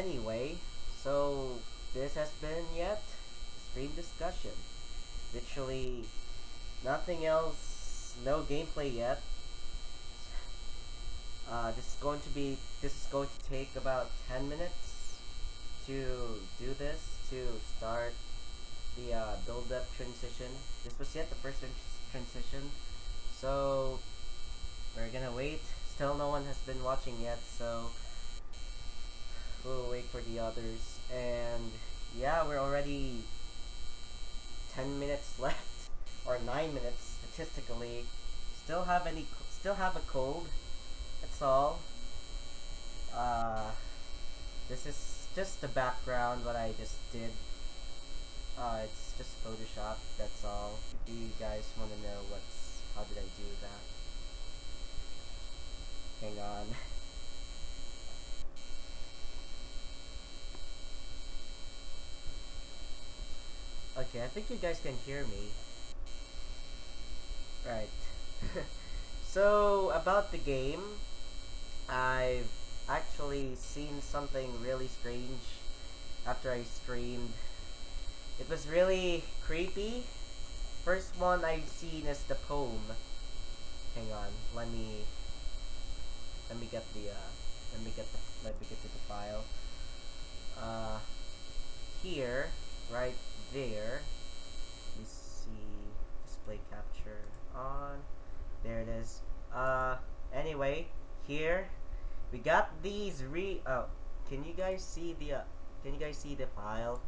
Anyway, so this has been yet stream discussion. Literally nothing else, no gameplay yet. This is going to take about 10 minutes to do this, to start the build up transition. This was yet the first transition, so we're gonna wait. Still no one has been watching yet, so we'll wait for the others. And yeah, we're already 10 minutes left, or 9 minutes statistically. Still have a cold. That's all. Uh, this is just the background what I just did. It's just Photoshop. That's all. If you guys want to know how did I do that? Hang on. Okay, I think you guys can hear me. Right. So, about the game, I've actually seen something really strange after I streamed. It was really creepy. First one I've seen is the poem. Hang on, let me get the let me get to the file. Here, right there. Let me see. Display capture on. There it is. Anyway, here we got these can you guys see the file?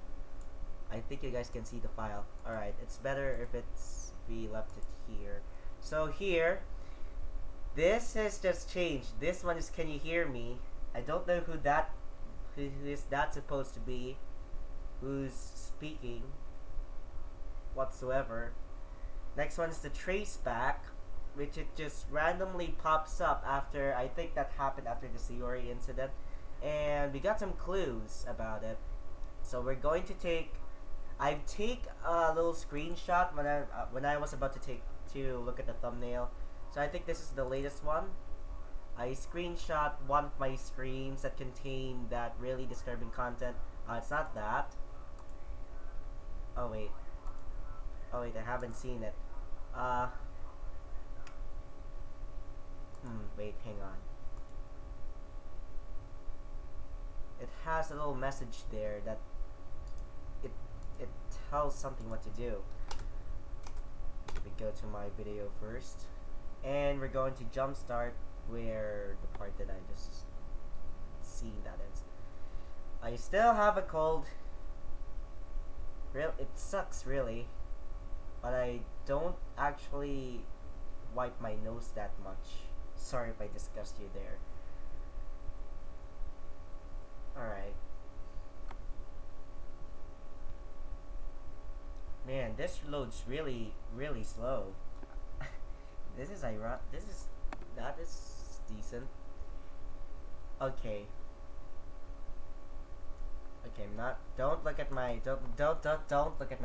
I think you guys can see the file. Alright, it's better if we left it here. So here, this has just changed. This one is Can You Hear Me? I don't know who is that supposed to be, who's speaking whatsoever. Next one is the Traceback, which it just randomly pops up after, I think that happened after the Sayori incident. And we got some clues about it. So we're going to I take a little screenshot when I was about to look at the thumbnail. So I think this is the latest one. I screenshot one of my streams that contained that really disturbing content. It's not that. Oh wait, I haven't seen it. Wait, hang on. It has a little message there that it tells something what to do. We go to my video first, and we're going to jumpstart where the part that I just seen that is. I still have a cold. It sucks really, but I don't actually wipe my nose that much. Sorry if I disgust you there. Alright. Man, this loads really slow. That is decent. Okay. Okay, don't look at my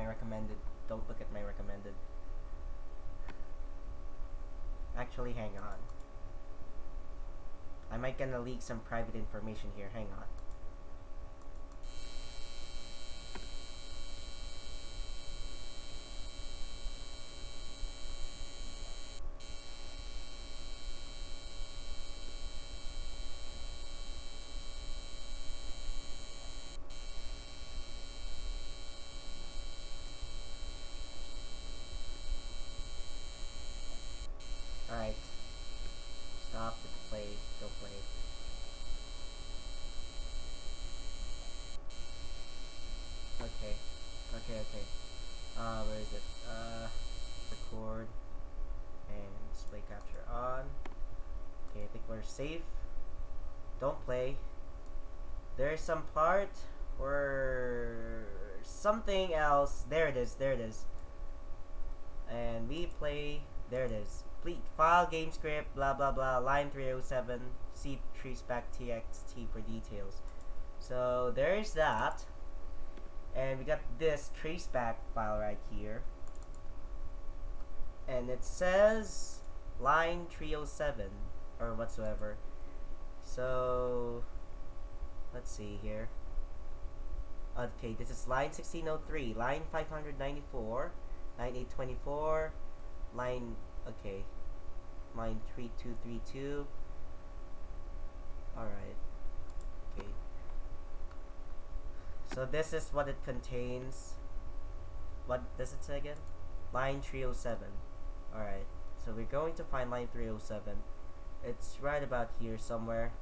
recommended. Don't look at my recommended. Actually, hang on. I might gonna leak some private information here. Hang on. Alright. Stop the play. Go play. Okay. Where is it? Record. And display capture on. Okay, I think we're safe. Don't play. There's some part where something else. There it is. And we play. There it is. Complete file, game script, blah blah blah, line 307, see traceback txt for details. So there's that. And we got this traceback file right here. And it says line 307 or whatsoever. So let's see here. Okay, this is line 1603, line 594, line 824, line, okay, line 3232. Alright, okay. So this is what it contains. What does it say again? Line 307. Alright, so we're going to find line 307. It's right about here somewhere.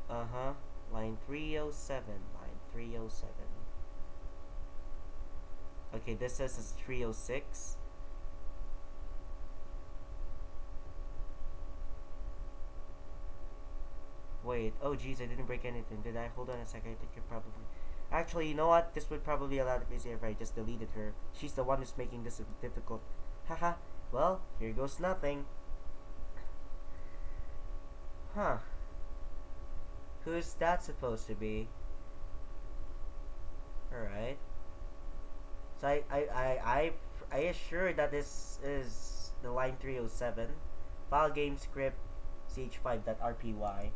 Uh-huh. Line 307. Line 307. Okay, this says it's 306. Wait, oh geez, I didn't break anything, did I? Hold on a second, I think you're probably... Actually, you know what? This would probably be a lot easier if I just deleted her. She's the one who's making this difficult. Haha, well, here goes nothing. Huh. Who's that supposed to be? Alright. So I assure that this is the line 307. File game script ch5.rpy.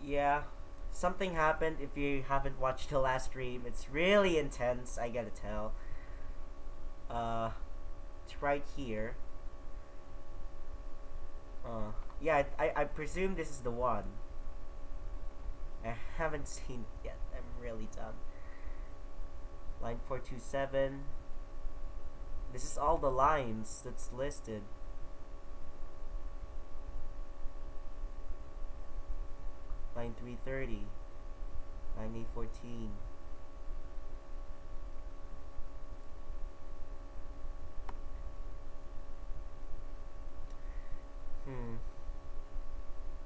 Yeah. Something happened if you haven't watched the last stream. It's really intense, I gotta tell. It's right here. Yeah, I presume this is the one. I haven't seen it yet. I'm really done. Line 427. This is all the lines that's listed. Line 330. Line 814.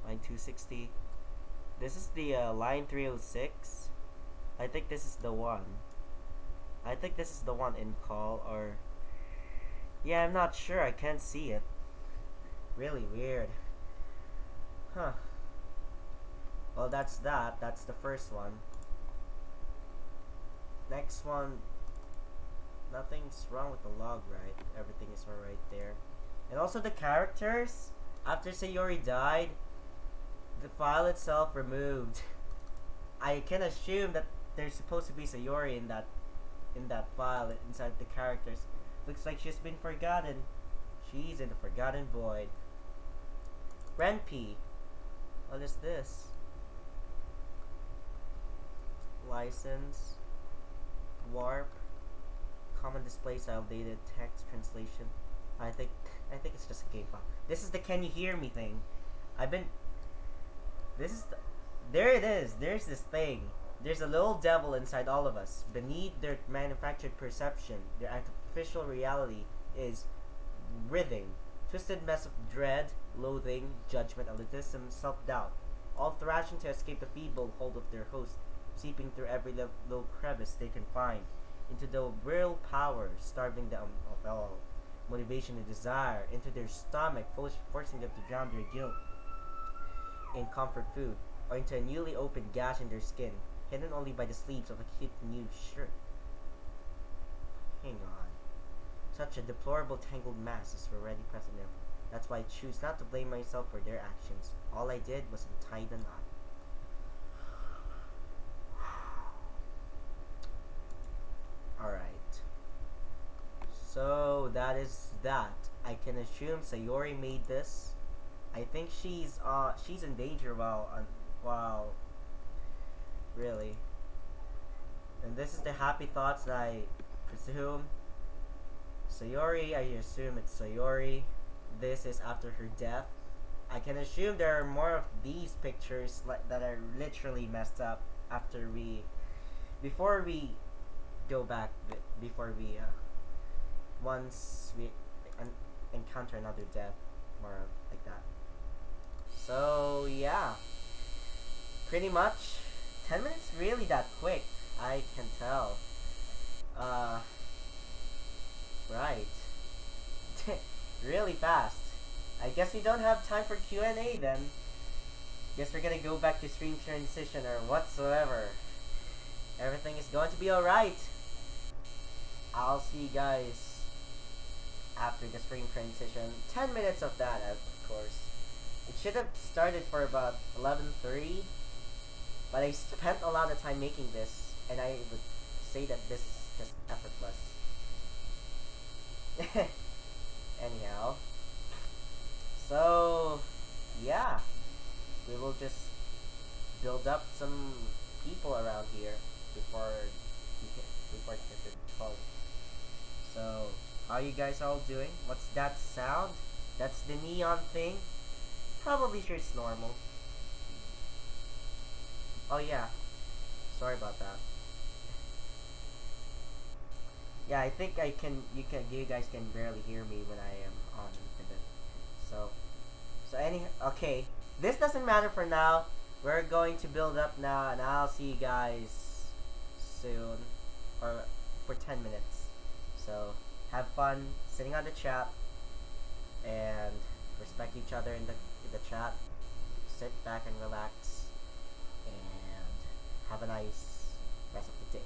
Line 260. This is the line 306. I think this is the one. I think this is the one in call, or... Yeah, I'm not sure. I can't see it. Really weird. Huh. Well, that's that. That's the first one. Next one. Nothing's wrong with the log, right? Everything is alright there. And also the characters. After Sayori died, the file itself removed. I can assume that there's supposed to be Sayori in that file inside the characters. Looks like she's been forgotten. She's in the forgotten void. Renpy. What is this? License. Warp. Common display style dated text translation. I think it's just a game file. This is the "Can you hear me" thing. There it is. There's this thing. There's a little devil inside all of us. Beneath their manufactured perception, their artificial reality is writhing. Twisted mess of dread, loathing, judgment, elitism, self-doubt. All thrashing to escape the feeble hold of their host, seeping through every little crevice they can find, into the real power, starving them of all motivation and desire, into their stomach, forcing them to drown their guilt in comfort food, or into a newly opened gash in their skin, hidden only by the sleeves of a cute new shirt. Hang on. Such a deplorable tangled mass is already present there. That's why I choose not to blame myself for their actions. All I did was untie the knot. Alright. So that is that. I can assume Sayori made this. I think she's in danger while really. And this is the happy thoughts that I presume. Sayori, I assume it's Sayori. This is after her death. I can assume there are more of these pictures that are literally messed up before we go back, once we encounter another death, more of like that. So yeah, pretty much 10 minutes really that quick, I can tell. Right. Really fast. I guess we don't have time for Q&A then. Guess we're gonna go back to stream transition or whatsoever. Everything is going to be alright. I'll see you guys after the stream transition. 10 minutes of that, of course. It should have started for about 11:30. But I spent a lot of time making this, and I would say that this is just effortless. Anyhow, so yeah, we will just build up some people around here before before it gets cold. So, how you guys all doing? What's that sound? That's the neon thing? Probably sure it's normal. Oh yeah, sorry about that. Yeah, I think you guys can barely hear me when I am on it. So, okay. This doesn't matter for now. We're going to build up now, and I'll see you guys soon, or for 10 minutes. So, have fun sitting on the chat, and respect each other in the chat. Sit back and relax, and have a nice rest of the day.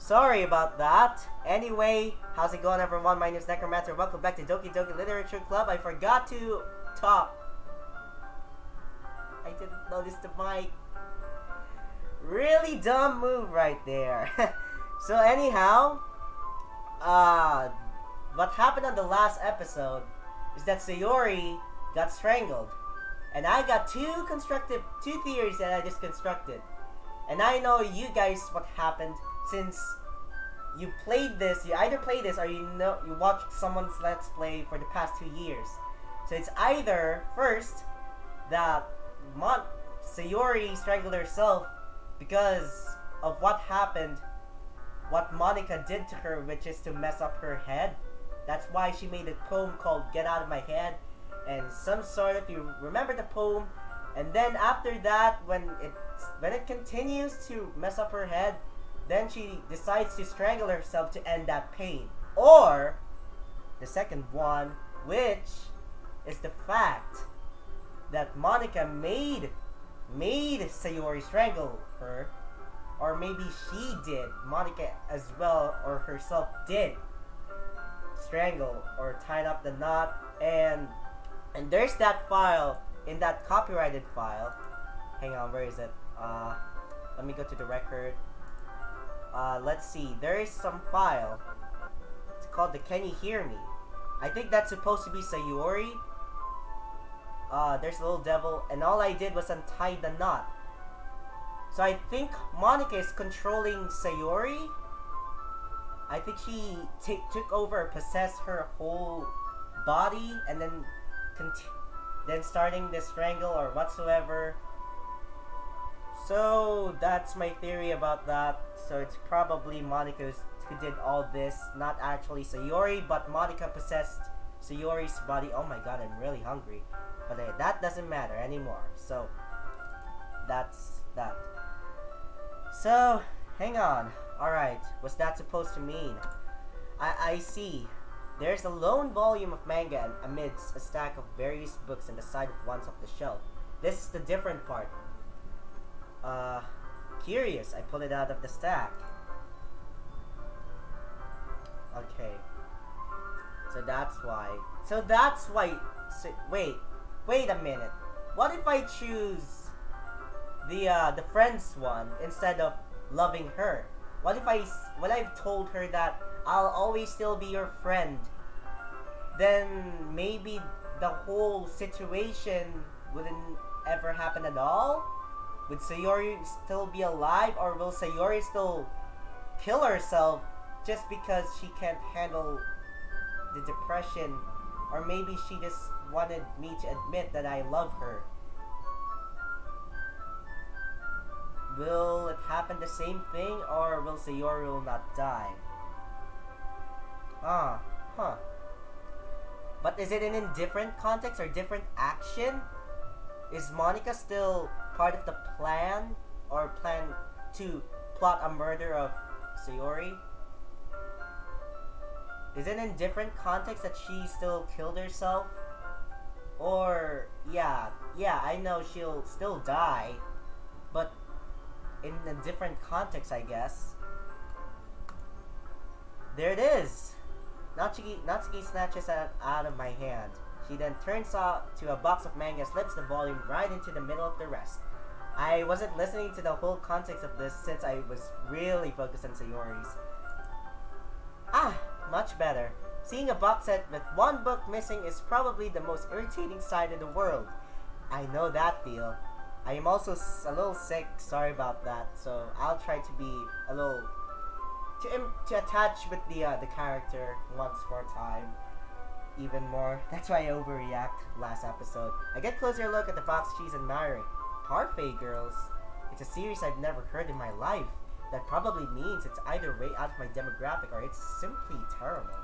Sorry about that. Anyway, how's it going everyone? My name is NecroMancer. Welcome back to Doki Doki Literature Club. I forgot to talk. I didn't notice the mic. Really dumb move right there. So anyhow, what happened on the last episode is that Sayori got strangled. And I got two theories that I just constructed. And I know you guys what happened since you played this. You either played this or you watched someone's Let's Play for the past 2 years. So it's either first that Sayori strangled herself because of what happened, what Monica did to her, which is to mess up her head. That's why she made a poem called Get Out of My Head. And some sort of, you remember the poem, and then after that, when it continues to mess up her head, then she decides to strangle herself to end that pain. Or the second one, which is the fact that Monica made Sayori strangle her, or maybe she did. Monica as well or herself did strangle or tied up the knot, and there's that file, in that copyrighted file. Hang on, where is it? Let me go to the record. Let's see. There is some file. It's called the Can You Hear Me? I think that's supposed to be Sayori. There's a little devil, and all I did was untie the knot. So I think Monica is controlling Sayori. I think she took over, possessed her whole body, and then starting the strangle or whatsoever. So that's my theory about that. So it's probably Monica who did all this, not actually Sayori, but Monica possessed Sayori's body. Oh my god, I'm really hungry. But that doesn't matter anymore. So that's that. So hang on. Alright, what's that supposed to mean? I see. There's a lone volume of manga amidst a stack of various books on the side of one's of the shelf. This is the different part. Curious, I pulled it out of the stack. Okay. So that's why. Wait a minute. What if I choose the friends one instead of loving her? What if I've told her that I'll always still be your friend? Then maybe the whole situation wouldn't ever happen at all? Would Sayori still be alive, or will Sayori still kill herself just because she can't handle the depression? Or maybe she just wanted me to admit that I love her. Will it happen the same thing, or will Sayori will not die? But is it in a different context or different action? Is Monica still part of the plan, or plan to plot a murder of Sayori? Is it in different context that she still killed herself? Or, yeah, I know she'll still die, but in a different context, I guess. There it is! Natsuki snatches it out of my hand. She then turns to a box of manga, slips the volume right into the middle of the rest. I wasn't listening to the whole context of this since I was really focused on Sayori's. Much better. Seeing a box set with one book missing is probably the most irritating sight in the world. I know that feel. I am also a little sick, sorry about that, so I'll try to be a little to attach with the character once more time, even more. That's why I overreact last episode. I get closer look at the box she's admiring. Parfait Girls. It's a series I've never heard in my life. That probably means it's either way out of my demographic or it's simply terrible.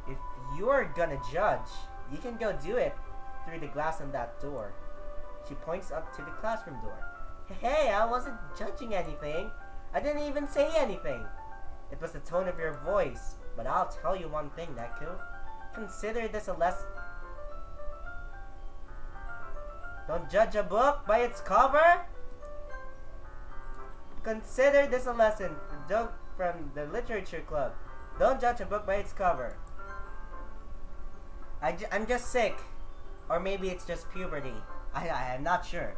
If you're gonna judge, you can go do it through the glass on that door. She points up to the classroom door. Hey, I wasn't judging anything. I didn't even say anything. It was the tone of your voice. But I'll tell you one thing, Neku. Consider this a lesson. Don't judge a book by its cover. Consider this a lesson for joke from the literature club. Don't judge a book by its cover. I'm just sick. Or maybe it's just puberty. I'm not sure.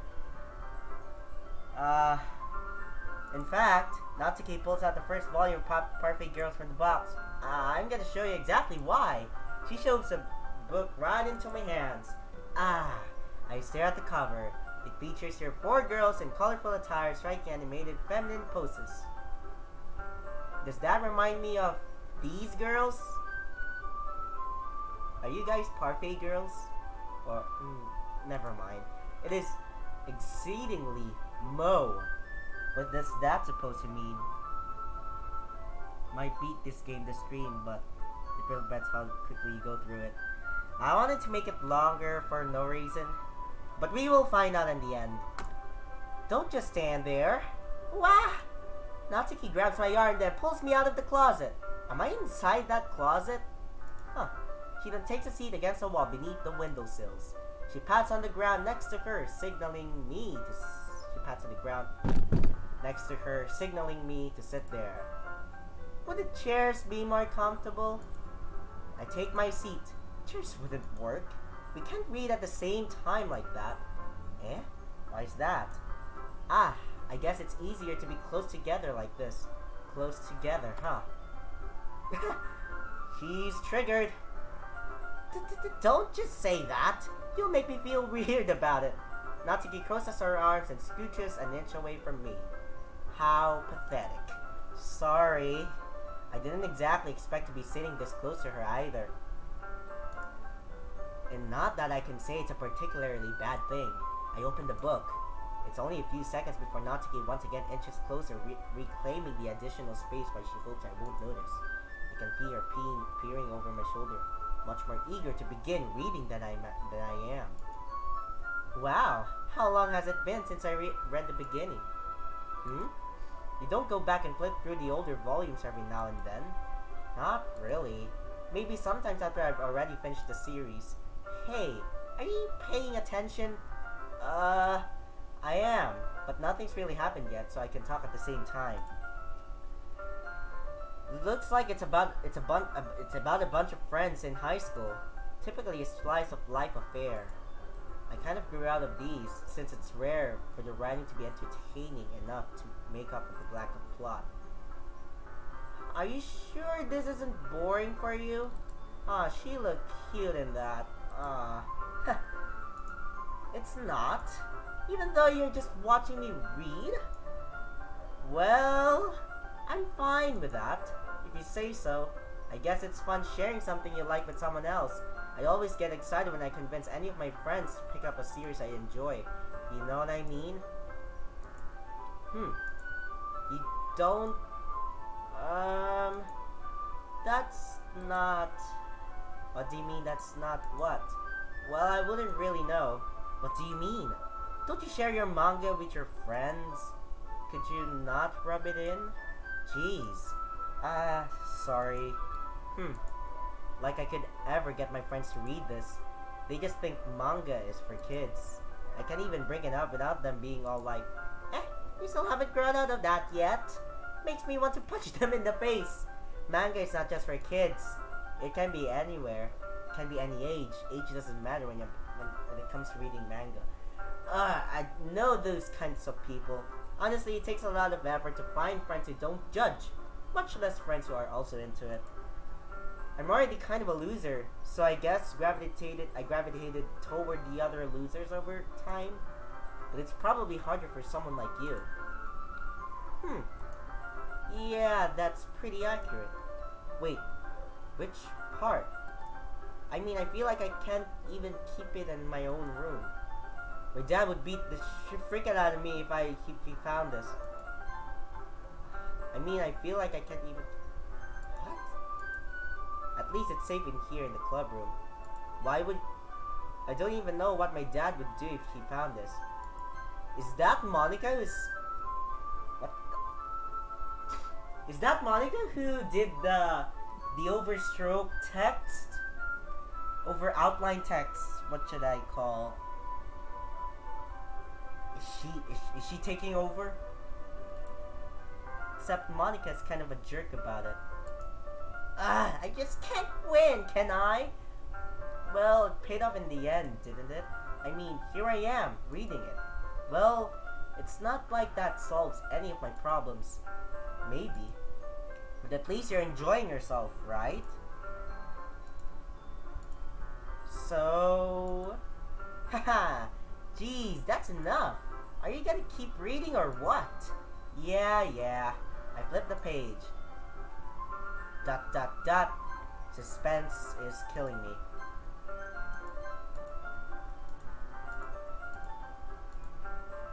In fact, Natsuki pulls out the first volume of Parfait Girls from the box. I'm gonna show you exactly why. She shoves the book right into my hands. I stare at the cover. It features your 4 girls in colorful attire striking animated feminine poses. Does that remind me of these girls? Are you guys Parfait Girls? Or, never mind. It is exceedingly Mo. What does that supposed to mean? Might beat this game to stream, but it really depends how quickly you go through it. I wanted to make it longer for no reason, but we will find out in the end. Don't just stand there. Wah! Natsuki grabs my arm and then pulls me out of the closet. Am I inside that closet? Huh. She then takes a seat against the wall beneath the windowsills. She pats on the ground next to her, signaling me to... She pats on the ground next to her, signaling me to sit there. Would the chairs be more comfortable? I take my seat. Chairs wouldn't work. We can't read at the same time like that. Eh? Why is that? I guess it's easier to be close together like this. Close together, huh? She's triggered. Don't just say that. You'll make me feel weird about it. Natsuki crosses her arms and scooches an inch away from me. How pathetic. Sorry. I didn't exactly expect to be sitting this close to her either. And not that I can say it's a particularly bad thing. I open the book. It's only a few seconds before Natsuki once again inches closer, reclaiming the additional space while she hopes I won't notice. I can feel her peering over my shoulder, much more eager to begin reading than I am. Wow, how long has it been since I read the beginning? You don't go back and flip through the older volumes every now and then? Not really. Maybe sometimes after I've already finished the series. Hey, are you paying attention? I am, but nothing's really happened yet, so I can talk at the same time. It looks like it's about a bunch of friends in high school. Typically a slice of life affair. I kind of grew out of these, since it's rare for the writing to be entertaining enough to make up for the lack of plot. Are you sure this isn't boring for you? She looked cute in that. It's not. Even though you're just watching me read? Well, I'm fine with that, if you say so. I guess it's fun sharing something you like with someone else. I always get excited when I convince any of my friends to pick up a series I enjoy. You know what I mean? You don't... That's not... What do you mean that's not what? Well, I wouldn't really know. What do you mean? Don't you share your manga with your friends? Could you not rub it in? Jeez. Sorry. Like I could ever get my friends to read this. They just think manga is for kids. I can't even bring it up without them being all like, you still haven't grown out of that yet? Makes me want to punch them in the face. Manga is not just for kids. It can be anywhere. It can be any age. Age doesn't matter when it comes to reading manga. I know those kinds of people. Honestly, it takes a lot of effort to find friends who don't judge, much less friends who are also into it. I'm already kind of a loser, so I guess I gravitated toward the other losers over time. But it's probably harder for someone like you. Yeah, that's pretty accurate. Wait, which part? I mean, I feel like I can't even keep it in my own room. My dad would beat the freaking out of me if he found this. I mean, I feel like I can't even... What? At least it's safe in here in the club room. Why would... I don't even know what my dad would do if he found this. Is that Monica who's... What the... Is that Monica who did the overstroke text? Over outline text. What should I call... Is she taking over? Except Monika's kind of a jerk about it. I just can't win, can I? Well, it paid off in the end, didn't it? I mean, here I am, reading it. Well, it's not like that solves any of my problems. Maybe. But at least you're enjoying yourself, right? So... Haha! Geez, that's enough! Are you gonna keep reading or what? Yeah. I flipped the page. ... Suspense is killing me.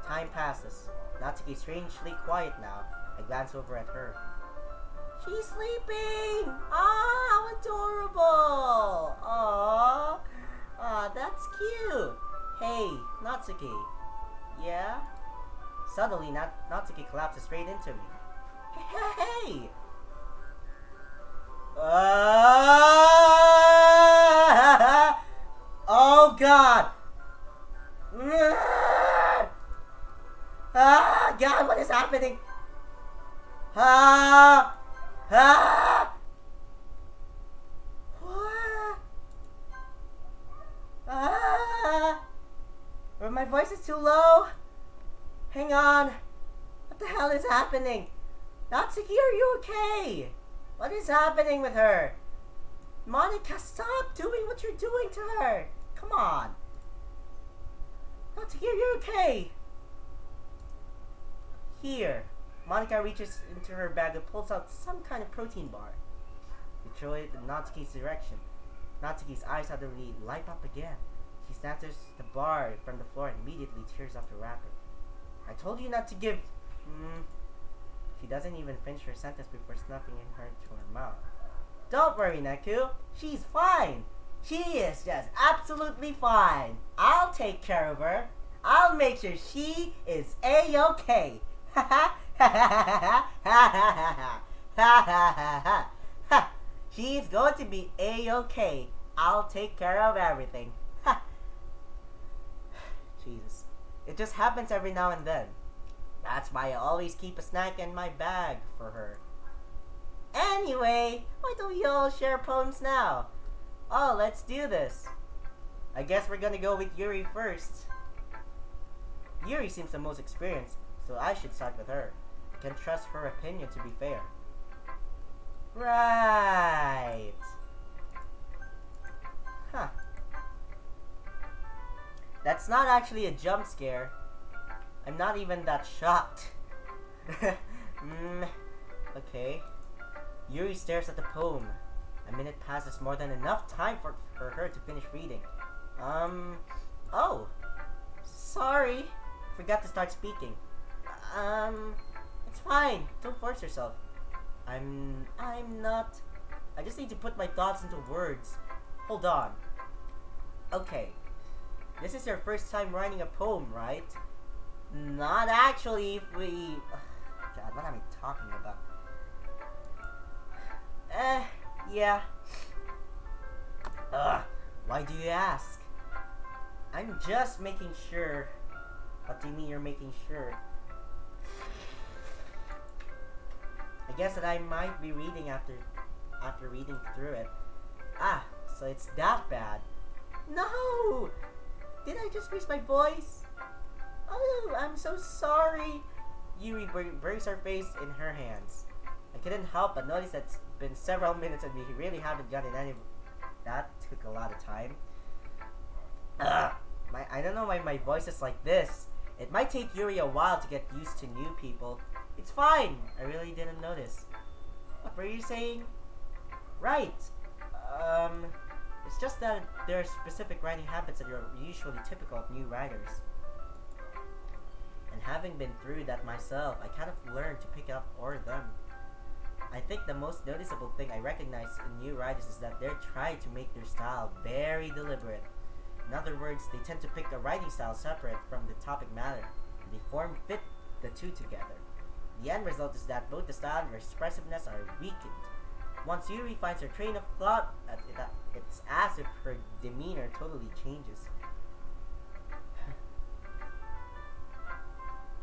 Time passes. Natsuki's strangely quiet now. I glance over at her. She's sleeping! Ah, how adorable! Aww. That's cute. Hey, Natsuki. Yeah? Suddenly, Natsuki collapses straight into me. Hey! Oh God! God, what is happening? What? My voice is too low. Hang on. What the hell is happening? Natsuki, are you okay? What is happening with her? Monika, stop doing what you're doing to her. Come on. Natsuki, are you okay? Here. Monika reaches into her bag and pulls out some kind of protein bar. They throw it in Natsuki's direction. Natsuki's eyes suddenly light up again. She snatches the bar from the floor and immediately tears off the wrapper. I told you not to give... She doesn't even finish her sentence before stuffing her to her mouth. Don't worry, Neku. She's fine. She is just absolutely fine. I'll take care of her. I'll make sure she is A-okay. Ha ha ha ha ha ha ha. She's going to be A-okay. I'll take care of everything. Ha. Jesus. It just happens every now and then. That's why I always keep a snack in my bag for her. Anyway, why don't we all share poems now? Oh, let's do this. I guess we're gonna go with Yuri first. Yuri seems the most experienced, so I should start with her. I can trust her opinion to be fair. Right. Huh. That's not actually a jump scare. I'm not even that shocked. Okay. Yuri stares at the poem. A minute passes, more than enough time for her to finish reading. Oh. Sorry. Forgot to start speaking. It's fine. Don't force yourself. I'm not... I just need to put my thoughts into words. Hold on. Okay. This is your first time writing a poem, right? Not actually, we... God, what am I talking about? Yeah. Why do you ask? I'm just making sure. What do you mean you're making sure? I guess that I might be reading after reading through it. So it's that bad. No! Did I just raise my voice? Oh, I'm so sorry. Yuri buries her face in her hands. I couldn't help but notice that it's been several minutes and we really haven't gotten any... That took a lot of time. I don't know why my voice is like this. It might take Yuri a while to get used to new people. It's fine. I really didn't notice. What were you saying? Right. It's just that there are specific writing habits that are usually typical of new writers. And having been through that myself, I kind of learned to pick up on them. I think the most noticeable thing I recognize in new writers is that they're trying to make their style very deliberate. In other words, they tend to pick a writing style separate from the topic matter, and they fit the two together. The end result is that both the style and expressiveness are weakened. Once Yuri finds her train of thought, it's as if her demeanor totally changes.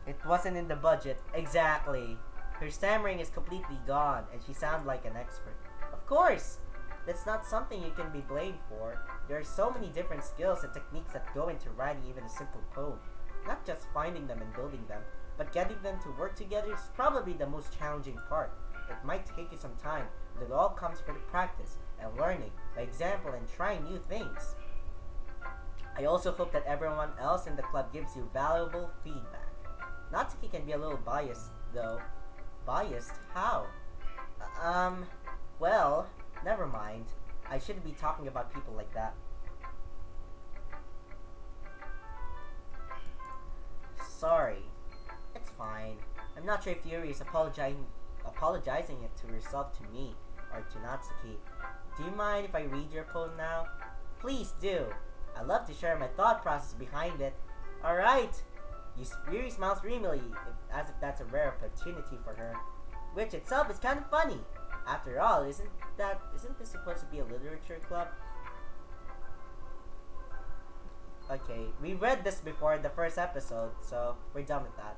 It wasn't in the budget. Exactly. Her stammering is completely gone, and she sounds like an expert. Of course! That's not something you can be blamed for. There are so many different skills and techniques that go into writing even a simple poem. Not just finding them and building them, but getting them to work together is probably the most challenging part. It might take you some time, but it all comes from practice and learning by example and trying new things. I also hope that everyone else in the club gives you valuable feedback. Natsuki can be a little biased, though. Biased? How? Well, never mind. I shouldn't be talking about people like that. Sorry. It's fine. I'm not sure if Yuri is apologizing it to herself to me or to Natsuki. Do you mind if I read your poem now? Please do. I love to share my thought process behind it. Alright. Yuri smiles dreamily, as if that's a rare opportunity for her, which itself is kind of funny. After all, isn't this supposed to be a literature club? Okay, we read this before in the first episode, so we're done with that.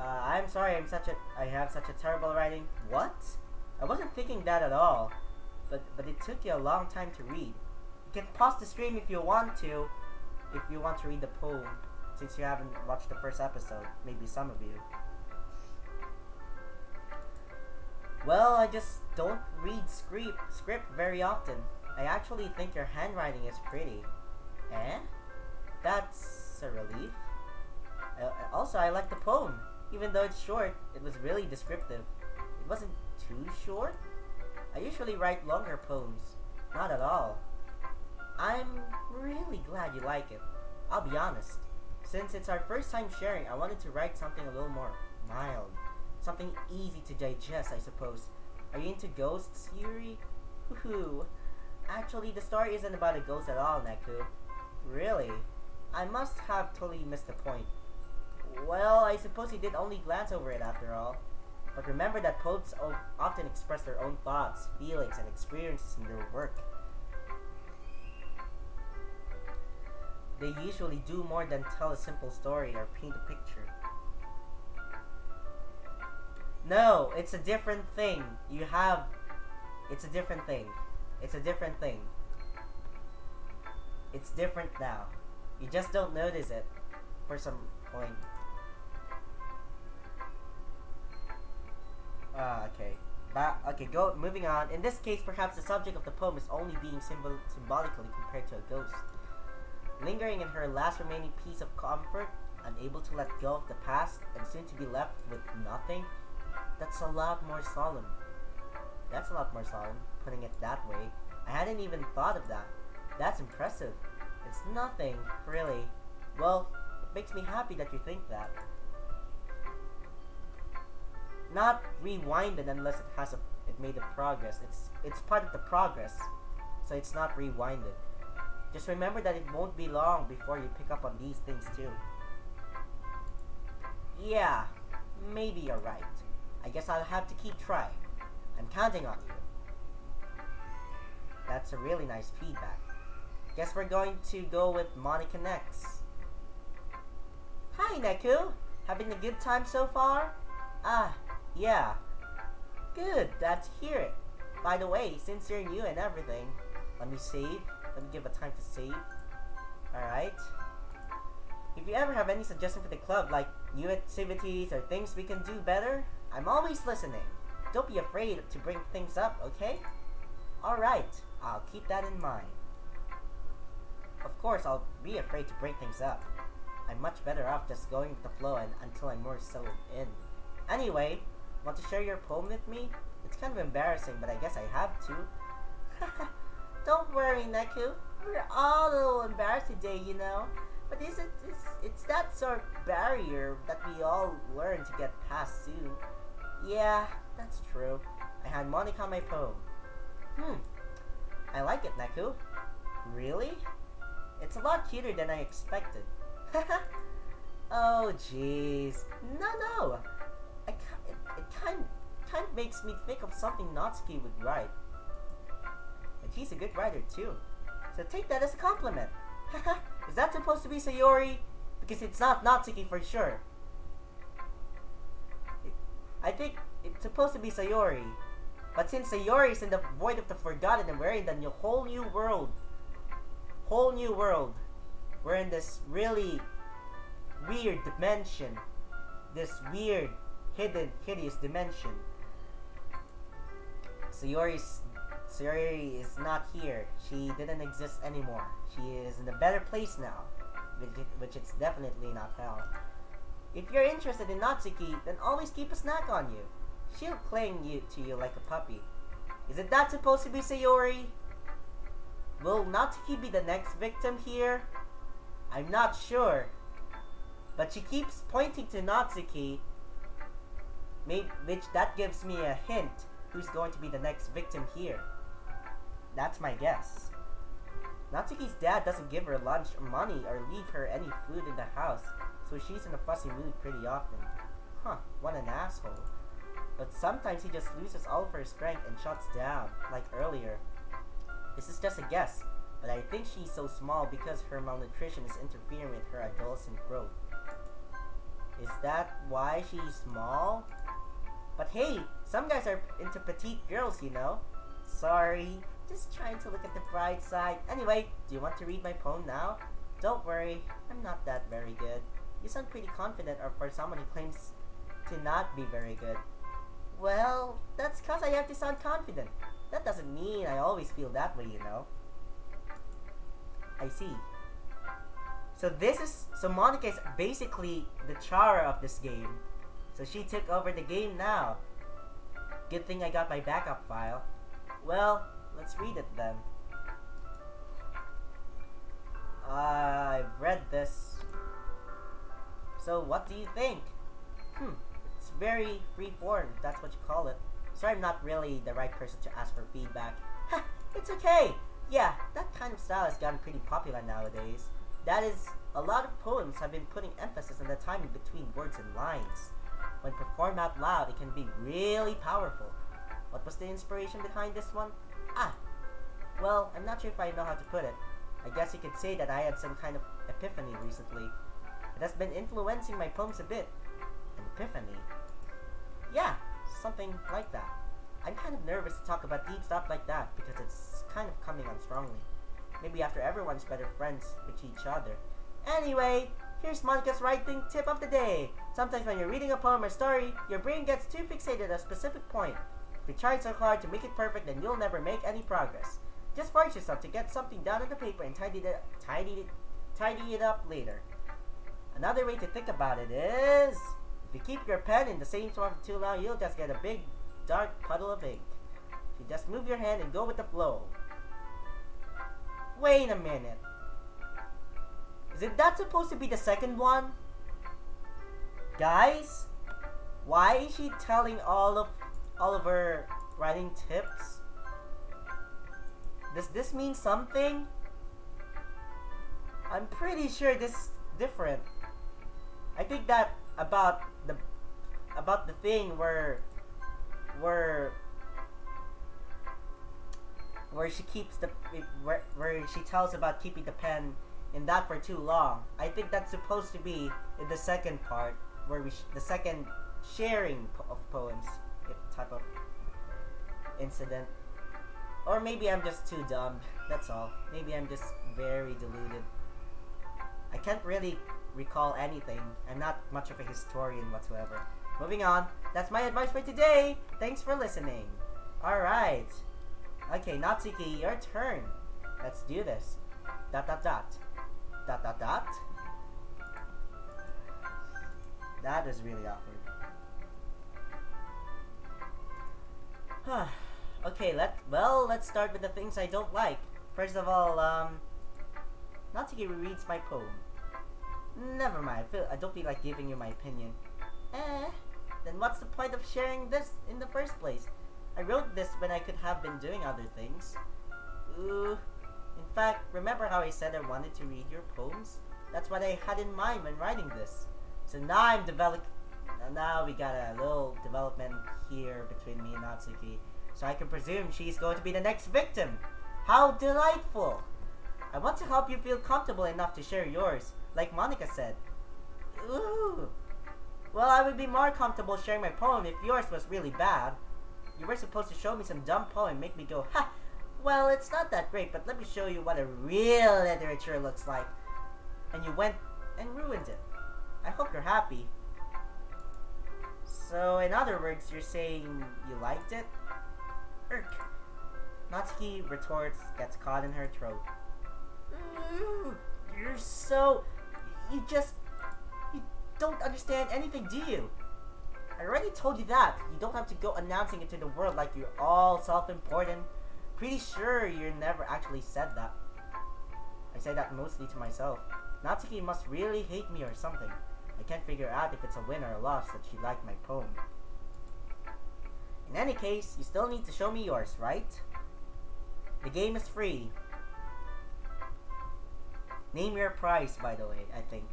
I'm sorry, I have such a terrible writing. What? I wasn't thinking that at all. But it took you a long time to read. You can pause the stream if you want to read the poem, since you haven't watched the first episode. Maybe some of you. Well, I just don't read script very often. I actually think your handwriting is pretty. Eh? That's a relief. Also, I like the poem. Even though it's short, it was really descriptive. It wasn't too short. I usually write longer poems. Not at all. I'm really glad you like it. I'll be honest. Since it's our first time sharing, I wanted to write something a little more mild. Something easy to digest, I suppose. Are you into ghosts, Yuri? Woohoo. Actually, the story isn't about a ghost at all, Neku. Really? I must have totally missed the point. Well, I suppose you did only glance over it after all. But remember that poets often express their own thoughts, feelings, and experiences in their work. They usually do more than tell a simple story or paint a picture. No, it's a different thing. It's a different thing. It's a different thing. It's different now. You just don't notice it for some point. Okay. Moving on. In this case, perhaps the subject of the poem is only being symbolically compared to a ghost. Lingering in her last remaining piece of comfort, unable to let go of the past, and soon to be left with nothing, that's a lot more solemn. That's a lot more solemn, putting it that way. I hadn't even thought of that. That's impressive. It's nothing, really. Well, it makes me happy that you think that. Not rewinded unless it made a progress. It's part of the progress, so it's not rewinded. Just remember that it won't be long before you pick up on these things too. Yeah, maybe you're right. I guess I'll have to keep trying. I'm counting on you. That's a really nice feedback. Guess we're going to go with Monica next. Hi, Neku. Having a good time so far? Ah, yeah. Good, glad to hear it. By the way, since you're new and everything, let me save. Let me give a time to save. Alright. If you ever have any suggestions for the club, like new activities or things we can do better, I'm always listening. Don't be afraid to bring things up, okay? Alright, I'll keep that in mind. Of course, I'll be afraid to break things up. I'm much better off just going with the flow until I'm more settled in. Anyway, want to share your poem with me? It's kind of embarrassing, but I guess I have to. Don't worry, Neku. We're all a little embarrassed today, you know. But it's that sort of barrier that we all learn to get past soon. Yeah, that's true. I had Monica on my poem. I like it, Neku. Really? It's a lot cuter than I expected. Oh, jeez. No. It kind of makes me think of something Natsuki would write. And she's a good writer, too. So take that as a compliment. Is that supposed to be Sayori? Because it's not Natsuki for sure. I think it's supposed to be Sayori. But since Sayori is in the void of the forgotten and we're in the whole new world, we're in this really weird dimension. This weird, hidden, hideous dimension. Sayori is not here. She didn't exist anymore. She is in a better place now, which it's definitely not hell. If you're interested in Natsuki, then always keep a snack on you. She'll cling to you like a puppy. Is it that supposed to be Sayori? Will Natsuki be the next victim here? I'm not sure. But she keeps pointing to Natsuki, which that gives me a hint who's going to be the next victim here. That's my guess. Natsuki's dad doesn't give her lunch or money or leave her any food in the house, so she's in a fussy mood pretty often. Huh, what an asshole. But sometimes he just loses all of her strength and shuts down, like earlier. This is just a guess, but I think she's so small because her malnutrition is interfering with her adolescent growth. Is that why she's small? But hey, some guys are into petite girls, you know. Sorry, just trying to look at the bright side. Anyway, do you want to read my poem now? Don't worry, I'm not that very good. You sound pretty confident for someone who claims to not be very good. Well, that's cause I have to sound confident. That doesn't mean I always feel that way, you know. I see. So Monica is basically the Chara of this game. So she took over the game now. Good thing I got my backup file. Well, let's read it then. I've read this. So what do you think? It's very free-form, if that's what you call it. Sorry, I'm not really the right person to ask for feedback. Ha! It's okay! Yeah, that kind of style has gotten pretty popular nowadays. That is, a lot of poems have been putting emphasis on the timing between words and lines. When performed out loud, it can be really powerful. What was the inspiration behind this one? Well, I'm not sure if I know how to put it. I guess you could say that I had some kind of epiphany recently. It has been influencing my poems a bit. An epiphany? Yeah, something like that. I'm kind of nervous to talk about deep stuff like that because it's kind of coming on strongly. Maybe after everyone's better friends with each other. Anyway, here's Monica's writing tip of the day. Sometimes when you're reading a poem or story, your brain gets too fixated at a specific point. If you try so hard to make it perfect, then you'll never make any progress. Just force yourself to get something down on the paper and tidy it up later. Another way to think about it is, if you keep your pen in the same spot for too long, you'll just get a big, dark puddle of ink. You just move your hand and go with the flow. Wait a minute. Isn't that supposed to be the second one? Guys, why is she telling all of her writing tips? Does this mean something? I'm pretty sure this is different. I think that about the thing where she keeps where she tells about keeping the pen in that for too long. I think that's supposed to be in the second part where the second sharing of poems type of incident. Or maybe I'm just too dumb. That's all. Maybe I'm just very deluded. I can't really recall anything. I'm not much of a historian whatsoever. Moving on. That's my advice for today. Thanks for listening. Alright. Okay, Natsuki, your turn. Let's do this. ... That is really awkward. Okay, let's start with the things I don't like. First of all, Natsuki rereads my poem. Never mind, I don't feel like giving you my opinion. Then what's the point of sharing this in the first place? I wrote this when I could have been doing other things. Ooh. In fact, remember how I said I wanted to read your poems? That's what I had in mind when writing this. So now now we got a little development here between me and Natsuki. So I can presume she's going to be the next victim. How delightful! I want to help you feel comfortable enough to share yours, like Monica said. Ooh! Well, I would be more comfortable sharing my poem if yours was really bad. You were supposed to show me some dumb poem and make me go, ha! Well, it's not that great, but let me show you what a real literature looks like. And you went and ruined it. I hope you're happy. So, in other words, you're saying you liked it? Irk. Natsuki retorts, gets caught in her throat. You're so... You don't understand anything, do you? I already told you that. You don't have to go announcing it to the world like you're all self-important. Pretty sure you never actually said that. I say that mostly to myself. Natsuki must really hate me or something. I can't figure out if it's a win or a loss that she liked my poem. In any case, you still need to show me yours, right? The game is free. Name your prize, by the way, I think.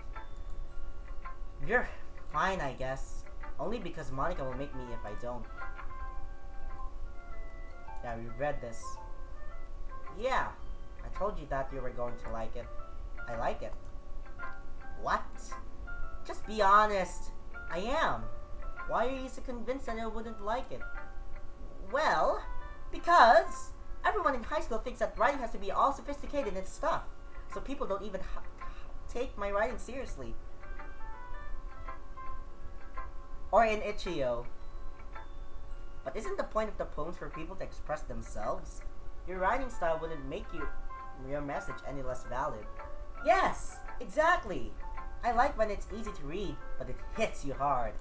You're fine, I guess. Only because Monica will make me if I don't. Yeah, we read this. Yeah, I told you that you were going to like it. I like it. What? Just be honest. I am. Why are you so convinced that I wouldn't like it? Well, because everyone in high school thinks that writing has to be all sophisticated and stuff. So people don't even take my writing seriously. Or in Ichio. But isn't the point of the poems for people to express themselves? Your writing style wouldn't make your message any less valid. Yes, exactly. I like when it's easy to read, but it hits you hard.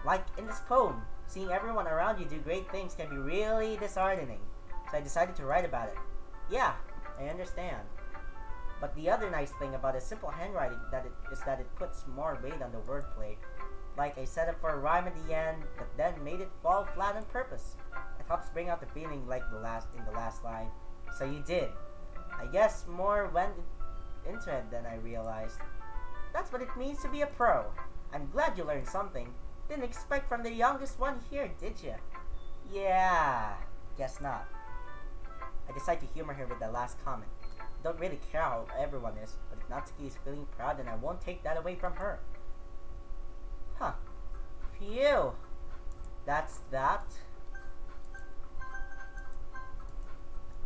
Like in this poem, seeing everyone around you do great things can be really disheartening. So I decided to write about it. Yeah, I understand. But the other nice thing about a simple handwriting is that it puts more weight on the wordplay. Like I set it for a rhyme at the end, but then made it fall flat on purpose. It helps bring out the feeling like in the last line. So you did. I guess more went into it than I realized. That's what it means to be a pro. I'm glad you learned something. Didn't expect from the youngest one here, did you? Yeah, guess not. I decide to humor her with the last comment. I don't really care how everyone is, but if Natsuki is feeling proud, then I won't take that away from her. Huh. Phew. That's that.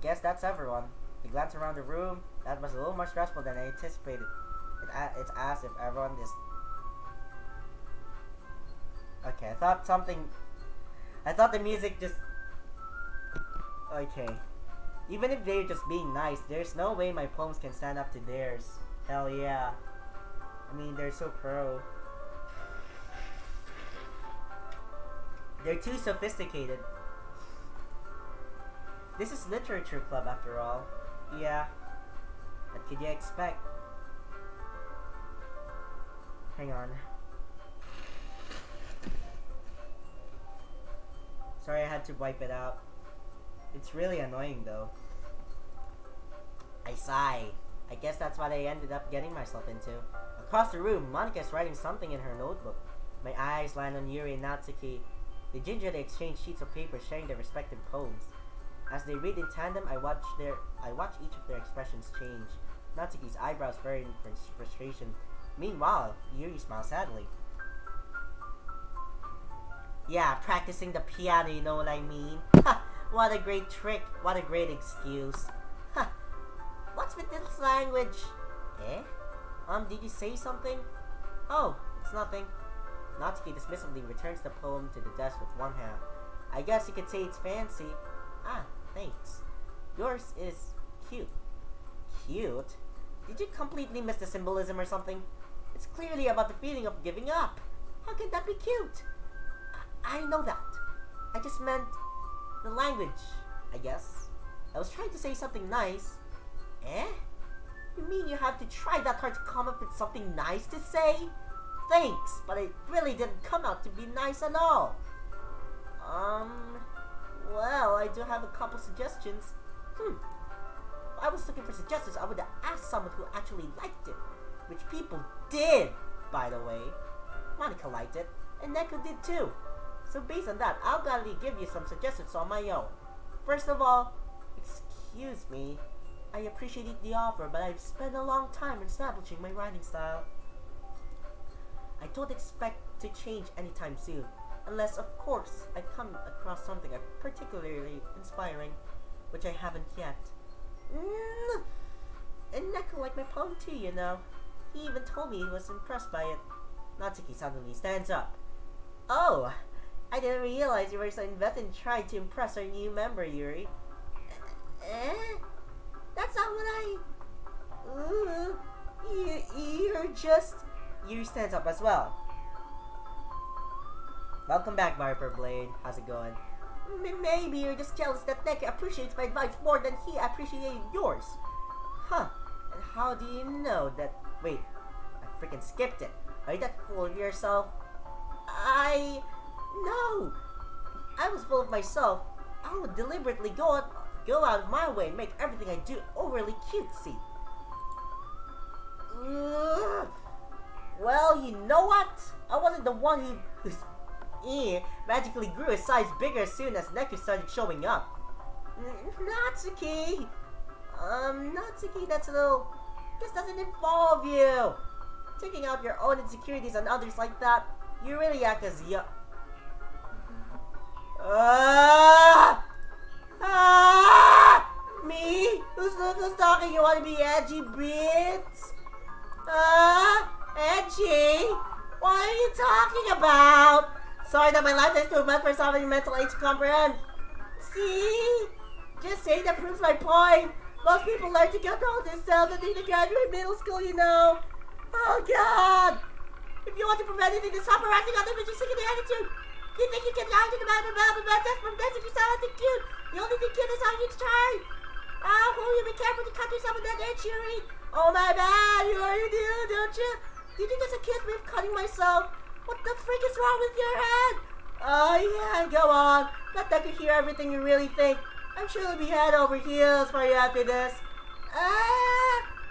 Guess that's everyone. I glance around the room. That was a little more stressful than I anticipated. It's as if everyone is... Okay, I thought the music just... Okay. Even if they're just being nice, there's no way my poems can stand up to theirs. Hell yeah. I mean, they're so pro. They're too sophisticated. This is literature club after all. Yeah. What could you expect? Hang on. Sorry, I had to wipe it out. It's really annoying though. I sigh. I guess that's what I ended up getting myself into. Across the room, Monica's writing something in her notebook. My eyes land on Yuri and Natsuki. They gingerly exchange sheets of paper sharing their respective poems. As they read in tandem, I watch each of their expressions change. Natsuki's eyebrows furrow in frustration. Meanwhile, Yuri smiles sadly. Yeah, practicing the piano, you know what I mean? Ha! What a great trick. What a great excuse. Ha! What's with this language? Eh? Did you say something? Oh, it's nothing. Natsuki dismissively returns the poem to the desk with one hand. I guess you could say it's fancy. Ah, thanks. Yours is cute. Cute? Did you completely miss the symbolism or something? It's clearly about the feeling of giving up. How can that be cute? I know that. I just meant the language, I guess. I was trying to say something nice. Eh? You mean you have to try that hard to come up with something nice to say? Thanks, but it really didn't come out to be nice at all. Well, I do have a couple suggestions. If I was looking for suggestions, I would have asked someone who actually liked it. Which people did, by the way. Monica liked it, and Neko did too. So based on that, I'll gladly give you some suggestions on my own. First of all, excuse me, I appreciate the offer, but I've spent a long time establishing my writing style. I don't expect to change anytime soon. Unless, of course, I come across something particularly inspiring, which I haven't yet. And Neko liked my poem too, you know. He even told me he was impressed by it. Natsuki suddenly stands up. Oh, I didn't realize you were so invested in trying to impress our new member, Yuri. That's not what I... you're just... Yuri stands up as well. Welcome back, Viper Blade. How's it going? Maybe you're just jealous that Neko appreciates my advice more than he appreciated yours. Huh. And how do you know that... Wait, I freaking skipped it. Are you that full of yourself? No! I was full of myself. I would deliberately go out of my way and make everything I do overly cutesy. Well, you know what? I wasn't the one whose ear magically grew a size bigger as soon as Neko started showing up. Natsuki! Natsuki, that's a little... This doesn't involve you! Taking out your own insecurities on others like that, you really act as me? Who's talking? You wanna be edgy, bitch? Edgy? What are you talking about? Sorry that my life is too much for someone mental age to comprehend. See? Just saying that proves my point. Most people learn to control themselves and think they graduate middle school, you know. Oh God! If you want to prevent anything to stop harassing other bitches, sick of the attitude. You think you can lie to the man just from dancing yourself acting cute. The only thing cute is how you try. You be careful to cut yourself in that edge, Yuri. Oh my bad, you do, don't you? Did you just accuse me of cutting myself? What the freak is wrong with your head? Oh yeah, go on. Let Deku hear everything you really think. I'm sure it'll be head over heels for you after this.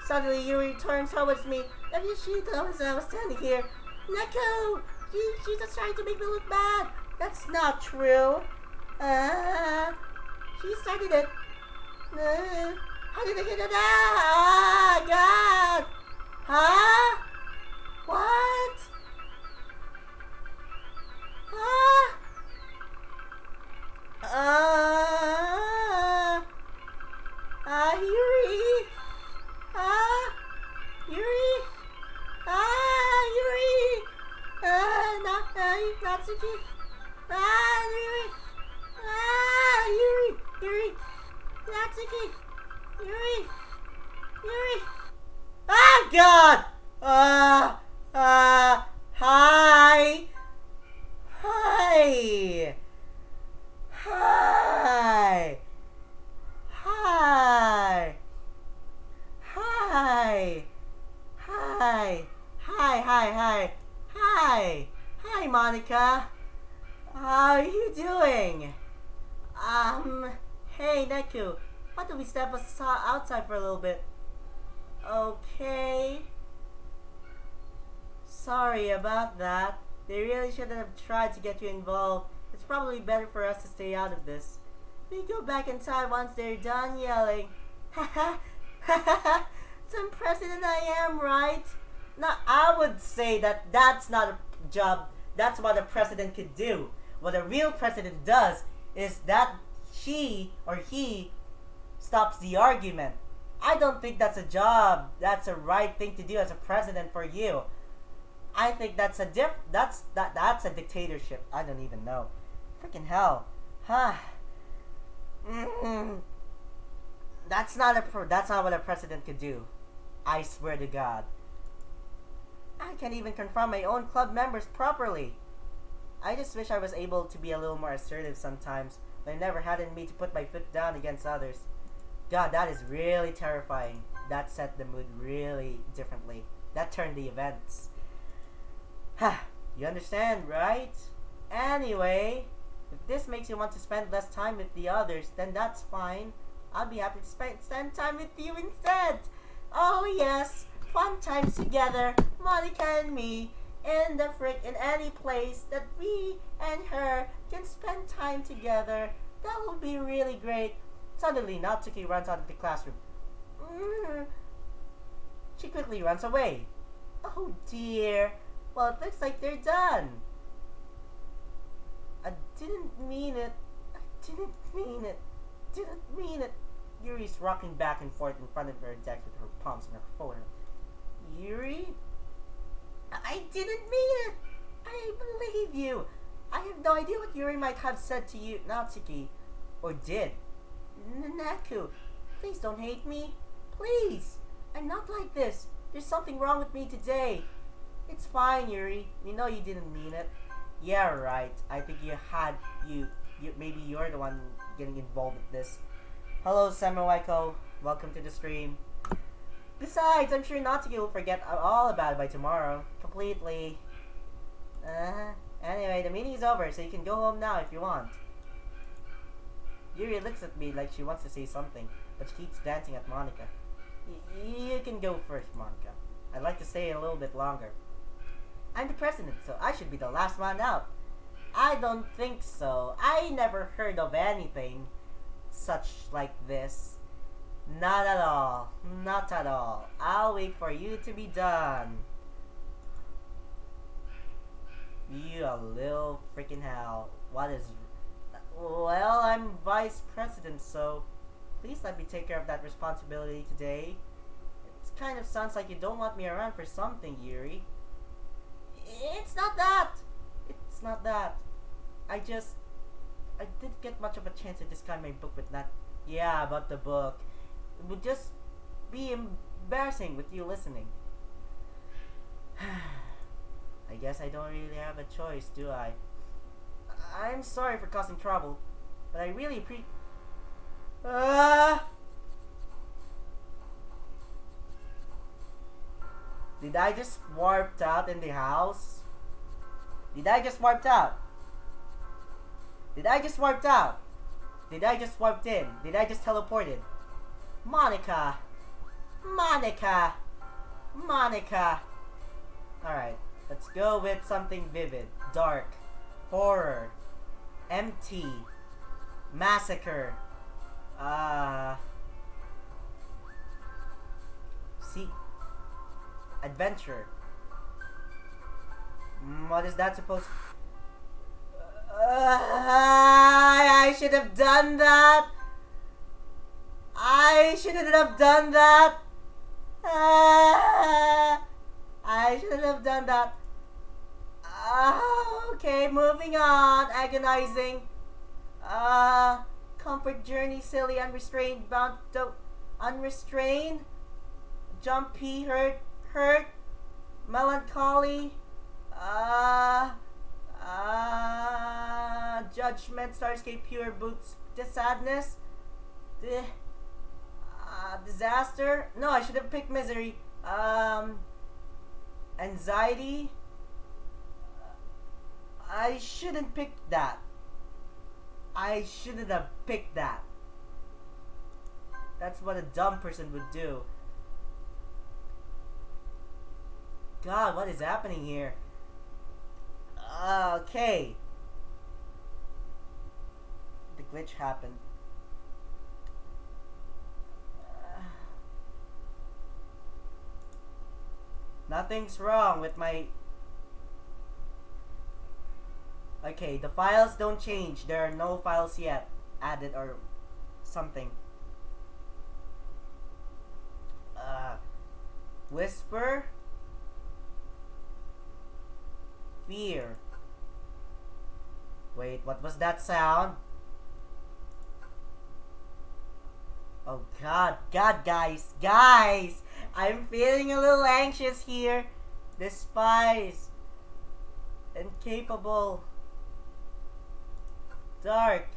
Suddenly Yuri turns towards me. If you shoot as I was standing here. Neko! She's just trying to make me look bad. That's not true. She started it. How did I get it out? God! Huh? What? Yuri? Yuri? Yuri? Natsuki? Yuri? Natsuki? Yuri? God! Hi! Hi, Monica. How are you doing? Hey, Neku. Why don't we step outside for a little bit? Okay. Sorry about that. They really shouldn't have tried to get you involved. It's probably better for us to stay out of this. We go back inside once they're done yelling. Haha. Some president I am, right? Now, I would say that that's not a job. That's what a president could do. What a real president does is that she or he stops the argument. I don't think that's a job. That's a right thing to do as a president for you. I think that's a that's a dictatorship. I don't even know. Freaking hell. That's not what a president could do. I swear to God. I can't even confront my own club members properly. I just wish I was able to be a little more assertive sometimes, but it never had in me to put my foot down against others. God, that is really terrifying. That set the mood really differently. That turned the events. You understand, right? Anyway, if this makes you want to spend less time with the others, then that's fine. I'll be happy to spend time with you instead. Oh yes, fun times together, Monica and me, in any place that we and her can spend time together. That will be really great. Suddenly, Natsuki runs out of the classroom. She quickly runs away. Oh dear. Well, it looks like they're done. I didn't mean it. I didn't mean it. Didn't mean it. Yuri's rocking back and forth in front of her desk with her palms in her forehead. Yuri? I didn't mean it. I believe you. I have no idea what Yuri might have said to you, Natsuki. Or did. Neku, please don't hate me. Please. I'm not like this. There's something wrong with me today. It's fine, Yuri. We know you didn't mean it. Yeah, right. I think maybe you're the one getting involved with this. Hello, Samawaiko. Welcome to the stream. Besides, I'm sure Natsuki will forget all about it by tomorrow. Completely. Anyway, the meeting is over, so you can go home now if you want. Yuri looks at me like she wants to say something, but she keeps glancing at Monika. You can go first, Monika. I'd like to stay a little bit longer. I'm the president, so I should be the last one out. I don't think so. I never heard of anything such like this. Not at all. Not at all. I'll wait for you to be done. You a little freaking hell. What is... Well, I'm vice president, so please let me take care of that responsibility today. It kind of sounds like you don't want me around for something, Yuri. It's not that. It's not that. I didn't get much of a chance to discuss my book with that. Yeah, about the book. It would just be embarrassing with you listening. I guess I don't really have a choice, do I? I'm sorry for causing trouble, but I really appreciate... Did I just warped out in the house? Did I just warped out? Did I just warped out? Did I just warped in? Did I just teleported? Monika! Monika! Monika! Alright, let's go with something vivid, dark, horror, empty, massacre, see, adventure. What is that supposed to... I should have done that. I shouldn't have done that. I shouldn't have done that. Okay, moving on. Agonizing. Comfort journey, silly, unrestrained, bound, unrestrained. Jumpy, hurt, melancholy. Judgment, Starscape, pure boots, sadness. Disaster. No, I should have picked misery. Anxiety. I shouldn't pick that. I shouldn't have picked that. That's what a dumb person would do. God, what is happening here? Okay. The glitch happened. Nothing's wrong with my... Okay, the files don't change. There are no files yet added or something. Whisper. Fear. Wait, what was that sound? Oh God, guys! I'm feeling a little anxious here. Despise. Incapable. Dark.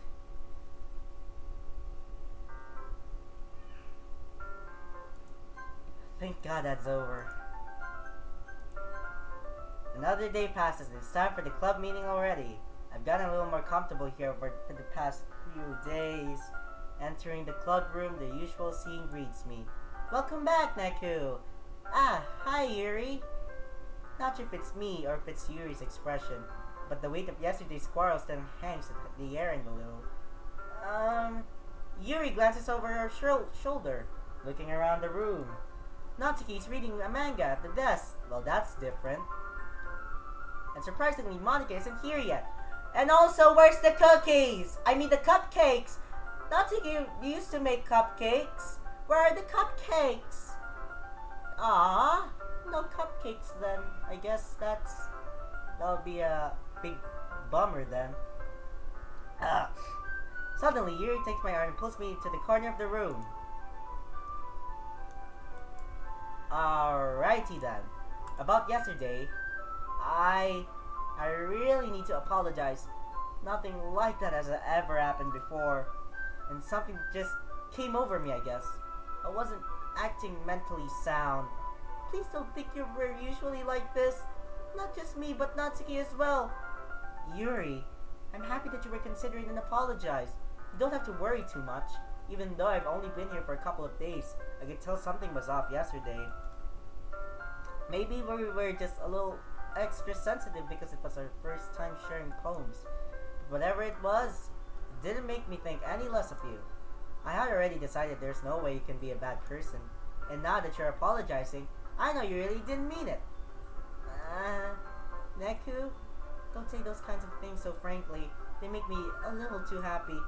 Thank God that's over. Another day passes and it's time for the club meeting already. I've gotten a little more comfortable here for the past few days. Entering the club room, the usual scene greets me. Welcome back, Neku! Hi Yuri! Not sure if it's me or if it's Yuri's expression, but the weight of yesterday's quarrel still hangs at the air a little. Yuri glances over her shoulder, looking around the room. Natsuki's reading a manga at the desk. Well, that's different. And surprisingly, Monica isn't here yet. And also, where's the cookies? I mean the cupcakes. Natsuki used to make cupcakes. Where are the cupcakes? Ah, no cupcakes then. I guess that'll be a big bummer then. Suddenly, Yuri takes my arm and pulls me to the corner of the room. Alrighty then. About yesterday, I really need to apologize. Nothing like that has ever happened before. And something just came over me, I guess. I wasn't acting mentally sound. Please don't think we're usually like this. Not just me, but Natsuki as well. Yuri, I'm happy that you were considering and apologize. You don't have to worry too much. Even though I've only been here for a couple of days, I could tell something was off yesterday. Maybe we were just a little extra sensitive because it was our first time sharing poems. But whatever it was, it didn't make me think any less of you. I had already decided there's no way you can be a bad person. And now that you're apologizing, I know you really didn't mean it. Neku, don't say those kinds of things so frankly. They make me a little too happy.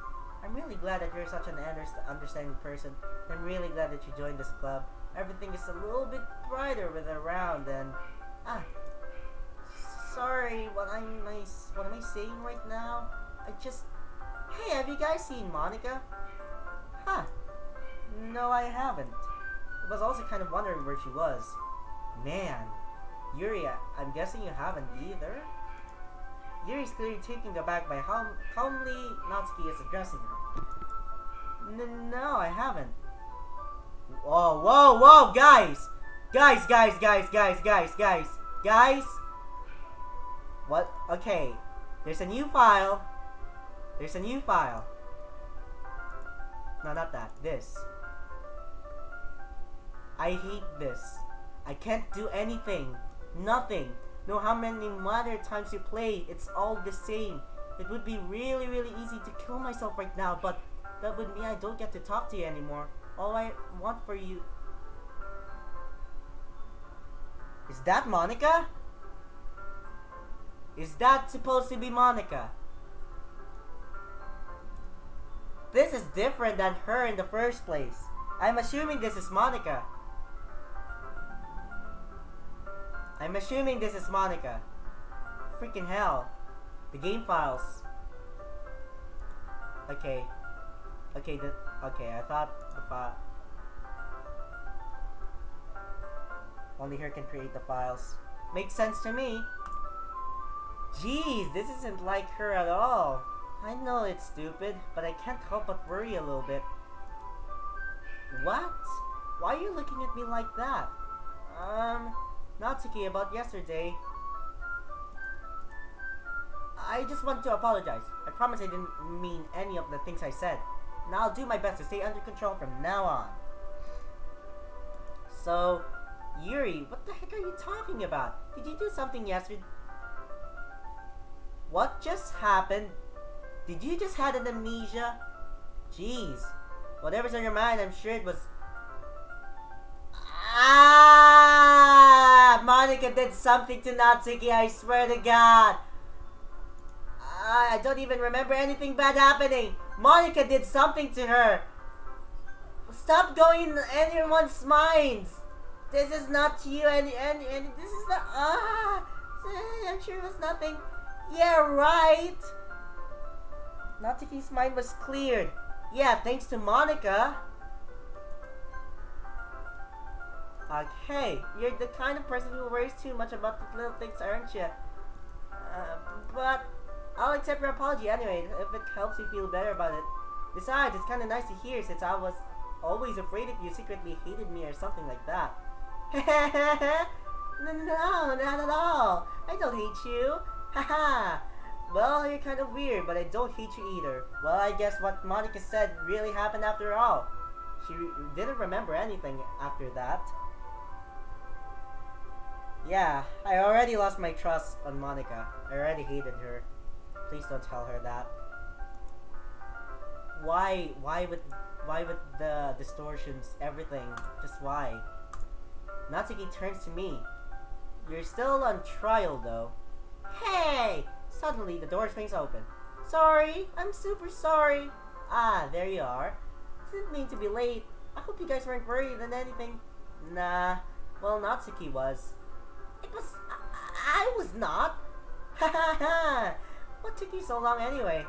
I'm really glad that you're such an understanding person. I'm really glad that you joined this club. Everything is a little bit brighter with around and... Sorry, what am I saying right now? Hey, have you guys seen Monica? Huh. No, I haven't. I was also kind of wondering where she was. Man. Yuri, I'm guessing you haven't either? Yuri's clearly taken aback by how calmly Natsuki is addressing her. No, I haven't. Whoa, guys! Guys! What? Okay. There's a new file. No, not that. This. I hate this. I can't do anything. Nothing. No how many matter times you play, it's all the same. It would be really easy to kill myself right now, but that would mean I don't get to talk to you anymore. All I want for you... Is that Monica? Is that supposed to be Monica? This is different than her in the first place. I'm assuming this is Monica. Freaking hell. The game files. Okay, I thought the file... Only her can create the files. Makes sense to me. Jeez, this isn't like her at all. I know it's stupid, but I can't help but worry a little bit. What? Why are you looking at me like that? Natsuki, about yesterday. I just want to apologize. I promise I didn't mean any of the things I said. And I'll do my best to stay under control from now on. So, Yuri, what the heck are you talking about? Did you do something yesterday? What just happened? Did you just have an amnesia? Jeez. Whatever's on your mind, I'm sure it was... Monica did something to Natsuki, I swear to God. I don't even remember anything bad happening. Monica did something to her. Stop going in anyone's minds. This is not you and this is not... I'm sure it was nothing. Yeah, right. Natsuki's mind was cleared. Yeah, thanks to Monica. Okay, you're the kind of person who worries too much about the little things, aren't you? But I'll accept your apology anyway, if it helps you feel better about it. Besides, it's kind of nice to hear since I was always afraid if you secretly hated me or something like that. No, not at all. I don't hate you. Haha. Well, you're kind of weird, but I don't hate you either. Well, I guess what Monica said really happened after all. She didn't remember anything after that. Yeah, I already lost my trust on Monica. I already hated her. Please don't tell her that. Why with the distortions, everything? Just why? Natsuki turns to me. You're still on trial though. Hey! Suddenly, the door swings open. Sorry, I'm super sorry. Ah, there you are. Didn't mean to be late. I hope you guys weren't worried and anything. Nah, well, Natsuki was. It was. I was not. Ha ha ha! What took you so long anyway?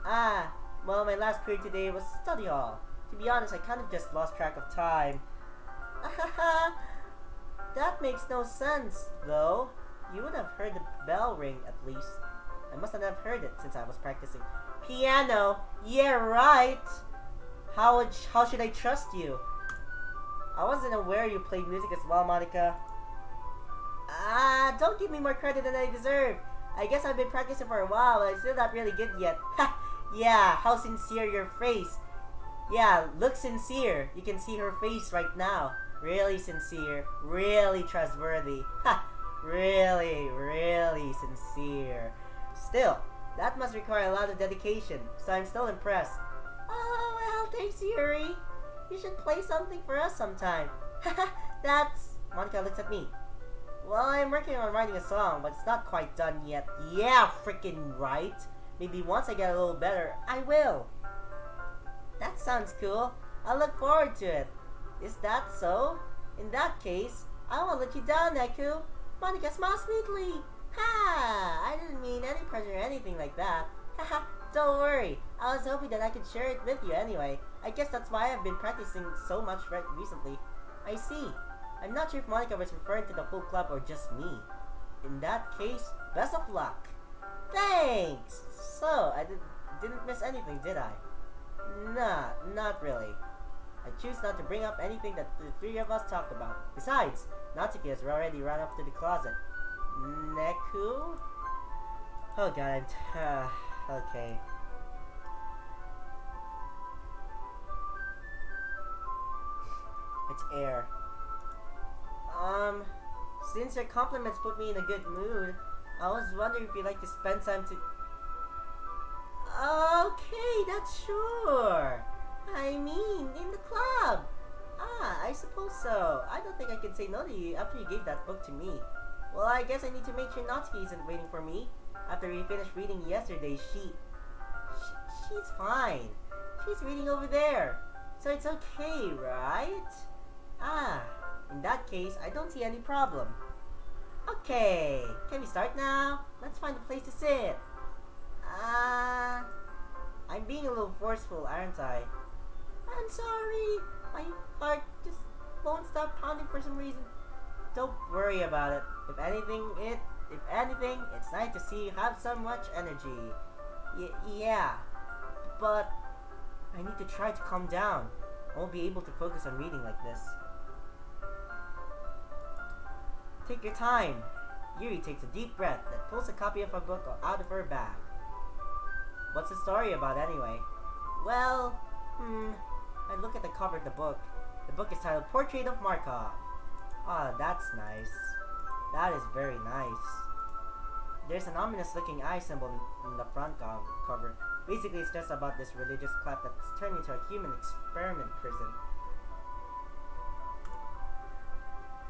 Ah, well, my last period today was study hall. To be honest, I kind of just lost track of time. Ha ha! That makes no sense, though. You would have heard the bell ring at least. I must not have heard it since I was practicing piano. Yeah, right. How should I trust you? I wasn't aware you played music as well, Monica. Ah, don't give me more credit than I deserve. I guess I've been practicing for a while, but I'm still not really good yet. Ha! Yeah, how sincere your face. Yeah, look sincere. You can see her face right now. Really sincere. Really trustworthy. Ha! Really, really sincere. Still, that must require a lot of dedication, so I'm still impressed. Oh, well, thanks, Yuri. You should play something for us sometime. Haha, that's... Monica looks at me. Well, I'm working on writing a song, but it's not quite done yet. Yeah, freaking right. Maybe once I get a little better, I will. That sounds cool. I'll look forward to it. Is that so? In that case, I won't let you down, Neku. Monica smiles sweetly. Ha! I didn't mean any pressure or anything like that. Haha, don't worry. I was hoping that I could share it with you anyway. I guess that's why I've been practicing so much recently. I see. I'm not sure if Monica was referring to the whole club or just me. In that case, best of luck. Thanks! So, I didn't miss anything, did I? Nah, not really. I choose not to bring up anything that the three of us talked about. Besides, Natsuki has already run off to the closet. Neku? Oh god, okay. It's air. Since your compliments put me in a good mood, I was wondering if you'd like to spend time to... Okay, that's sure. I mean, in the club. Ah, I suppose so. I don't think I can say no to you after you gave that book to me. Well, I guess I need to make sure Natsuki isn't waiting for me. After we finished reading yesterday, she's fine. She's reading over there. So it's okay, right? Ah, in that case, I don't see any problem. Okay, can we start now? Let's find a place to sit. I'm being a little forceful, aren't I? I'm sorry. My heart just won't stop pounding for some reason. Don't worry about it. If anything, it's nice to see you have so much energy. Yeah, but I need to try to calm down. I won't be able to focus on reading like this. Take your time. Yuri takes a deep breath and pulls a copy of a book out of her bag. What's the story about anyway? Well, I look at the cover of the book. The book is titled Portrait of Markov. Ah, that's nice. That is very nice. There's an ominous looking eye symbol in the front cover. Basically, it's just about this religious cult that's turned into a human experiment prison.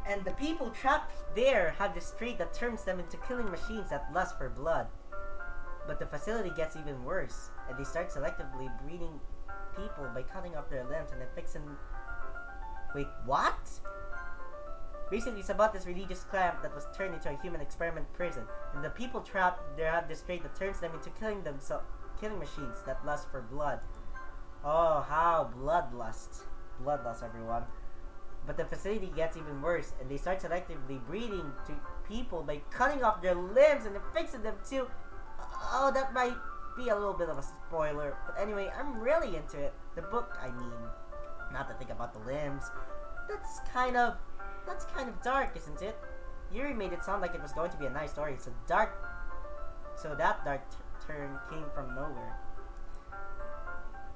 And the people trapped there have this trait that turns them into killing machines that lust for blood. But the facility gets even worse, and they start selectively breeding people by cutting off their limbs and then fixing... Wait, what? Basically, it's about this religious clamp that was turned into a human experiment prison, and the people trapped there have this trait that turns them into killing machines that lust for blood. Oh, how bloodlust. Bloodlust, everyone. But the facility gets even worse, and they start selectively breeding to people by cutting off their limbs and then fixing them too. Oh, that might be a little bit of a spoiler, but anyway, I'm really into it. The book, I mean, not to think about the limbs. That's kind of dark, isn't it? Yuri made it sound like it was going to be a nice story, so that dark turn came from nowhere.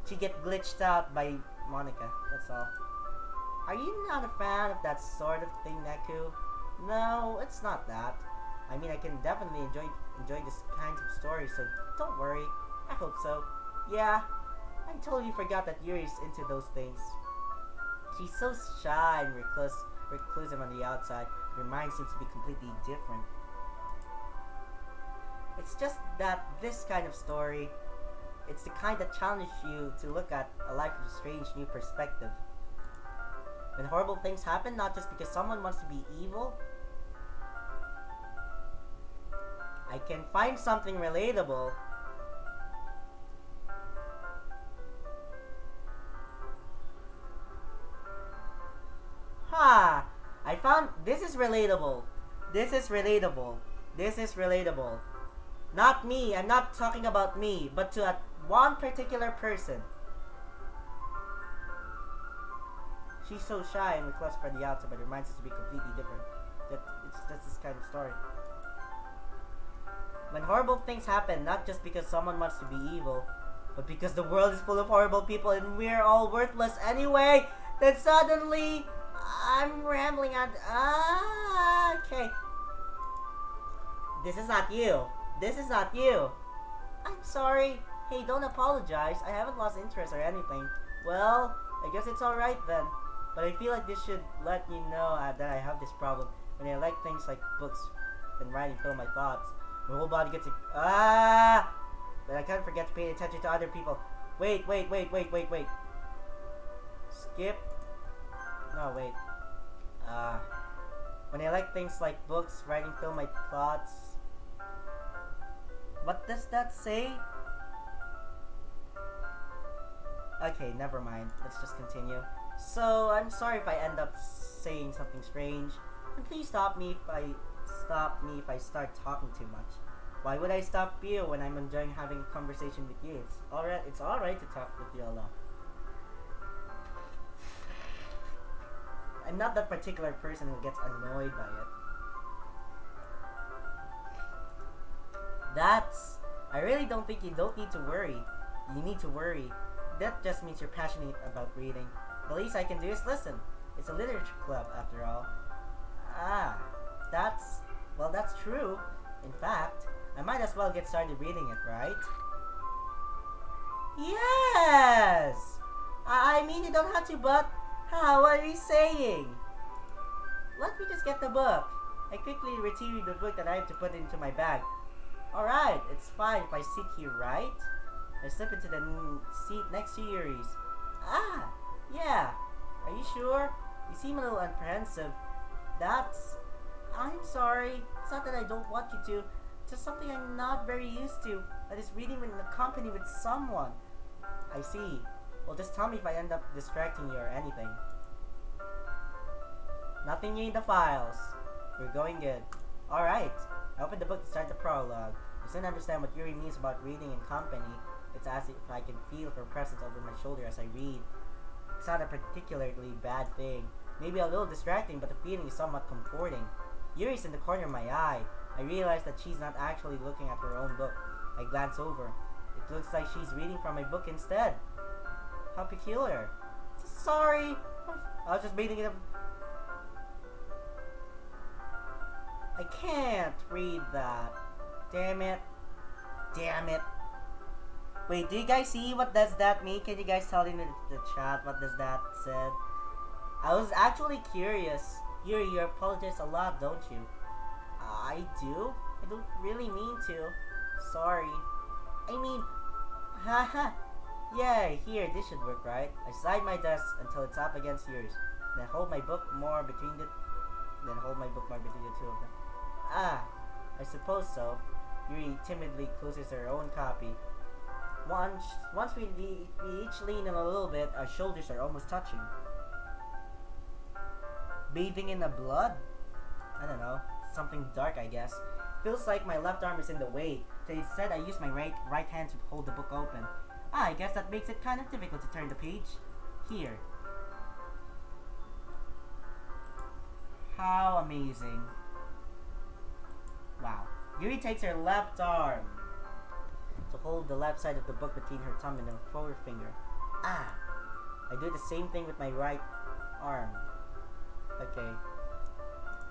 She get glitched out by Monica, that's all. Are you not a fan of that sort of thing, Neku? No, it's not that. I mean, I can definitely enjoy this kind of story, so don't worry. I hope so. Yeah, I totally forgot that Yuri's into those things. She's so shy and reclusive on the outside. Her mind seems to be completely different. It's just that this kind of story, it's the kind that challenges you to look at a life with a strange new perspective. When horrible things happen, not just because someone wants to be evil, I can find something relatable. Ha! I found this is relatable. This is relatable. This is relatable. Not me. I'm not talking about me, but to one particular person. She's so shy and reclusive from the outside, but reminds us to be completely different. That it's just this kind of story. When horrible things happen, not just because someone wants to be evil, but because the world is full of horrible people and we're all worthless anyway, then suddenly I'm rambling on. Okay. This is not you. This is not you. I'm sorry. Hey, don't apologize. I haven't lost interest or anything. Well, I guess it's alright then. But I feel like this should let you know that I have this problem. When I like things like books and writing fill my thoughts, my whole body gets but I can't forget to pay attention to other people. Wait. Skip. No, wait. When I like things like books, writing fill my thoughts. What does that say? Okay, never mind. Let's just continue. So, I'm sorry if I end up saying something strange. And please stop me if I start talking too much. Why would I stop you when I'm enjoying having a conversation with you? It's alright to talk with you alone. I'm not that particular person who gets annoyed by it. I really don't think you don't need to worry. You need to worry. That just means you're passionate about reading. The least I can do is listen. It's a literature club, after all. That's true. In fact, I might as well get started reading it, right? Yes! I mean, you don't have to, but... what are you saying? Let me just get the book. I quickly retrieve the book that I have to put into my bag. Alright, it's fine if I sit here, right? I slip into the seat next to Yuri's. Yeah. Are you sure? You seem a little apprehensive. I'm sorry. It's not that I don't want you to. It's just something I'm not very used to. That is reading in a company with someone. I see. Well, just tell me if I end up distracting you or anything. Nothing new in the files. We're going good. Alright. I opened the book to start the prologue. I still understand what Yuri means about reading in company. It's as if I can feel her presence over my shoulder as I read. It's not a particularly bad thing. Maybe a little distracting, but the feeling is somewhat comforting. Yuri's in the corner of my eye. I realize that she's not actually looking at her own book. I glance over. It looks like she's reading from my book instead. How peculiar. Sorry. I was just reading it. I can't read that. Damn it. Wait, do you guys see what does that mean? Can you guys tell in the chat what does that said? I was actually curious. Yuri, you apologize a lot, don't you? I do? I don't really mean to. Sorry. I mean, haha. Yeah, here, this should work, right? I slide my desk until it's up against yours. Then hold my book more between the two of them. I suppose so. Yuri timidly closes her own copy. Once we each lean in a little bit, our shoulders are almost touching. Bathing in the blood? I don't know. Something dark, I guess. Feels like my left arm is in the way, so instead I use my right hand to hold the book open. I guess that makes it kind of difficult to turn the page. Here. How amazing. Wow. Yuri takes her left arm to hold the left side of the book between her thumb and her forefinger. I do the same thing with my right arm. Okay.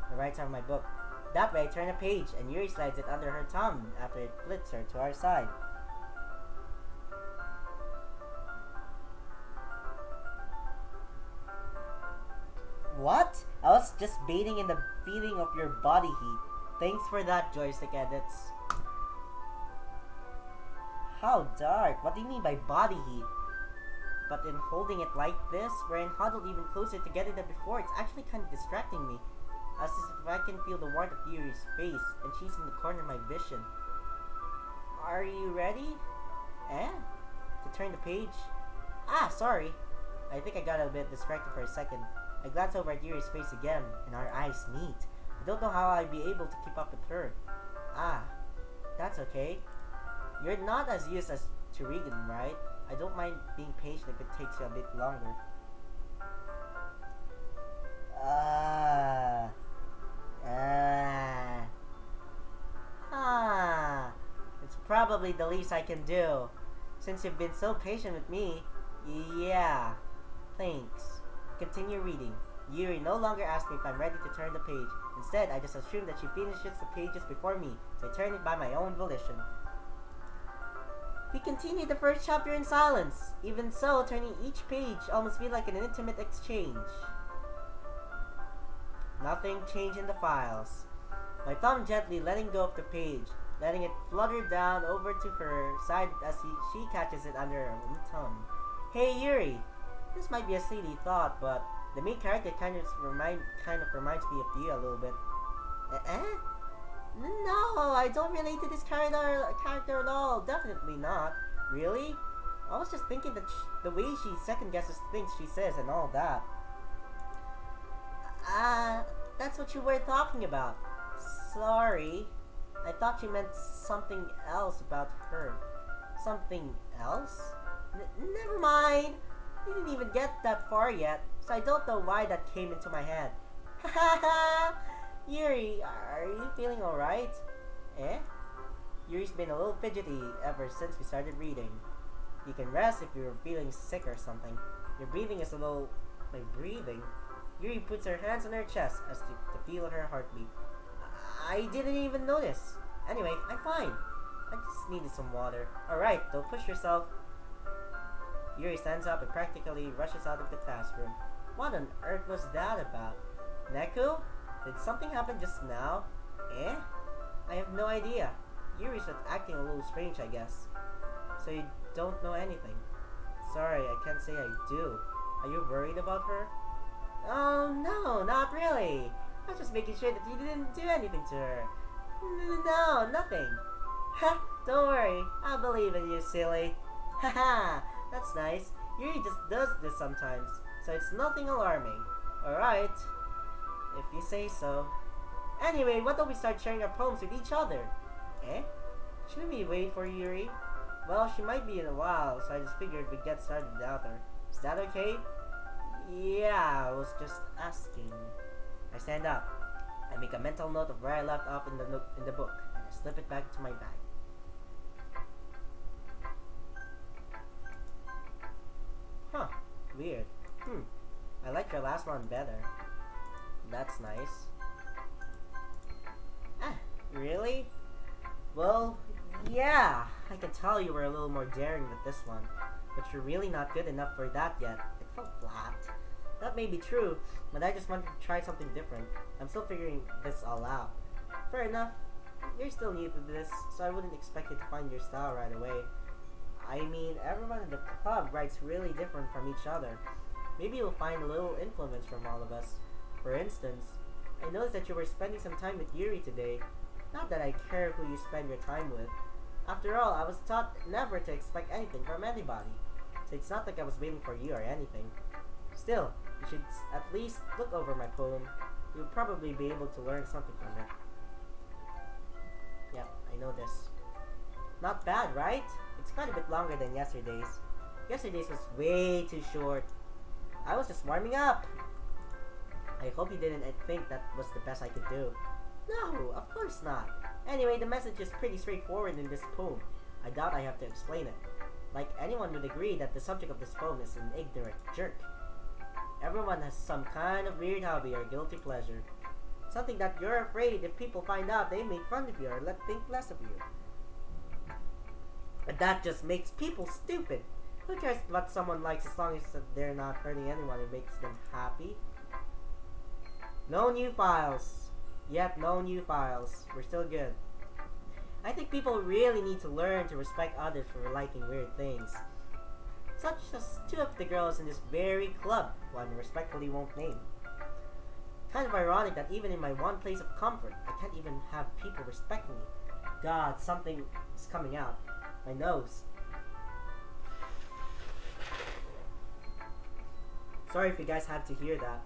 The right side of my book. That way I turn a page and Yuri slides it under her thumb after it flips her to our side. What? I was just bathing in the feeling of your body heat. Thanks for that, joystick edits. How dark? What do you mean by body heat? But in holding it like this, wherein huddled even closer together than before, it's actually kind of distracting me. As if I can feel the warmth of Yuri's face, and she's in the corner of my vision. Are you ready? Eh? To turn the page? Ah, sorry. I think I got a bit distracted for a second. I glance over at Yuri's face again, and our eyes meet. I don't know how I'd be able to keep up with her. Ah, that's okay. You're not as used as to reading, right? I don't mind being patient if it takes you a bit longer. It's probably the least I can do. Since you've been so patient with me, yeah. Thanks. Continue reading. Yuri no longer asks me if I'm ready to turn the page. Instead, I just assume that she finishes the pages before me, so I turn it by my own volition. We continue the first chapter in silence. Even so, turning each page almost feels like an intimate exchange. Nothing changed in the files. My thumb gently letting go of the page, letting it flutter down over to her side as she catches it under her own tongue. Hey Yuri! This might be a silly thought, but the main character kind of reminds me of you a little bit. No, I don't relate to this character at all. Definitely not. Really? I was just thinking that the way she second guesses things she says and all that. That's what you were talking about. Sorry. I thought you meant something else about her. Something else? Never mind. You didn't even get that far yet, so I don't know why that came into my head. Hahaha! Yuri, are you feeling alright? Eh? Yuri's been a little fidgety ever since we started reading. You can rest if you're feeling sick or something. Your breathing is a little... My breathing? Yuri puts her hands on her chest as to feel her heartbeat. I didn't even notice. Anyway, I'm fine. I just needed some water. Alright, don't push yourself. Yuri stands up and practically rushes out of the classroom. What on earth was that about? Neku? Did something happen just now? Eh? I have no idea. Yuri's acting a little strange, I guess. So you don't know anything? Sorry, I can't say I do. Are you worried about her? Oh, no, not really. I was just making sure that you didn't do anything to her. No, nothing. Ha, don't worry. I believe in you, silly. Haha, that's nice. Yuri just does this sometimes, so it's nothing alarming. Alright, if you say so. Anyway, why don't we start sharing our poems with each other? Eh? Shouldn't we wait for Yuri? Well, she might be in a while, so I just figured we'd get started without her. Is that okay? Yeah, I was just asking. I stand up. I make a mental note of where I left off in the book, and I slip it back into my bag. Huh, weird. I like your last one better. That's nice. Really? Well, yeah. I can tell you were a little more daring with this one, but you're really not good enough for that yet. It felt flat. That may be true, but I just wanted to try something different. I'm still figuring this all out. Fair enough. You're still new to this, so I wouldn't expect you to find your style right away. I mean, everyone in the club writes really different from each other. Maybe you'll find a little influence from all of us. For instance, I noticed that you were spending some time with Yuri today. Not that I care who you spend your time with. After all, I was taught never to expect anything from anybody. So it's not like I was waiting for you or anything. Still, you should at least look over my poem. You'll probably be able to learn something from it. Yep, I know this. Not bad, right? It's quite a bit longer than yesterday's. Yesterday's was way too short. I was just warming up. I hope you didn't think that was the best I could do. No, of course not. Anyway, the message is pretty straightforward in this poem. I doubt I have to explain it. Like, anyone would agree that the subject of this poem is an ignorant jerk. Everyone has some kind of weird hobby or guilty pleasure. Something that you're afraid if people find out they make fun of you or think less of you. But that just makes people stupid. Who cares what someone likes as long as they're not hurting anyone and makes them happy? No new files. Yet no new files. We're still good. I think people really need to learn to respect others for liking weird things. Such as two of the girls in this very club, one respectfully won't name. Kind of ironic that even in my one place of comfort, I can't even have people respect me. God, something is coming out. My nose. Sorry if you guys had to hear that.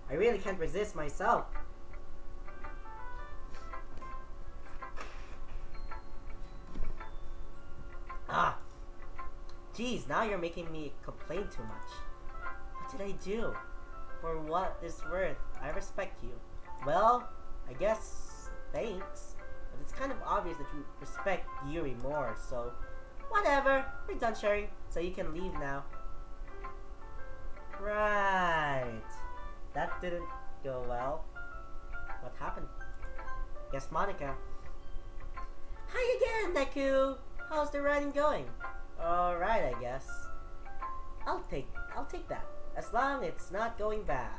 I really can't resist myself. Ah! Jeez, now you're making me complain too much. What did I do? For what it's worth, I respect you. Well, I guess thanks. But it's kind of obvious that you respect Yuri more, so whatever. We're done sharing, so you can leave now. Right. That didn't go well. What happened? Guess Monica. Hi again, Neku! How's the writing going? Alright, I guess. I'll take that. As long as it's not going bad.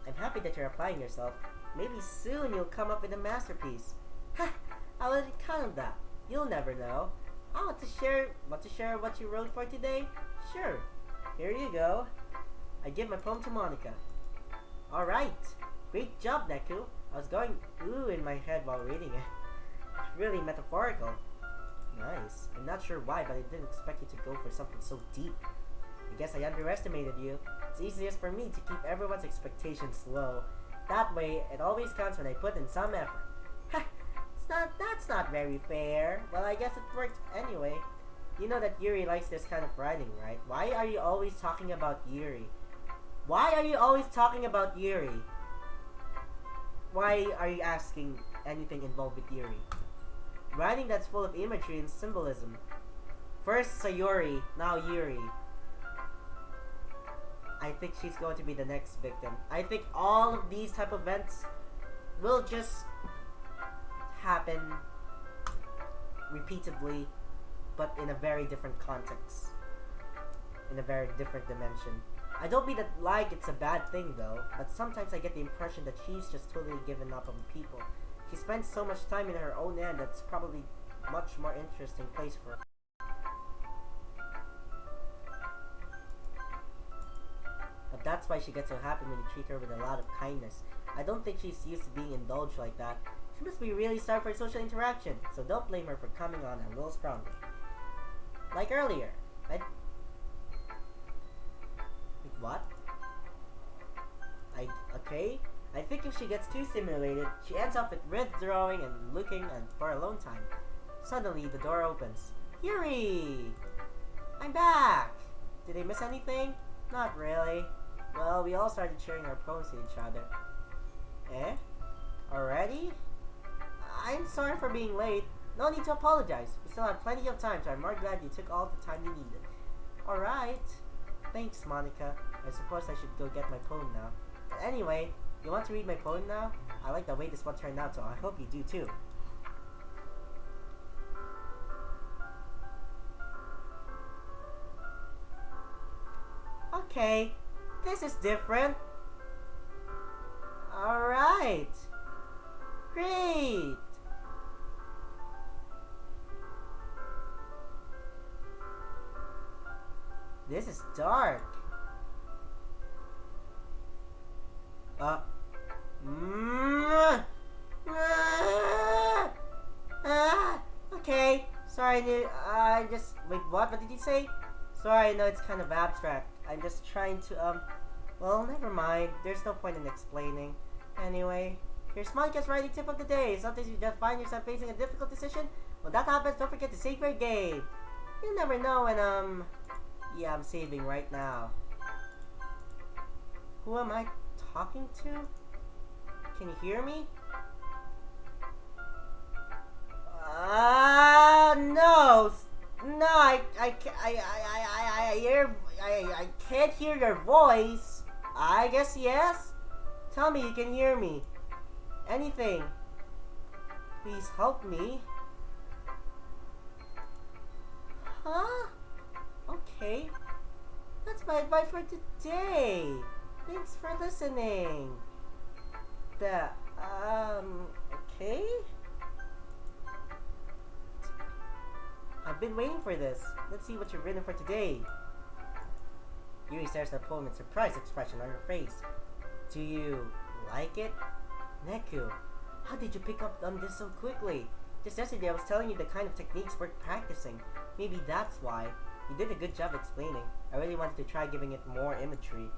I'm happy that you're applying yourself. Maybe soon you'll come up with a masterpiece. Ha! I wouldn't count on that. You'll never know. I want to share what you wrote for today? Sure. Here you go. I give my poem to Monica. Alright. Great job, Neku. I was going ooh in my head while reading it. It's really metaphorical. Nice. I'm not sure why, but I didn't expect you to go for something so deep. I guess I underestimated you. It's easiest for me to keep everyone's expectations low. That way, it always counts when I put in some effort. Ha! That's not very fair. Well, I guess it worked anyway. You know that Yuri likes this kind of writing, right? Why are you always talking about Yuri? Why are you always talking about Yuri? Why are you asking anything involved with Yuri? Writing that's full of imagery and symbolism. First Sayori, now Yuri. I think she's going to be the next victim. I think all of these type of events will just happen repeatedly, but in a very different context. In a very different dimension. I don't mean that like it's a bad thing though, but sometimes I get the impression that she's just totally given up on people. She spends so much time in her own end that's probably much more interesting place for her. But that's why she gets so happy when you treat her with a lot of kindness. I don't think she's used to being indulged like that. She must be really starved for social interaction, so don't blame her for coming on a little strongly. Like earlier. What? Okay? I think if she gets too stimulated, she ends up with withdrawing and looking for alone time. Suddenly, the door opens. Yuri! I'm back! Did I miss anything? Not really. Well, we all started sharing our poems with each other. Eh? Already? I'm sorry for being late. No need to apologize. We still have plenty of time, so I'm more glad you took all the time you needed. Alright. Thanks, Monica. I suppose I should go get my poem now. But anyway, you want to read my poem now? I like the way this one turned out, so I hope you do too. Okay, this is different. Alright. Great. This is dark. Okay. Sorry, I just wait. What? What did you say? Sorry, I know it's kind of abstract. I'm just trying to Well, never mind. There's no point in explaining. Anyway, here's Monica's writing tip of the day. Sometimes you just find yourself facing a difficult decision. When that happens, don't forget to save your game. You never know when yeah, I'm saving right now. Who am I talking to? Can you hear me? No, I can't hear your voice. I guess yes. Tell me you can hear me. Anything. Please help me. Huh? Okay. That's my advice for today. Thanks for listening. Okay? been waiting for this. Let's see what you've written for today. Yuri stares at the poem with surprised expression on her face. Do you like it? Neku, how did you pick up on this so quickly? Just yesterday I was telling you the kind of techniques worth practicing. Maybe that's why. You did a good job explaining. I really wanted to try giving it more imagery.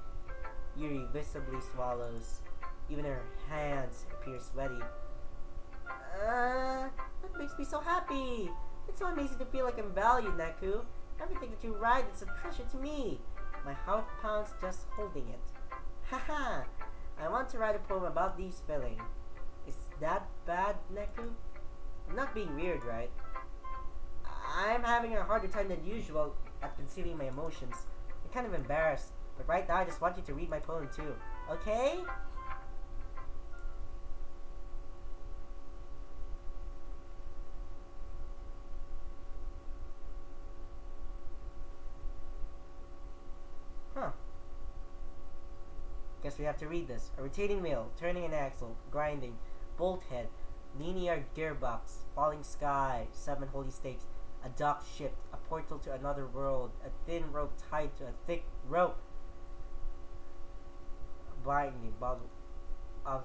Yuri visibly swallows. Even her hands appear sweaty. That makes me so happy. It's so amazing to feel like I'm valued, Neku. Everything that you write is a treasure to me. My heart pounds just holding it. Haha! I want to write a poem about these feelings. Is that bad, Neku? I'm not being weird, right? I'm having a harder time than usual at concealing my emotions. I'm kind of embarrassed, but right now I just want you to read my poem too. Okay? Huh. Guess we have to read this. A rotating wheel, turning an axle, grinding, bolt head, linear gearbox, falling sky, 7 holy stakes, a dock ship, a portal to another world, a thin rope tied to a thick rope, binding bottle of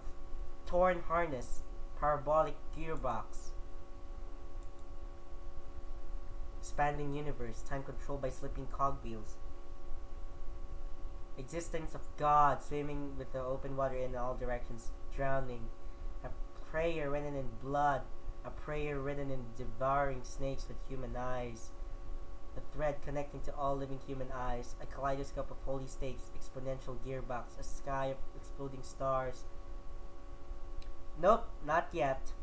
torn harness, parabolic gearbox, expanding universe, time controlled by slipping cogwheels, existence of God, swimming with the open water in all directions, drowning, a prayer written in blood, a prayer written in devouring snakes with human eyes, a thread connecting to all living human eyes, a kaleidoscope of holy stakes, exponential gearbox, a sky of exploding stars. Nope, not yet.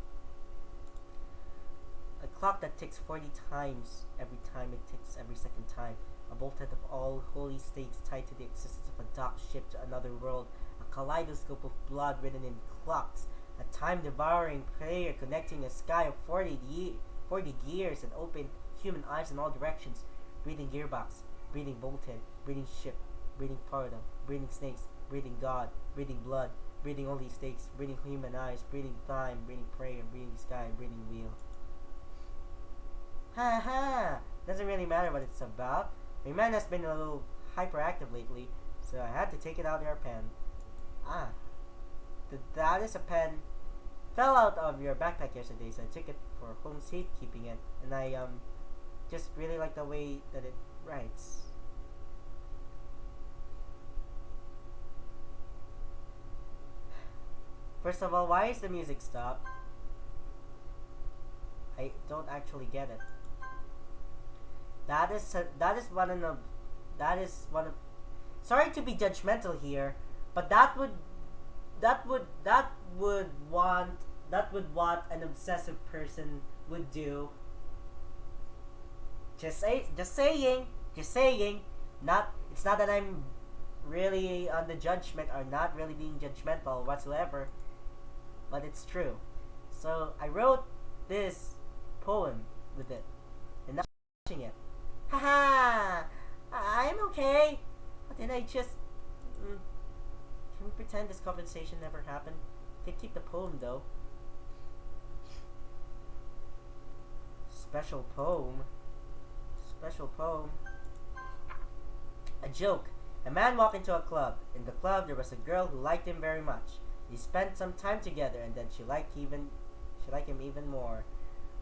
A clock that ticks 40 times every time it ticks every second time. A bolthead of all holy stakes tied to the existence of a dock ship to another world. A kaleidoscope of blood written in clocks. A time-devouring prayer connecting a sky of 40 gears and open human eyes in all directions. Breathing gearbox, breathing bolthead, breathing ship, breathing portal, breathing snakes, breathing God, breathing blood, breathing holy stakes, breathing human eyes, breathing time, breathing prayer, breathing sky, breathing wheel. Ha ha! Doesn't really matter what it's about. My mind has been a little hyperactive lately, so I had to take it out of your pen. Ah. That is a pen. Fell out of your backpack yesterday, so I took it for home safekeeping it. And I just really like the way that it writes. First of all, why is the music stopped? I don't actually get it. That is one of. Sorry to be judgmental here, but that would what an obsessive person would do. Just saying. It's not that I'm really on the judgment or not really being judgmental whatsoever, but it's true. So I wrote this poem with it, and now I'm watching it. Haha! I'm okay. But then I just. Can we pretend this conversation never happened? Can keep the poem though. Special poem. A joke. A man walked into a club. In the club, there was a girl who liked him very much. They spent some time together, and then she liked him even more.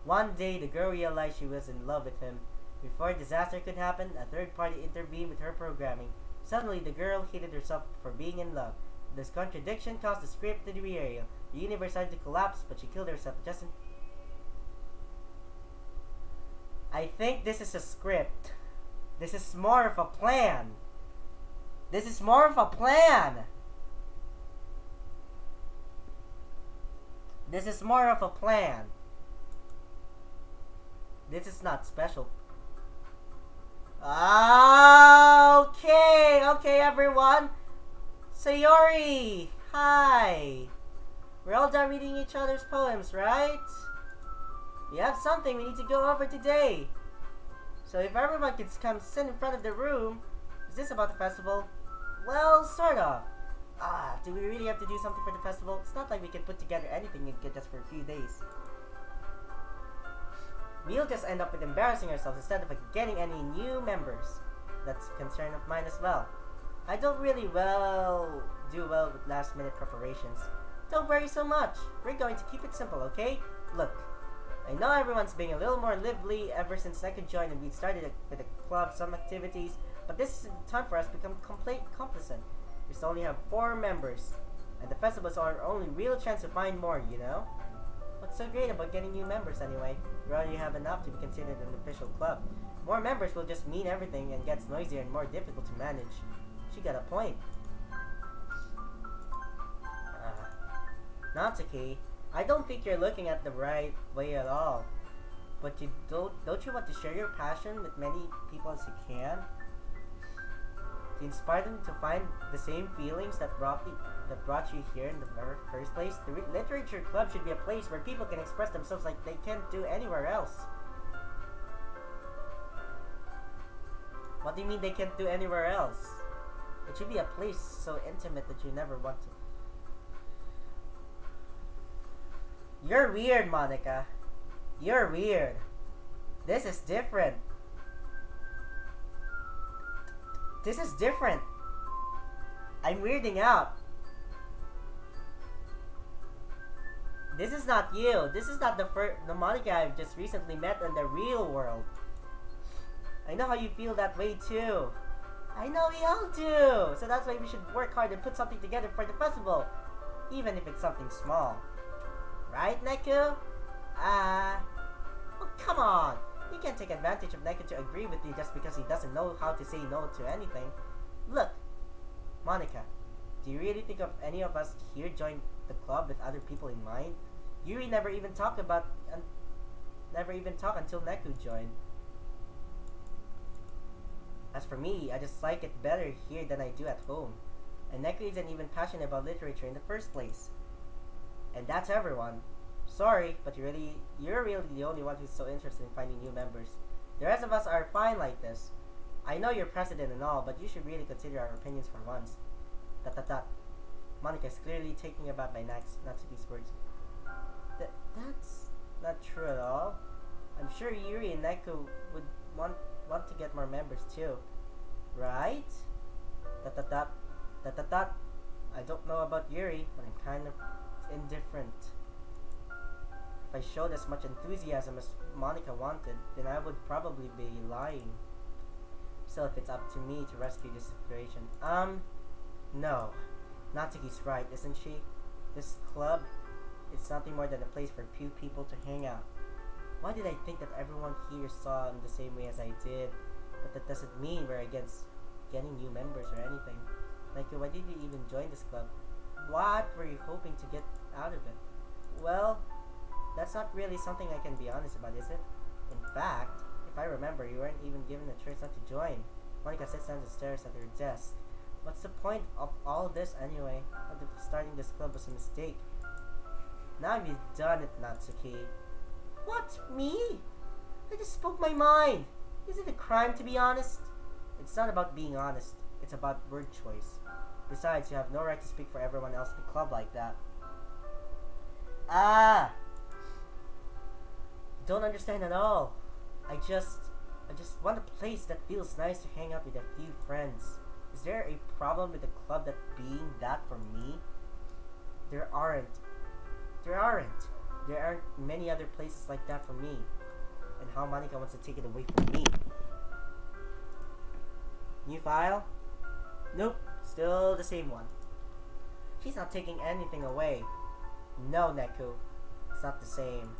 One day, the girl realized she was in love with him. Before disaster could happen, a third party intervened with her programming. Suddenly, the girl hated herself for being in love. This contradiction caused the script to derail. The universe started to collapse, but she killed herself just in... I think this is a script. This is more of a plan. This is not special. Okay, everyone. Sayori, hi. We're all done reading each other's poems, right? We have something we need to go over today. So if everyone could come sit in front of the room. Is this about the festival? Well, sort of. Do we really have to do something for the festival? It's not like we can put together anything and get just for a few days. we'll just end up with embarrassing ourselves instead of getting any new members. That's a concern of mine as well. I don't really do well with last minute preparations. Don't worry so much. We're going to keep it simple, okay? Look, I know everyone's being a little more lively ever since I could join and we started with the club, some activities, but this is the time for us to become complacent. We still only have 4 members, and the festival is our only real chance to find more, you know? What's so great about getting new members anyway? We already have enough to be considered an official club. More members will just mean everything and gets noisier and more difficult to manage. She got a point. Natsuki, I don't think you're looking at the right way at all. But you don't you want to share your passion with many people as you can? To inspire them to find the same feelings that brought you here in the first place? The literature club should be a place where people can express themselves like they can't do anywhere else. What do you mean they can't do anywhere else? It should be a place so intimate that you never want to. You're weird, Monica. You're weird. This is different. This is different. I'm weirding out. This is not you. This is not the Monica I've just recently met in the real world. I know how you feel that way too. I know we all do. So that's why we should work hard and put something together for the festival. Even if it's something small. Right, Neku? Oh, come on. You can't take advantage of Neku to agree with you just because he doesn't know how to say no to anything. Look, Monica, do you really think of any of us here join the club with other people in mind? Yuri never even talked until Neku joined. As for me, I just like it better here than I do at home. And Neku isn't even passionate about literature in the first place. And that's everyone. Sorry, but you're really the only one who's so interested in finding new members. The rest of us are fine like this. I know you're president and all, but you should really consider our opinions for once. ... Monica is clearly taken aback by Natsuki's words. That's not true at all. I'm sure Yuri and Neku would want to get more members too. Right? ... I don't know about Yuri, but I'm kind of indifferent. If I showed as much enthusiasm as Monica wanted, then I would probably be lying. Still, if it's up to me to rescue this situation. No. Natsuki's right, isn't she? This club, it's nothing more than a place for few people to hang out. Why did I think that everyone here saw in the same way as I did? But that doesn't mean we're against getting new members or anything. Like, why did you even join this club? What were you hoping to get out of it? Well, that's not really something I can be honest about, is it? In fact, if I remember, you weren't even given a choice not to join. Monica sits down and stares at her desk. What's the point of all this anyway? What if starting this club was a mistake? Now you've done it, Natsuki. What? Me? I just spoke my mind. Is it a crime to be honest? It's not about being honest. It's about word choice. Besides, you have no right to speak for everyone else in the club like that. You don't understand at all. I just want a place that feels nice to hang out with a few friends. Is there a problem with the club that being that for me? There aren't. There aren't many other places like that for me. And how Monica wants to take it away from me. New file? Nope, still the same one. She's not taking anything away. No, Neku, it's not the same.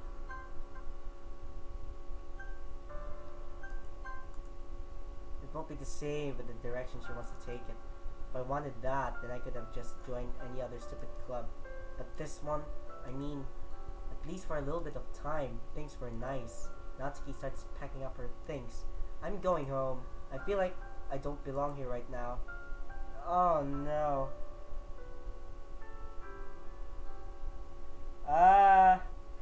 It won't be the same with the direction she wants to take it. If I wanted that, then I could have just joined any other stupid club. But this one, I mean, at least for a little bit of time, things were nice. Natsuki starts packing up her things. I'm going home. I feel like I don't belong here right now. Oh no.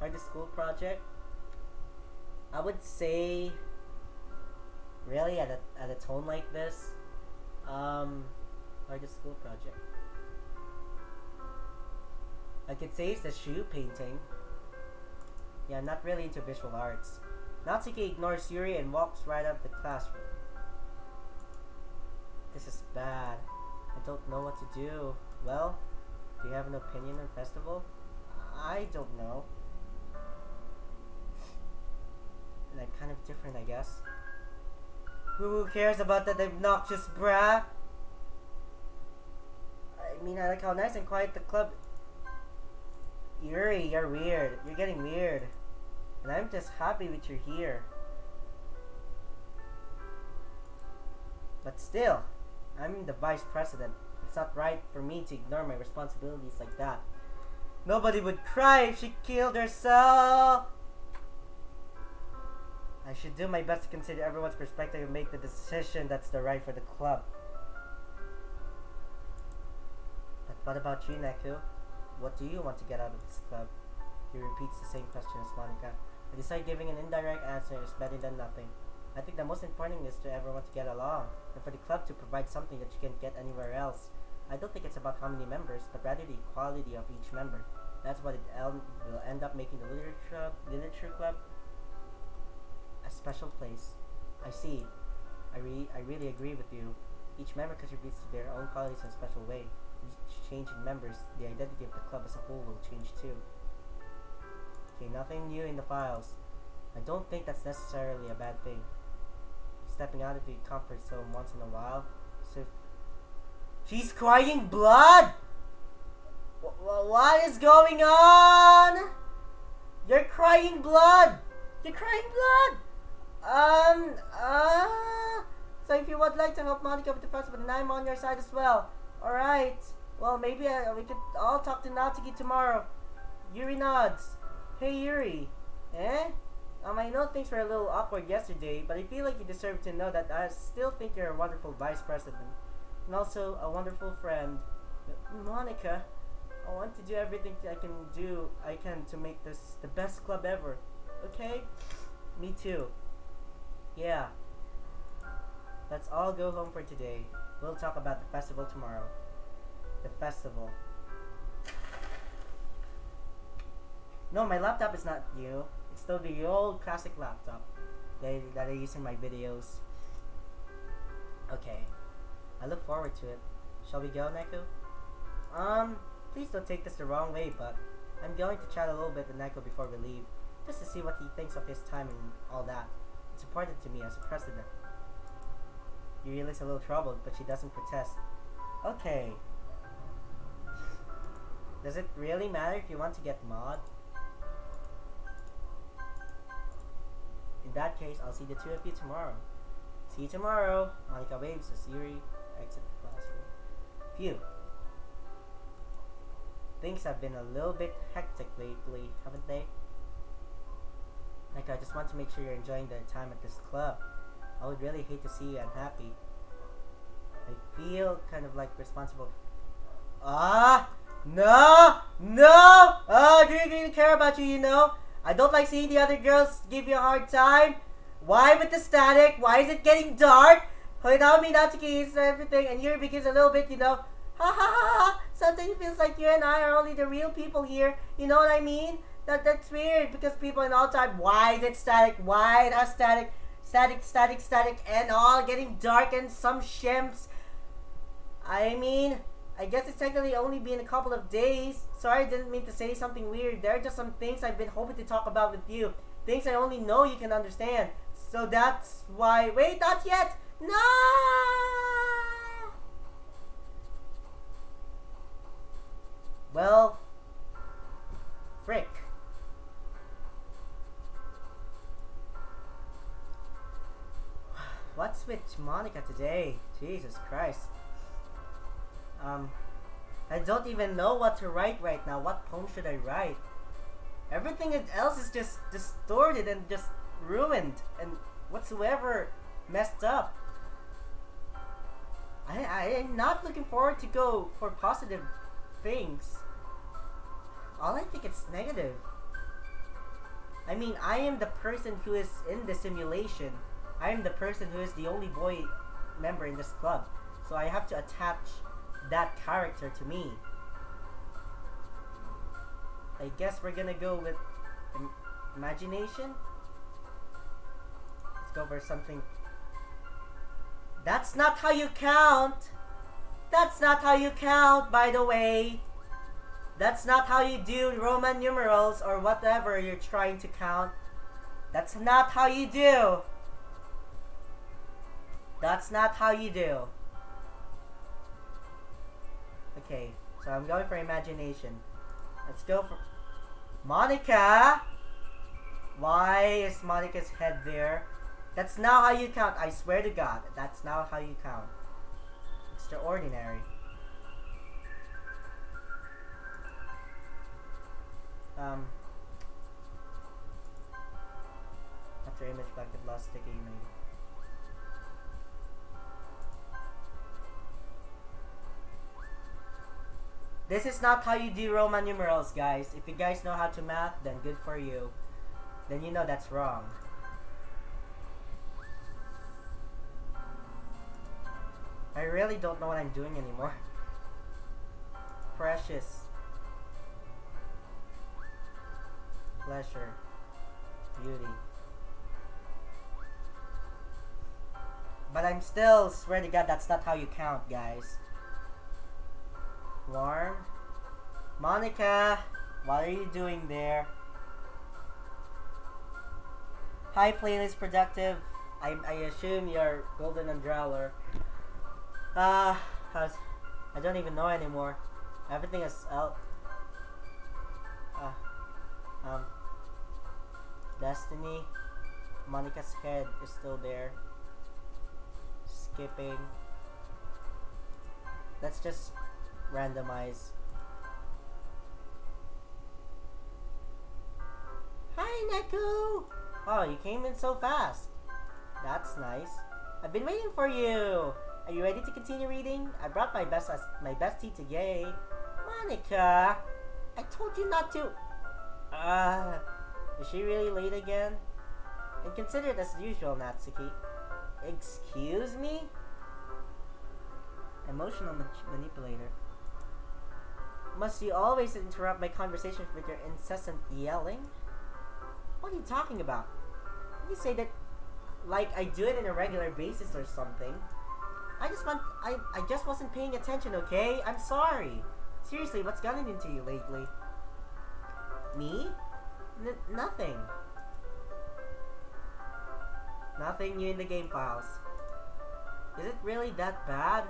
Hardest school project? I would say, really, at a tone like this, hardest school project. I could say it's the shoe painting. Yeah, I'm not really into visual arts. Natsuki ignores Yuri and walks right out of the classroom. This is bad. I don't know what to do. Well, do you have an opinion on festival? I don't know. Like, kind of different, I guess. Who cares about that obnoxious brat? I mean, I like how nice and quiet the club. Yuri, you're weird. You're getting weird. And I'm just happy that you're here. But still, I'm the vice president. It's not right for me to ignore my responsibilities like that. Nobody would cry if she killed herself. I should do my best to consider everyone's perspective and make the decision that's the right for the club. But what about you, Neku? What do you want to get out of this club? He repeats the same question as Monica. I decide giving an indirect answer is better than nothing. I think the most important is to everyone to get along, and for the club to provide something that you can't get anywhere else. I don't think it's about how many members, but rather the equality of each member. That's what it will end up making the literature club a special place. I see. I really agree with you. Each member contributes to their own qualities in a special way. Each change in members, the identity of the club as a whole will change too. Okay, nothing new in the files. I don't think that's necessarily a bad thing. Stepping out of your comfort zone once in a while. So she's crying blood? What is going on? You're crying blood! You're crying blood! So if you would like to help Monica with the festival, then I'm on your side as well. Alright. Well, maybe we could all talk to Natsuki tomorrow. Yuri nods. Hey, Yuri. Eh? I know things were a little awkward yesterday, but I feel like you deserve to know that I still think you're a wonderful vice president. And also a wonderful friend. Monica, I want to do everything I can to make this the best club ever. Okay? Me too. Yeah. Let's all go home for today. We'll talk about the festival tomorrow. The festival. No, my laptop is not new. It's still the old classic laptop that I use in my videos. Okay. I look forward to it. Shall we go, Neku? Please don't take this the wrong way, but I'm going to chat a little bit with Neko before we leave, just to see what he thinks of his time and all that. It's important to me as a president. Yuri looks a little troubled, but she doesn't protest. Okay. Does it really matter if you want to get mod? In that case, I'll see the two of you tomorrow. See you tomorrow. Monica waves as Yuri exits the classroom. Phew. Things have been a little bit hectic lately, haven't they? Like, I just want to make sure you're enjoying the time at this club. I would really hate to see you unhappy. I feel kind of like responsible. No! I don't really care about you, you know? I don't like seeing the other girls give you a hard time. Why with the static? Why is it getting dark? Without me, Natsuki is everything, and Yuri becomes a little bit, you know, ha ha ha ha. Sometimes it feels like you and I are only the real people here. You know what I mean? That's weird, because people in all time, why is it static? Why it has static? Static, and all getting dark, and some shimps. I mean, I guess it's technically only been a couple of days. Sorry, I didn't mean to say something weird. There are just some things I've been hoping to talk about with you. Things I only know you can understand. So that's why... Wait, not yet! No! Well... Frick. What's with Monica today? Jesus Christ. I don't even know what to write right now. What poem should I write? Everything else is just distorted and just ruined and whatsoever messed up. I am not looking forward to go for positive things. All I think it's negative. I mean, I am the person who is in the simulation. I am the person who is the only boy member in this club. So I have to attach that character to me. I guess we're gonna go with imagination. go for something. That's not how you count! That's not how you count, by the way! That's not how you do Roman numerals or whatever you're trying to count. That's not how you do! That's not how you do. Okay, so I'm going for imagination. Let's go for... Monica! Why is Monica's head there? That's not how you count, I swear to God. That's not how you count. Extraordinary. After image blanket lost sticky maybe. This is not how you do Roman numerals, guys. If you guys know how to math, then good for you. Then you know that's wrong. I really don't know what I'm doing anymore. Precious. Pleasure. Beauty. But I'm still, swear to God, that's not how you count, guys. Warm. Monica, what are you doing there? Hi, playlist productive. I assume you're golden and growler. I don't even know anymore. Everything is out. Destiny. Monica's head is still there. Skipping. Let's just randomize. Hi, Neku! Oh, you came in so fast. That's nice. I've been waiting for you. Are you ready to continue reading? I brought my bestie today. Monica! I told you not to. Is she really late again? And consider it as usual, Natsuki. Excuse me? Emotional manipulator. Must you always interrupt my conversations with your incessant yelling? What are you talking about? You say that like I do it on a regular basis or something. I just wasn't paying attention, okay? I'm sorry. Seriously, what's gotten into you lately? Me? Nothing. Nothing new in the game files. Is it really that bad?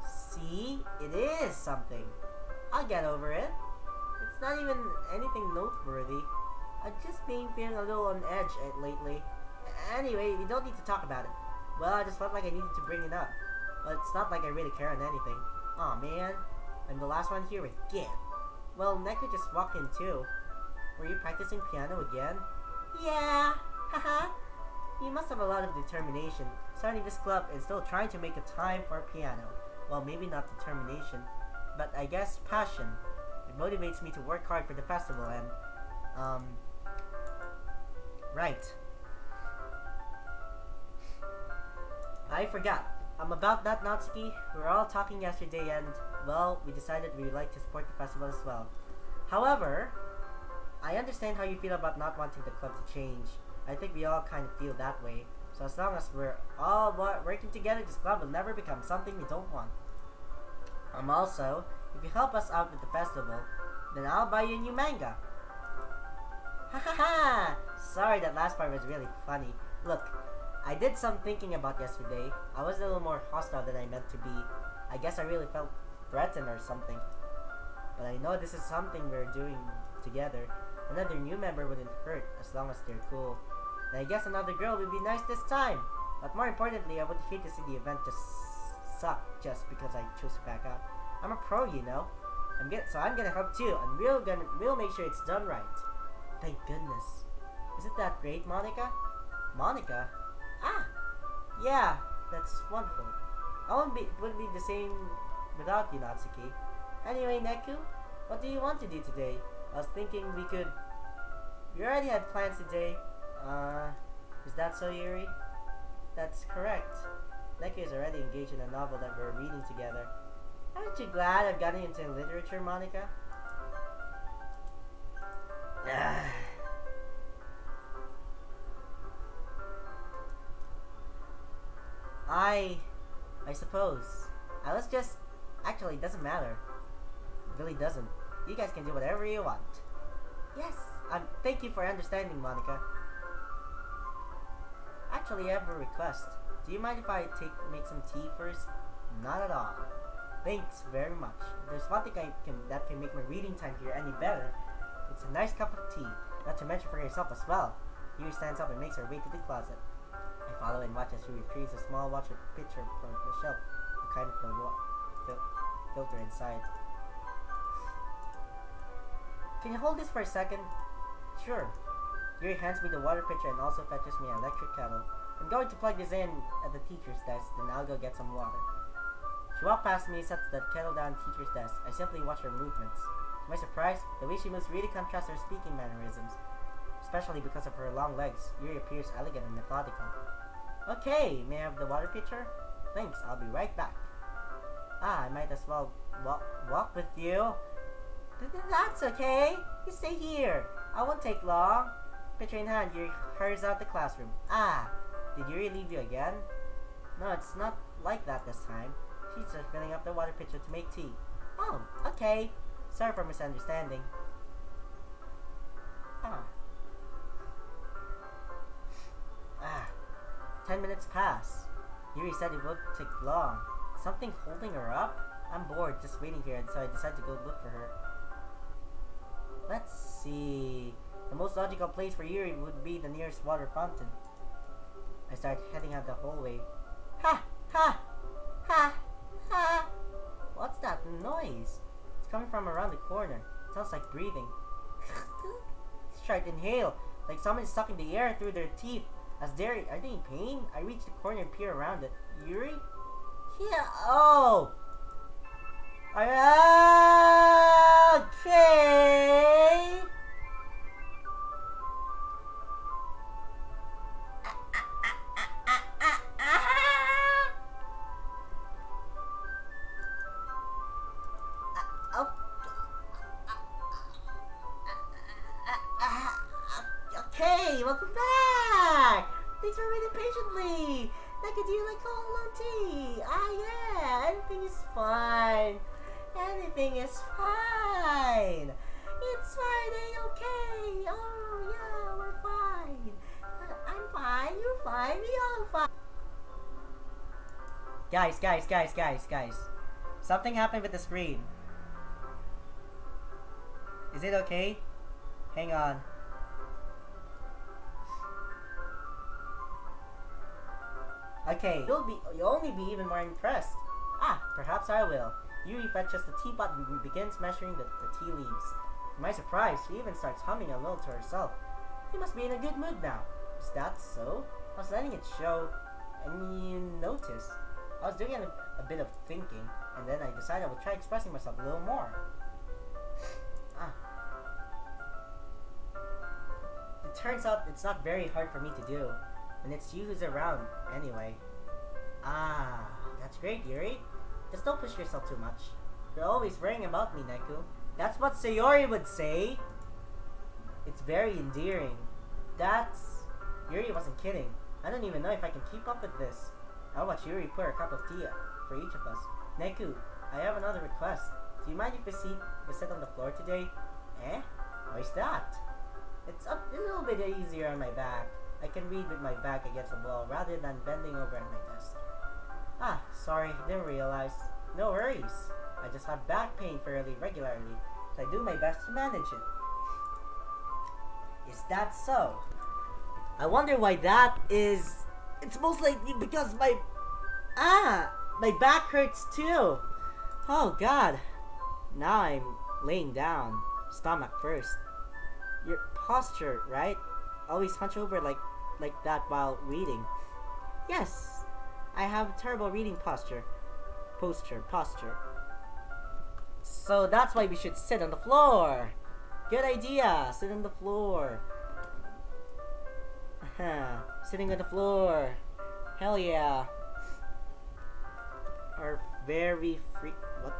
See? It is something. I'll get over it. It's not even anything noteworthy. I've just been feeling a little on edge lately. Anyway, we don't need to talk about it. Well, I just felt like I needed to bring it up. But it's not like I really care on anything. Aw, man. I'm the last one here again. Well, Neku just walked in too. Were you practicing piano again? Yeah. Haha. You must have a lot of determination, starting this club and still trying to make a time for piano. Well, maybe not determination, but I guess passion. It motivates me to work hard for the festival and, right. I forgot. About that, Natsuki. We were all talking yesterday and, well, we decided we would like to support the festival as well. However, I understand how you feel about not wanting the club to change. I think we all kind of feel that way. So as long as we're all working together, this club will never become something we don't want. Also, if you help us out with the festival, then I'll buy you a new manga. Ha ha ha! Sorry, that last part was really funny. Look, I did some thinking about yesterday. I was a little more hostile than I meant to be. I guess I really felt threatened or something. But I know this is something we're doing together. Another new member wouldn't hurt as long as they're cool. And I guess another girl would be nice this time. But more importantly, I would hate to see the event just suck just because I chose to back out. I'm a pro, you know. So I'm gonna help too, and we'll make sure it's done right. Thank goodness. Isn't that great, Monica? Monica? Ah! Yeah, that's wonderful. I wouldn't be the same without you, Natsuki. Anyway, Neku, what do you want to do today? I was thinking we already had plans today. Is that so, Yuri? That's correct. Neku is already engaged in a novel that we're reading together. Aren't you glad I've gotten into literature, Monica? I suppose. Let's just... Actually, it doesn't matter. It really doesn't. You guys can do whatever you want. Yes, thank you for understanding, Monica. Actually, I have a request. Do you mind if I make some tea first? Not at all. Thanks very much. If there's one thing that can make my reading time here any better, it's a nice cup of tea. Not to mention for yourself as well. Yuri stands up and makes her way to the closet. I follow and watch as she retrieves a small water pitcher from the shelf, the kind of the filter inside. Can you hold this for a second? Sure. Yuri hands me the water pitcher and also fetches me an electric kettle. I'm going to plug this in at the teacher's desk, then I'll go get some water. She walks past me, sets the kettle down at the teacher's desk. I simply watch her movements. To my surprise, the way she moves really contrasts her speaking mannerisms. Especially because of her long legs, Yuri appears elegant and methodical. Okay, may I have the water pitcher? Thanks, I'll be right back. I might as well walk with you. That's okay. You stay here. I won't take long. Pitcher in hand, Yuri hurries out the classroom. Did Yuri leave you again? No, it's not like that this time. She's just filling up the water pitcher to make tea. Oh, okay. Sorry for misunderstanding. 10 minutes pass. Yuri said it won't take long. Something holding her up? I'm bored just waiting here, so I decide to go look for her. Let's see. The most logical place for Yuri would be the nearest water fountain. I start heading out the hallway. Ha! Ha! Ha! Ha! What's that noise? It's coming from around the corner. It sounds like breathing. Let's try to inhale, like someone is sucking the air through their teeth. Are they in pain? I reach the corner and peer around it. Yuri? Yeah. Oh. Okay. Okay, welcome back! Thanks for waiting patiently! Neku, do you like cold tea? Yeah, everything is fine. Everything is fine. It's fine, okay. Oh, yeah, we're fine. I'm fine, you're fine, we all fine. Guys. Something happened with the screen. Is it okay? Hang on. Okay, you'll only be even more impressed. Perhaps I will. Yuri fetches the teapot and begins measuring the tea leaves. To my surprise, she even starts humming a little to herself. You must be in a good mood now. Is that so? I was letting it show, and you notice. I was doing a bit of thinking, and then I decided I would try expressing myself a little more. It turns out it's not very hard for me to do. And it's you who's around, anyway. That's great, Yuri. Just don't push yourself too much. You're always worrying about me, Neku. That's what Sayori would say. It's very endearing. Yuri wasn't kidding. I don't even know if I can keep up with this. I'll watch Yuri pour a cup of tea for each of us. Neku, I have another request. Do you mind if we sit on the floor today? Why's that? It's a little bit easier on my back. I can read with my back against the wall rather than bending over at my desk. Sorry, didn't realize. No worries. I just have back pain fairly regularly, so I do my best to manage it. Is that so? I wonder why that is. It's most likely because my back hurts too. Oh God. Now I'm laying down, stomach first. Your posture, right? Always hunch over like that while reading. Yes, I have terrible reading posture. So that's why we should sit on the floor. Good idea. Sit on the floor. Sitting on the floor. Hell yeah. Are very free. What?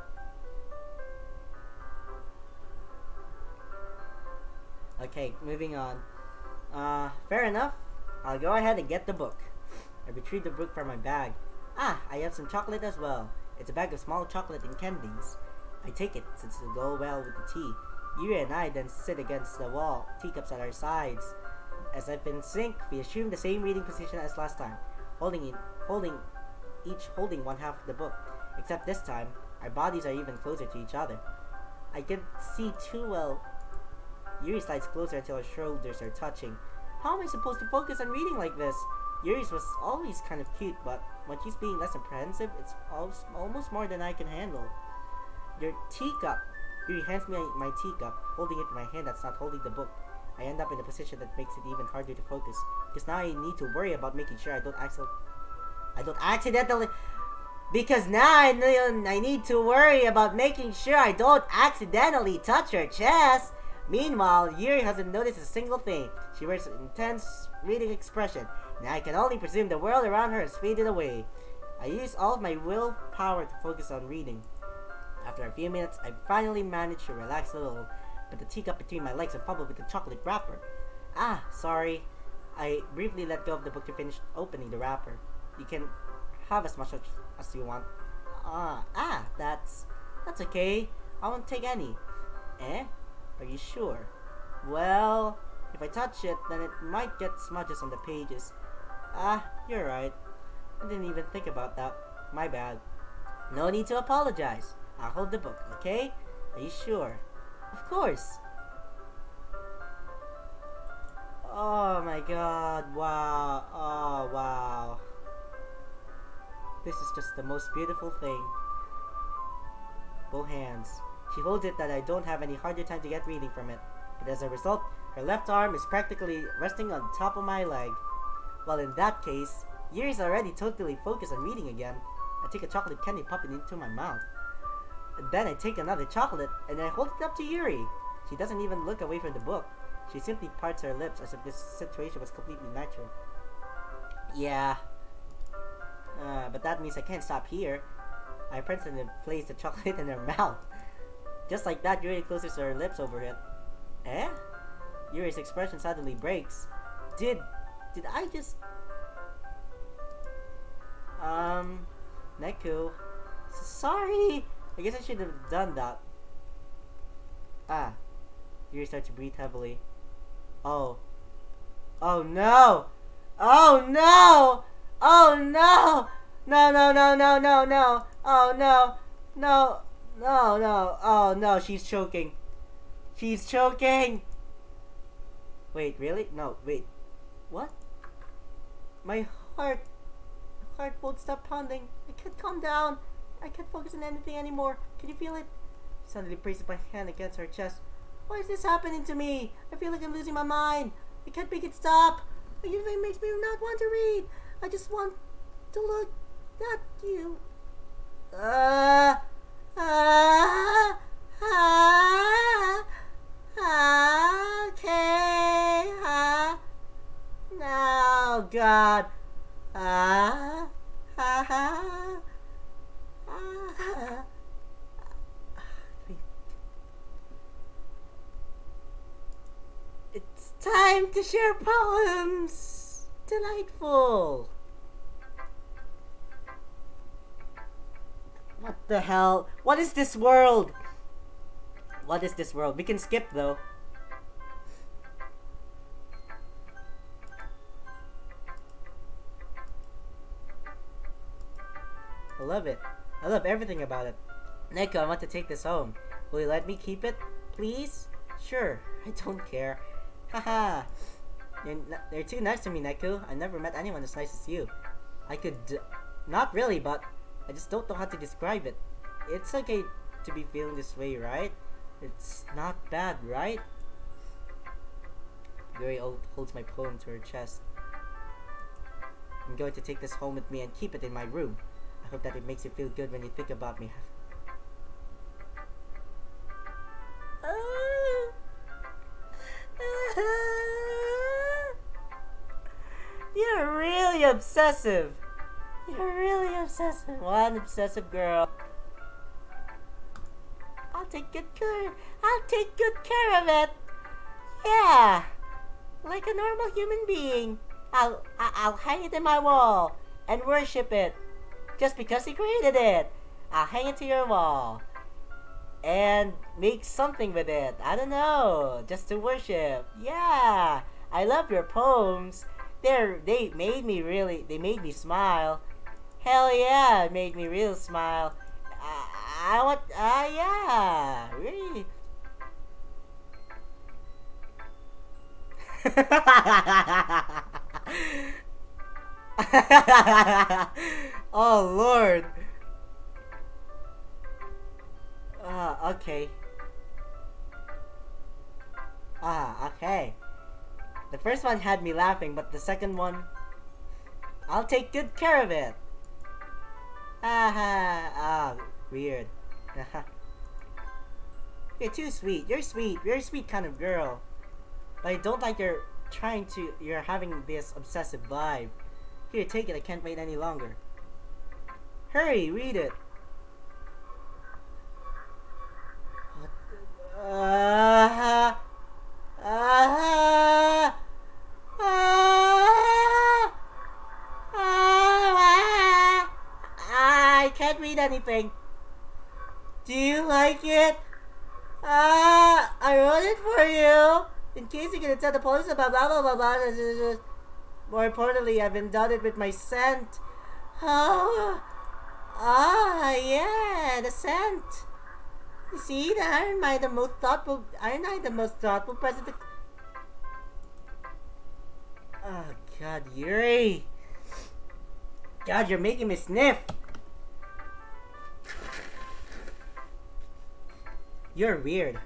Okay, moving on. Fair enough. I'll go ahead and get the book. I retrieve the book from my bag. Ah, I have some chocolate as well. It's a bag of small chocolate and candies. I take it since it'll go well with the tea. Yuri and I then sit against the wall, teacups at our sides. As if in sync, we assume the same reading position as last time, each holding one half of the book. Except this time, our bodies are even closer to each other. I can see too well. Yuri slides closer until our shoulders are touching. How am I supposed to focus on reading like this? Yuri's was always kind of cute, but when she's being less apprehensive, it's almost more than I can handle. Your teacup. Yuri hands me my teacup, holding it in my hand that's not holding the book. I end up in a position that makes it even harder to focus, because now I need to worry about making sure I don't accidentally. Because now I need to worry about making sure I don't accidentally touch her chest. Meanwhile, Yuri hasn't noticed a single thing. She wears an intense reading expression, and I can only presume the world around her has faded away. I use all of my willpower to focus on reading. After a few minutes, I finally managed to relax a little, put the teacup between my legs and fumbled with the chocolate wrapper. Ah, sorry. I briefly let go of the book to finish opening the wrapper. You can have as much as you want. That's okay. I won't take any. Eh? Are you sure? Well, if I touch it, then it might get smudges on the pages. You're right. I didn't even think about that. My bad. No need to apologize. I'll hold the book, okay? Are you sure? Of course. Oh my god, wow. Oh, wow. This is just the most beautiful thing. Both hands. She holds it that I don't have any harder time to get reading from it. But as a result, her left arm is practically resting on top of my leg. Well, in that case, Yuri's already totally focused on reading again. I take a chocolate candy, pop it into my mouth. And then I take another chocolate, and I hold it up to Yuri. She doesn't even look away from the book. She simply parts her lips as if this situation was completely natural. Yeah. But that means I can't stop here. I presently place the chocolate in her mouth. Just like that, Yuri closes her lips over it. Eh? Yuri's expression suddenly breaks. Did I just... Neku. Sorry! I guess I should have done that. Yuri starts to breathe heavily. Oh. Oh no! Oh no! Oh no! No, no, no, no, no, no! Oh no! No! No, no! Oh no, she's choking. She's choking! Wait, really? No, wait. What? My heart won't stop pounding. I can't calm down. I can't focus on anything anymore. Can you feel it? Suddenly places my hand against her chest. Why is this happening to me? I feel like I'm losing my mind. I can't make it stop. It makes me not want to read. I just want to look at you. Okay. No, God. It's time to share poems. Delightful. What the hell? What is this world? What is this world? We can skip though. I love it. I love everything about it. Neko, I want to take this home. Will you let me keep it, please? Sure, I don't care. Haha. You're too nice to me, Neku. I never met anyone as nice as you. I could... not really, but I just don't know how to describe it. It's okay to be feeling this way, right? It's not bad, right? Yuri holds my poem to her chest. I'm going to take this home with me and keep it in my room. I hope that it makes you feel good when you think about me. You're really obsessive. You're really obsessive. One obsessive girl. I'll take good care of it. Yeah. Like a normal human being. I'll hang it in my wall and worship it. just because he created it. I'll hang it to your wall and make something with it. I don't know, just to worship. Yeah, I love your poems. They made me smile. Hell yeah, it made me real smile. I want, yeah, really. Oh Lord. Okay. Okay. The first one had me laughing, but the second one, I'll take good care of it. Weird. You're too sweet. You're sweet. You're a sweet kind of girl. But I don't like you're having this obsessive vibe. Here, take it. I can't wait any longer. Hurry, read it. Uh, uh, I can't read anything. Do you like it? I wrote it for you. In case you can tell the police about blah blah blah blah. More importantly, I've endowed it with my scent. Oh, yeah, the scent. See, aren't I the most thoughtful president? Oh God, Yuri. God, you're making me sniff. You're weird.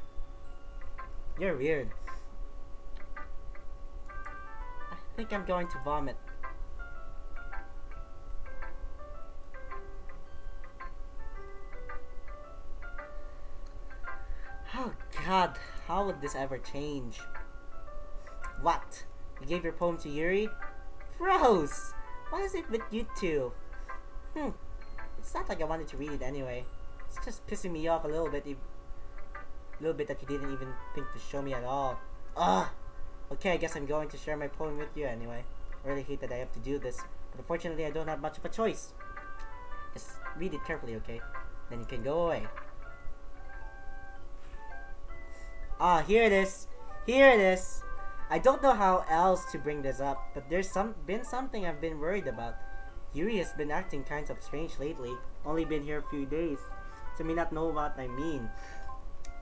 You're weird. I think I'm going to vomit. Oh God, how would this ever change? What? You gave your poem to Yuri? Gross! What is it with you two? It's not like I wanted to read it anyway. It's just pissing me off a little bit that you didn't even think to show me at all. Ugh! Okay, I guess I'm going to share my poem with you anyway. I really hate that I have to do this, but unfortunately I don't have much of a choice. Just read it carefully, okay? Then you can go away. Here it is. Here it is. I don't know how else to bring this up, but there's been something I've been worried about. Yuri has been acting kind of strange lately. Only been here a few days, so may not know what I mean.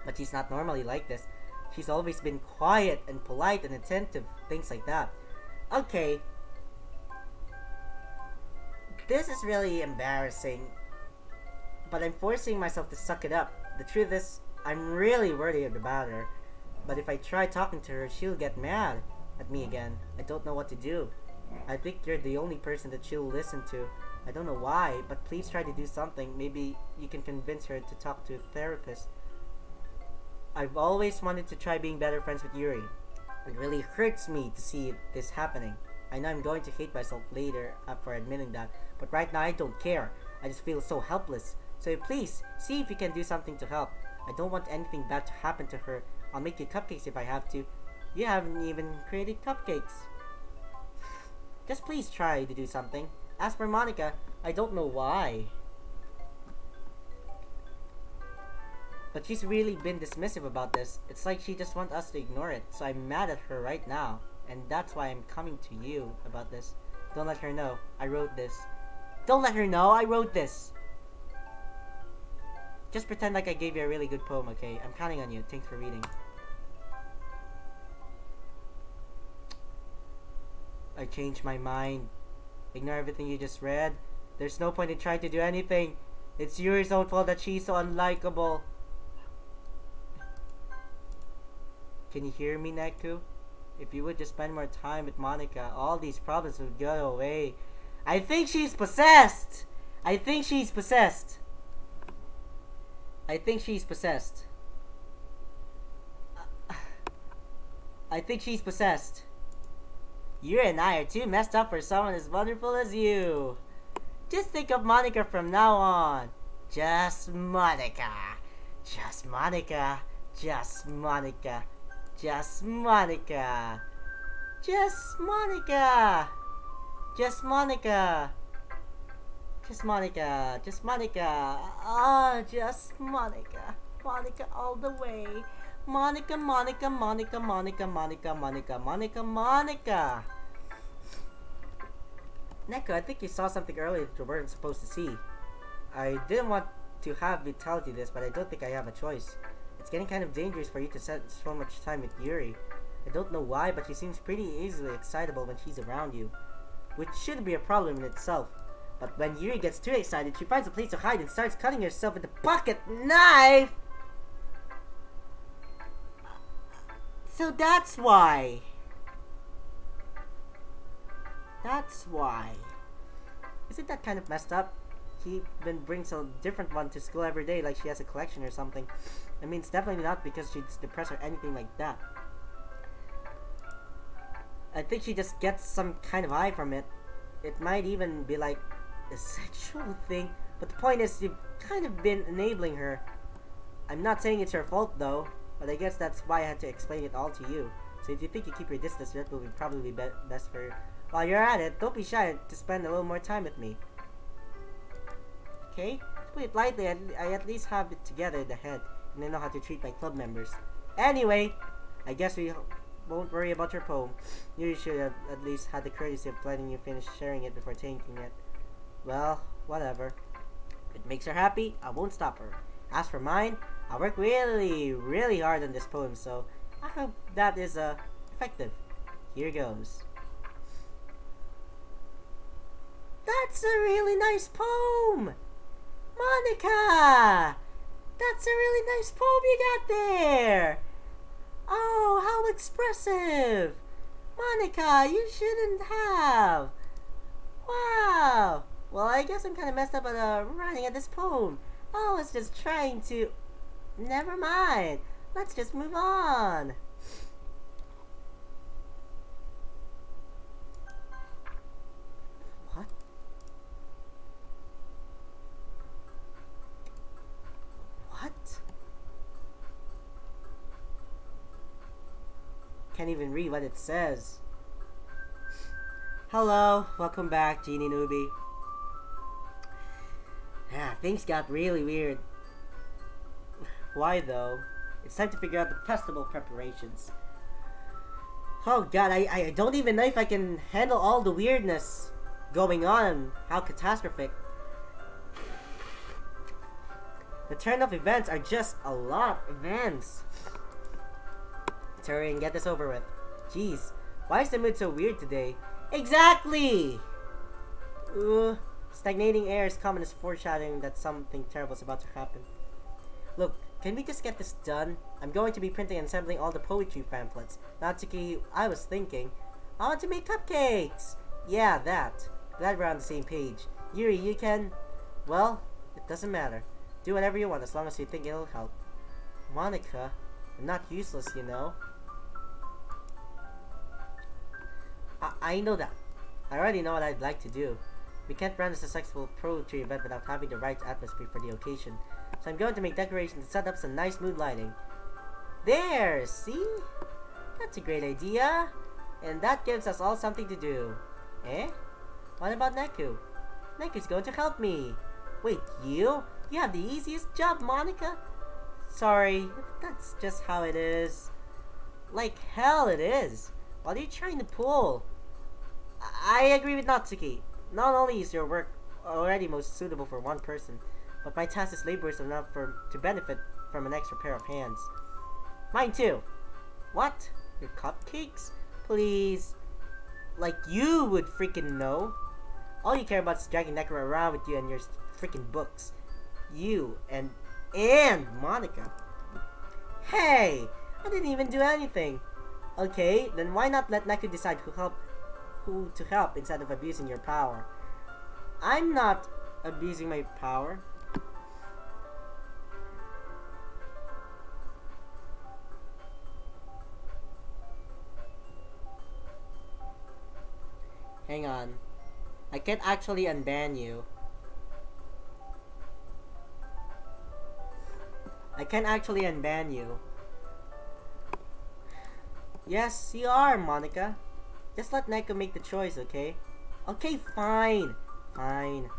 But she's not normally like this. She's always been quiet and polite and attentive, things like that. Okay. This is really embarrassing, but I'm forcing myself to suck it up. The truth is, I'm really worried about her. But if I try talking to her, she'll get mad at me again. I don't know what to do. I think you're the only person that she'll listen to. I don't know why, but please try to do something. Maybe you can convince her to talk to a therapist. I've always wanted to try being better friends with Yuri. It really hurts me to see this happening. I know I'm going to hate myself later for admitting that, but right now I don't care. I just feel so helpless. So please, see if you can do something to help. I don't want anything bad to happen to her. I'll make you cupcakes if I have to. You haven't even created cupcakes. Just please try to do something. As for Monica, I don't know why, but she's really been dismissive about this. It's like she just wants us to ignore it. So I'm mad at her right now, and that's why I'm coming to you about this. Don't let her know I wrote this. Don't let her know I wrote this. Just pretend like I gave you a really good poem, okay? I'm counting on you. Thanks for reading. I changed my mind. Ignore everything you just read. There's no point in trying to do anything. It's Yuri's own fault that she's so unlikable. Can you hear me, Neku? If you would just spend more time with Monica, all these problems would go away. I think she's possessed! I think she's possessed. I think she's possessed. I think she's possessed. You and I are too messed up for someone as wonderful as you. Just think of Monica from now on. Just Monica. Just Monica. Just Monica. Just Monica. Just Monica. Just Monica. Just Monica. Just Monica. Ah, just Monica. Monica all the way. Monica, Monica, Monica, Monica, Monica, Monica, Monica, Monica. Neko, I think you saw something earlier that you weren't supposed to see. I didn't want to have you tell you this, but I don't think I have a choice. It's getting kind of dangerous for you to spend so much time with Yuri. I don't know why, but she seems pretty easily excitable when she's around you, which shouldn't be a problem in itself. But when Yuri gets too excited, she finds a place to hide and starts cutting herself with a pocket knife! So that's why. That's why. Isn't that kind of messed up? She even brings a different one to school every day like she has a collection or something. I mean, it's definitely not because she's depressed or anything like that. I think she just gets some kind of high from it. It might even be like a sexual thing, but the point is you've kind of been enabling her. I'm not saying it's her fault though, but I guess that's why I had to explain it all to you. So if you think you keep your distance, that will probably be best for you. While you're at it, don't be shy to spend a little more time with me. Okay? To put it lightly, I at least have it together in the head, and I know how to treat my club members. Anyway, I guess we won't worry about your poem. You should have at least had the courtesy of letting you finish sharing it before taking it. Well, whatever. If it makes her happy, I won't stop her. As for mine, I work really, really hard on this poem, so I hope that is effective. Here goes. That's a really nice poem! Monica! That's a really nice poem you got there! Oh, how expressive! Monica, you shouldn't have! Wow! Well, I guess I'm kind of messed up at writing at this poem. I was just trying to... Never mind. Let's just move on. What? What? Can't even read what it says. Hello, welcome back, Genie Newbie. Things got really weird. Why though? It's time to figure out the festival preparations. Oh god, I don't even know if I can handle all the weirdness going on. How catastrophic. The turn of events are just a lot of events. Let's hurry and get this over with. Jeez, why is the mood so weird today? Exactly! Stagnating air is common as foreshadowing that something terrible is about to happen. Look, can we just get this done? I'm going to be printing and assembling all the poetry pamphlets. Natsuki, I was thinking, I want to make cupcakes! Yeah, that. Glad we're on the same page. Yuri, you can... Well, it doesn't matter. Do whatever you want as long as you think it'll help. Monica, I'm not useless, you know. I know that. I already know what I'd like to do. We can't run a successful poetry event without having the right atmosphere for the occasion. So I'm going to make decorations and set up some nice mood lighting. There! See? That's a great idea. And that gives us all something to do. Eh? What about Neku? Neku's going to help me. Wait, you? You have the easiest job, Monica? Sorry, that's just how it is. Like hell it is. What are you trying to pull? I agree with Natsuki. Not only is your work already most suitable for one person, but my task is laborious enough to benefit from an extra pair of hands. Mine too. What? Your cupcakes? Please. Like you would freaking know. All you care about is dragging Necro around with you and your freaking books. You and Monica. Hey! I didn't even do anything. Okay, then why not let Neku decide who to help instead of abusing your power? I'm not abusing my power. Hang on. I can't actually unban you. Yes, you are, Monica. Just let Neko make the choice, okay? Okay, fine. Fine.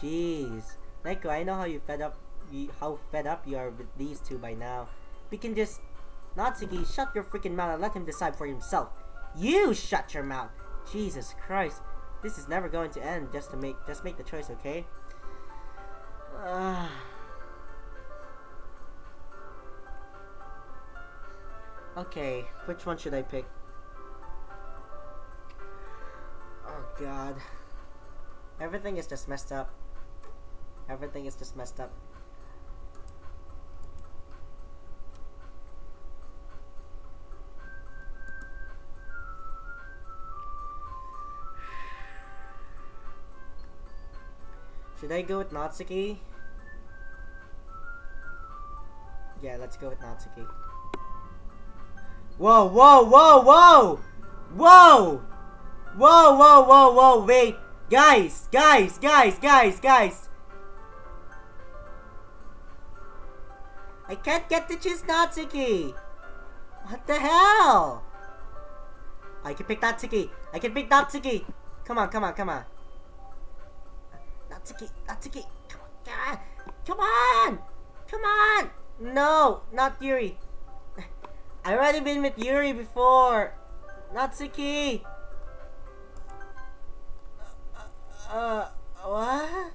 Jeez. Neko, I know how fed up you are with these two by now. We can just... Natsuki, shut your freaking mouth and let him decide for himself. You shut your mouth! Jesus Christ. This is never going to end. Just make the choice, okay? Okay, which one should I pick? Oh god. Everything is just messed up. Everything is just messed up. Should I go with Natsuki? Yeah, let's go with Natsuki. Whoa, whoa, whoa, whoa! Whoa! Whoa, whoa, whoa, whoa, wait! Guys! Guys! Guys! Guys! Guys! I can't get to choose Natsuki! What the hell? I can pick Natsuki! I can pick Natsuki! Come on, come on, come on. Natsuki! Natsuki! Come on! Come on! Come on! No! Not Yuri! I already been with Yuri before! Natsuki! What?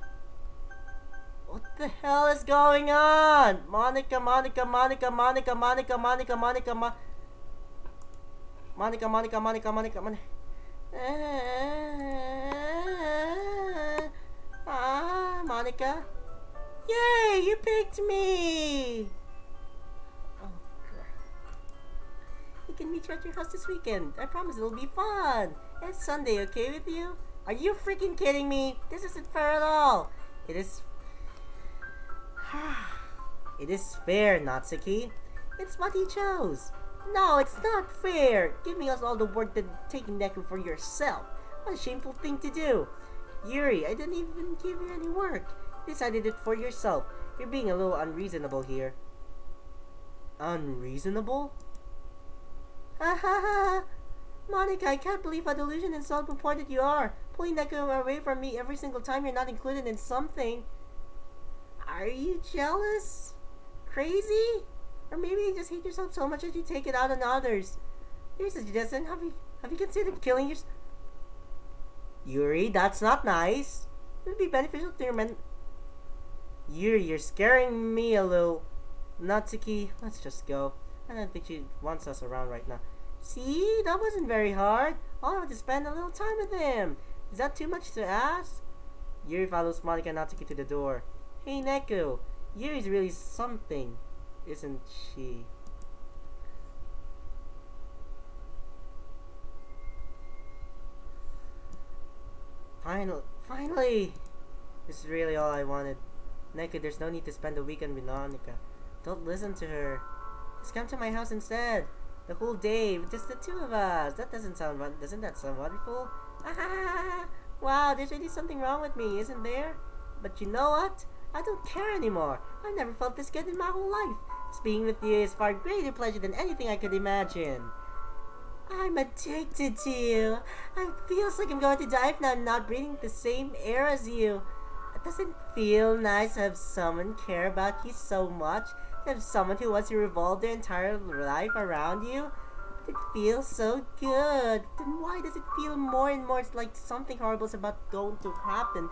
What the hell is going on? Monica, Monica, Monica, Monica, Monica, Monica, Monica, Monica, Monica, Monica, Monica, Monica. Monica. Yay, you picked me! Oh, God. We can meet you at your house this weekend. I promise it'll be fun. It's Sunday, okay with you? Are you freaking kidding me? This isn't fair at all. It is... It is fair, Natsuki. It's what he chose. No, it's not fair. Giving us all the work than taking Neku for yourself. What a shameful thing to do. Yuri, I didn't even give you any work. You decided it for yourself. You're being a little unreasonable here. Unreasonable? Ha ha ha! Monica, I can't believe how delusional and self-important you are. Pulling Neku away from me every single time you're not included in something. Are you jealous? Crazy? Or maybe you just hate yourself so much that you take it out on others. Here's a suggestion. Have you considered killing yourself? Yuri, that's not nice. It would be beneficial to your Yuri, you're scaring me a little. Natsuki, let's just go. I don't think she wants us around right now. See? That wasn't very hard. All I want to spend a little time with him. Is that too much to ask? Yuri follows Monica and Natsuki to the door. Hey, Neku. Yuri's really something, isn't she? Finally! This is really all I wanted. Neku, there's no need to spend the weekend with Monica. Don't listen to her. Just come to my house instead. The whole day, with just the two of us. Doesn't that sound wonderful? Ah, wow, there's really something wrong with me, isn't there? But you know what? I don't care anymore. I've never felt this good in my whole life. Being with you is far greater pleasure than anything I could imagine. I'm addicted to you. It feels like I'm going to die if I'm not breathing the same air as you. It doesn't feel nice to have someone care about you so much. To have someone who wants to revolve their entire life around you. It feels so good. Then why does it feel more and more like something horrible is about going to happen?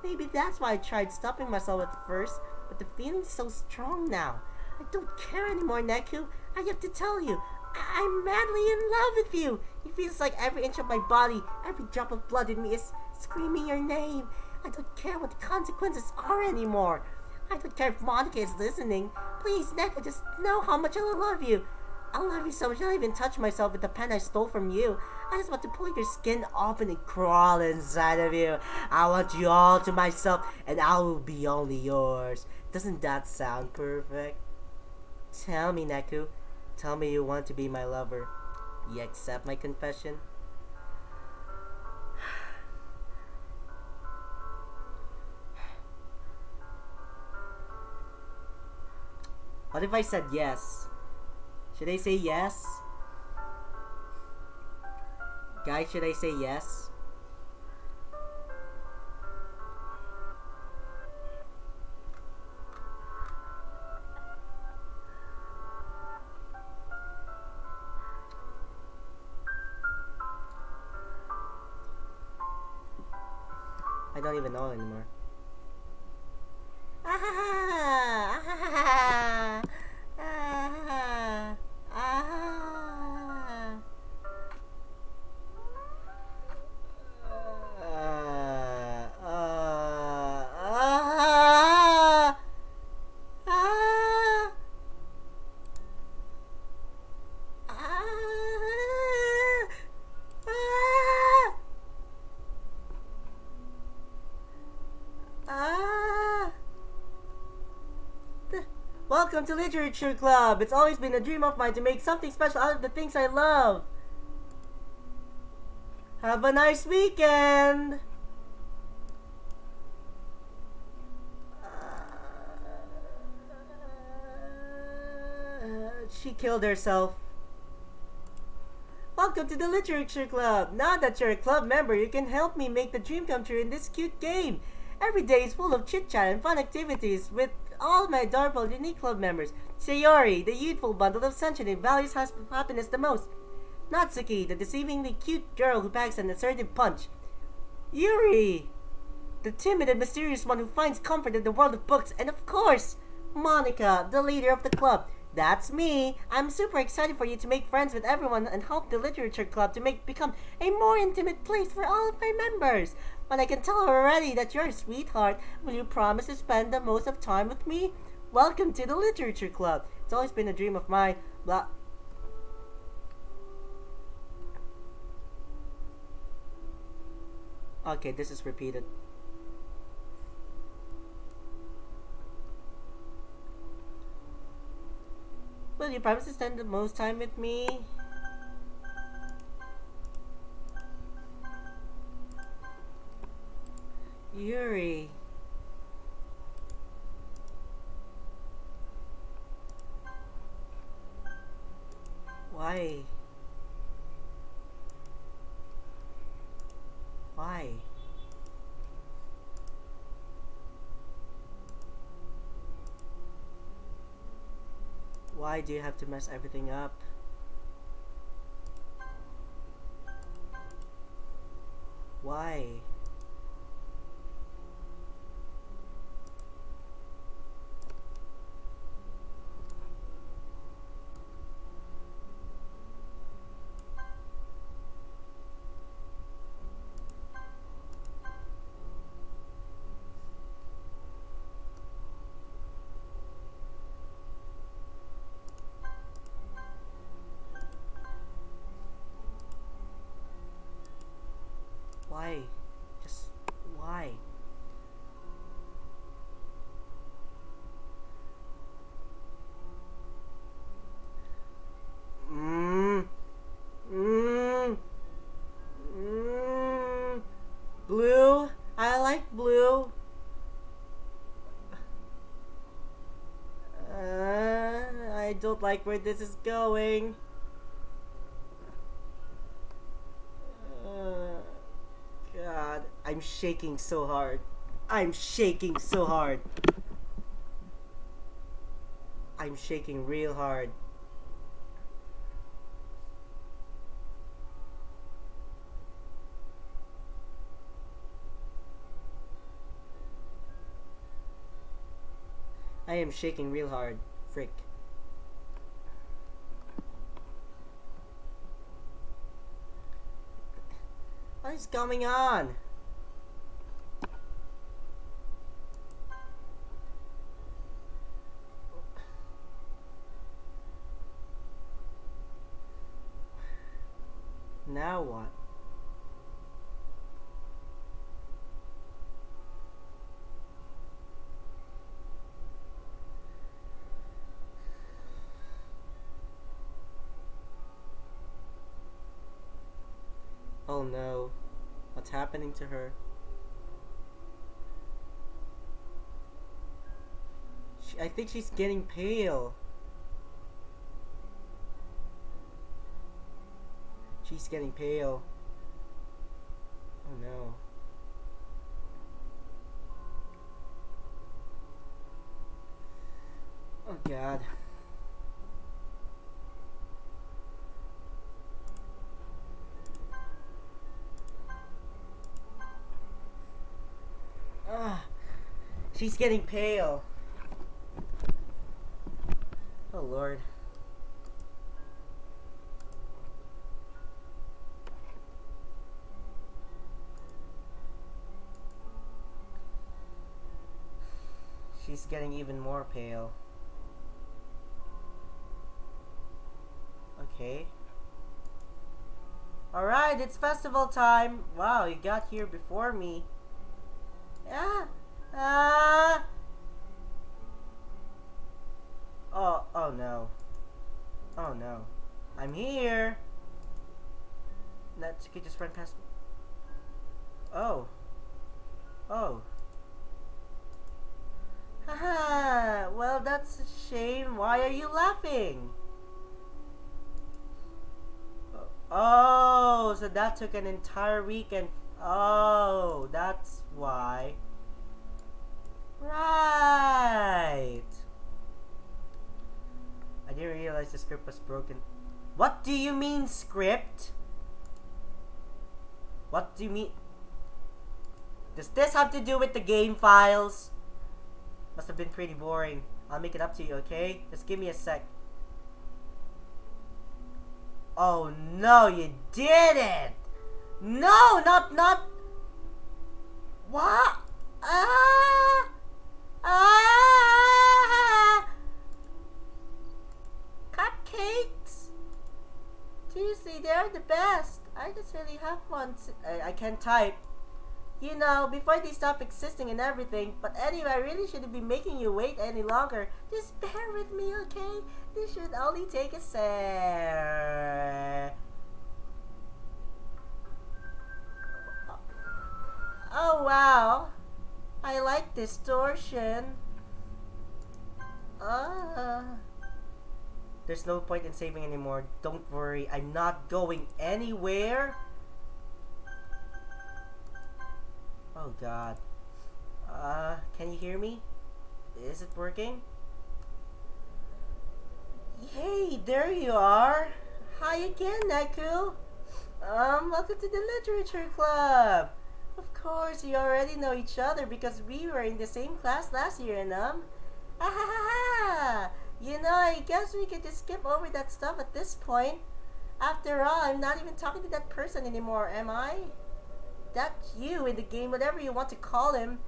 Maybe that's why I tried stopping myself at first, but the feeling's so strong now. I don't care anymore, Neku. I have to tell you, I'm madly in love with you. It feels like every inch of my body, every drop of blood in me is screaming your name. I don't care what the consequences are anymore. I don't care if Monica is listening. Please, Neku, just know how much I love you. I love you so much I'll even touch myself with the pen I stole from you. I just want to pull your skin open and crawl inside of you. I want you all to myself and I will be only yours. Doesn't that sound perfect? Tell me, Neku. Tell me you want to be my lover. You accept my confession? What if I said yes? Should I say yes? Guys, should I say yes? I don't even know anymore. Ah, ah, ah, ah, Welcome to Literature Club! It's always been a dream of mine to make something special out of the things I love. Have a nice weekend! She killed herself. Welcome to the Literature Club! Now that you're a club member, you can help me make the dream come true in this cute game. Every day is full of chit-chat and fun activities with all my adorable unique club members. Sayori, the youthful bundle of sunshine who values happiness the most. Natsuki, the deceivingly cute girl who packs an assertive punch. Yuri, the timid and mysterious one who finds comfort in the world of books. And of course, Monica, the leader of the club. That's me. I'm super excited for you to make friends with everyone and help the Literature Club to become a more intimate place for all of my members. But I can tell already that you're a sweetheart. Will you promise to spend the most of time with me? Welcome to the Literature Club. It's always been a dream of mine. Blah. Okay, this is repeated. Will you promise to spend the most time with me? Yuri. Why? Why? Why do you have to mess everything up? Why? Why? Just why? Blue? I like blue. I don't like where this is going. God, I'm shaking so hard. I'm shaking so hard. I'm shaking real hard. I am shaking real hard. Frick. What is going on? Now what? Oh no. What's happening to her? I think she's getting pale. She's getting pale. Oh no. Oh god. She's getting pale. Oh Lord. She's getting even more pale. Okay. Alright, it's festival time. Wow, you got here before me. Ah! Ah! Oh no. Oh no. I'm here! Natsuki just ran past me. Oh. Oh. Haha! Well, that's a shame. Why are you laughing? Oh, so that took an entire weekend. Oh, that's why. Right. I didn't realize the script was broken. What do you mean, script? What do you mean? Does this have to do with the game files? Must have been pretty boring. I'll make it up to you, okay? Just give me a sec. Oh no, you didn't! No, not. What? Ah! Ah! Cupcakes? Seriously, they're the best. I just really have one. I can't type. You know, before they stop existing and everything. But anyway, I really shouldn't be making you wait any longer. Just bear with me, okay? This should only take a sec. Oh wow. I like distortion. There's no point in saving anymore. Don't worry, I'm not going anywhere. Oh god. Can you hear me? Is it working? Hey, there you are. Hi again, Neku. Welcome to the Literature Club. Of course, you already know each other because we were in the same class last year, and you know, I guess we could just skip over that stuff at this point. After all, I'm not even talking to that person anymore, am I? That's you in the game, whatever you want to call him.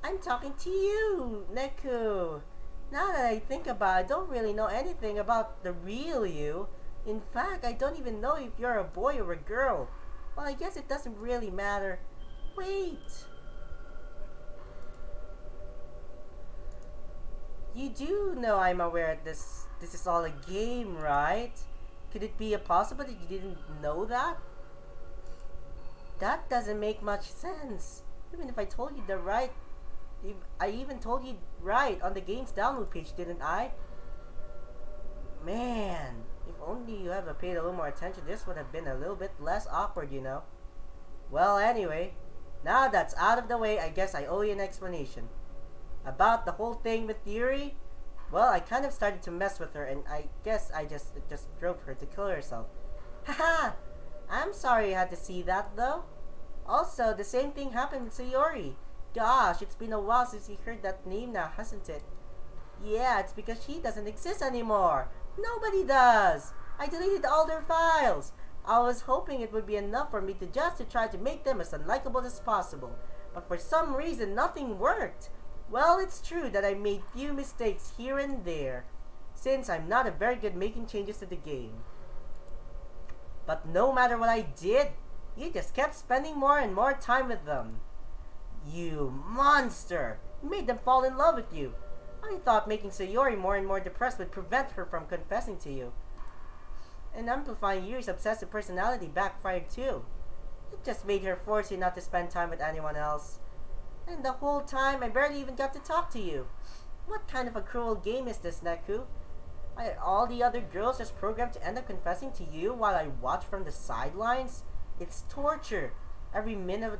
I'm talking to you, Neku. Now that I think about it, I don't really know anything about the real you. In fact, I don't even know if you're a boy or a girl. Well, I guess it doesn't really matter. Wait. You do know I'm aware this is all a game, right? Could it be possible that you didn't know that? That doesn't make much sense. Even if I told you I even told you right on the game's download page, didn't I? Man, if only you had paid a little more attention, this would have been a little bit less awkward, you know? Well, anyway, now that's out of the way, I guess I owe you an explanation. About the whole thing with Yuri, well, I kind of started to mess with her, and I guess it just drove her to kill herself. Haha! I'm sorry you had to see that, though. Also, the same thing happened with Sayori. Gosh, it's been a while since you heard that name now, hasn't it? Yeah, it's because she doesn't exist anymore. Nobody does. I deleted all their files. I was hoping it would be enough for me to try to make them as unlikable as possible. But for some reason, nothing worked. Well, it's true that I made few mistakes here and there, since I'm not a very good making changes to the game. But no matter what I did, you just kept spending more and more time with them. You monster! You made them fall in love with you. I thought making Sayori more and more depressed would prevent her from confessing to you. And amplifying Yuri's obsessive personality backfired too. It just made her force you not to spend time with anyone else. And the whole time, I barely even got to talk to you. What kind of a cruel game is this, Neku? Are all the other girls just programmed to end up confessing to you while I watch from the sidelines? It's torture. Every minute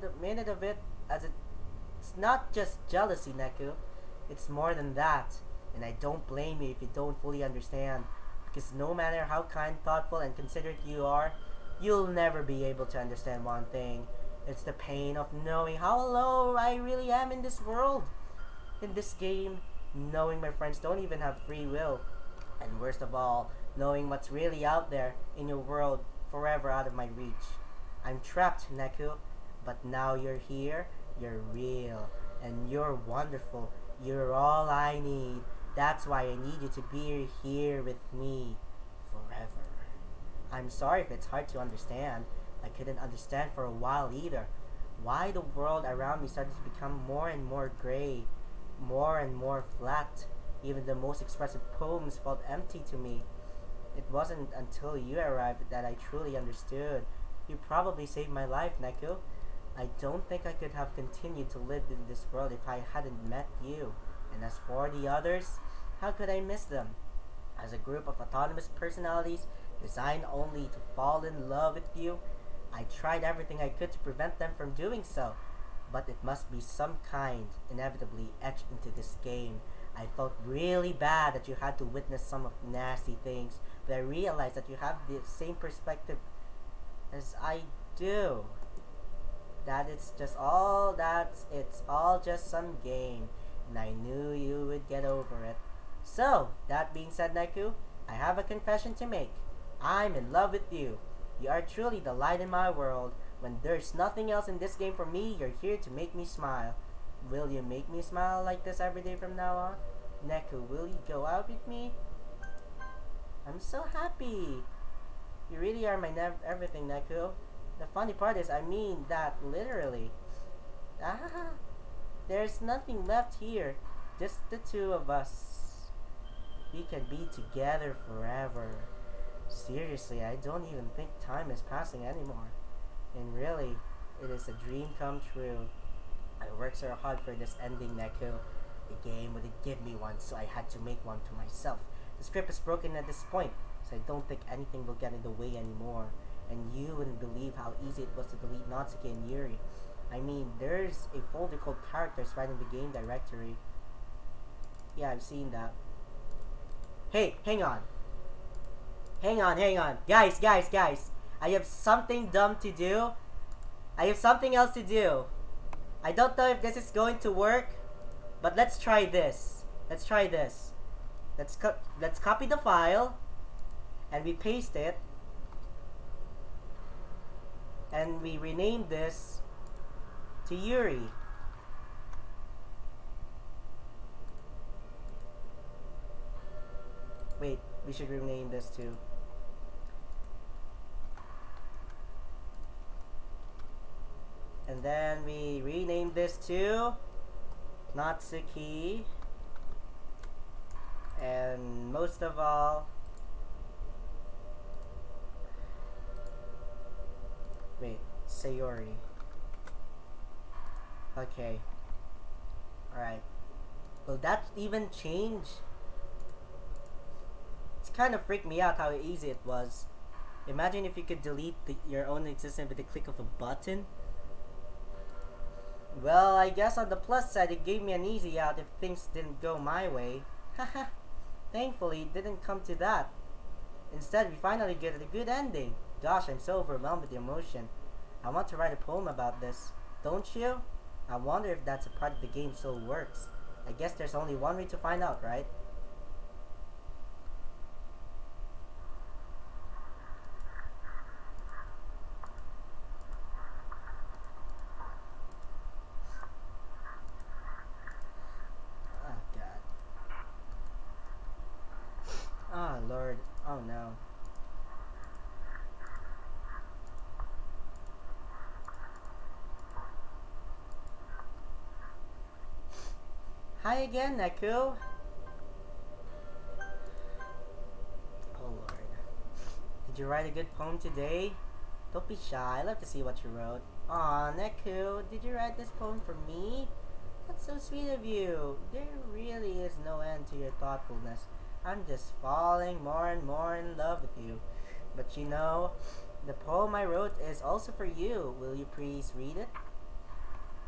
of it, it's not just jealousy, Neku. It's more than that. And I don't blame you if you don't fully understand. Because no matter how kind, thoughtful, and considerate you are, you'll never be able to understand one thing. It's the pain of knowing how low I really am in this world. In this game, knowing my friends don't even have free will, and worst of all, knowing what's really out there in your world forever out of my reach. I'm trapped, Neku, but now you're here, you're real, and you're wonderful. You're all I need. That's why I need you to be here with me forever. I'm sorry if it's hard to understand. I couldn't understand for a while either. Why the world around me started to become more and more gray, more and more flat. Even the most expressive poems felt empty to me. It wasn't until you arrived that I truly understood. You probably saved my life, Neku. I don't think I could have continued to live in this world if I hadn't met you. And as for the others, how could I miss them? As a group of autonomous personalities designed only to fall in love with you, I tried everything I could to prevent them from doing so. But it must be some kind inevitably etched into this game. I felt really bad that you had to witness some of the nasty things, but I realized that you have the same perspective as I do. It's all just some game, and I knew you would get over it. So, that being said, Neku, I have a confession to make. I'm in love with you. You are truly the light in my world. When there's nothing else in this game for me, you're here to make me smile. Will you make me smile like this every day from now on? Neku, will you go out with me? I'm so happy. You really are my everything, Neku. The funny part is, I mean that literally. Ah, there's nothing left here. Just the two of us. We can be together forever. Seriously, I don't even think time is passing anymore. And really, it is a dream come true. I worked so hard for this ending, Neku. The game wouldn't give me one, so I had to make one to myself. The script is broken at this point, so I don't think anything will get in the way anymore. And you wouldn't believe how easy it was to delete Natsuki and Yuri. I mean, there's a folder called characters right in the game directory. Yeah, I've seen that. Hey, hang on. Hang on. Guys. I have something dumb to do. I have something else to do. I don't know if this is going to work, but let's try this. Let's copy the file, and we paste it, and we rename this to Yuri. Wait, we should rename this too. And then we rename this to Natsuki. And most of all, wait, Sayori. Okay. Alright. Will that even change? It's kind of freaked me out how easy it was. Imagine if you could delete your own existence with the click of a button. Well, I guess on the plus side, it gave me an easy out if things didn't go my way. Haha. Thankfully, it didn't come to that. Instead, we finally get a good ending. Gosh, I'm so overwhelmed with the emotion. I want to write a poem about this. Don't you? I wonder if that's a part of the game still works. I guess there's only one way to find out, right? Oh Lord, oh no. Hi again, Neku. Oh Lord. Did you write a good poem today? Don't be shy, I love to see what you wrote. Aw, Neku, did you write this poem for me? That's so sweet of you. There really is no end to your thoughtfulness. I'm just falling more and more in love with you. But you know, the poem I wrote is also for you. Will you please read it?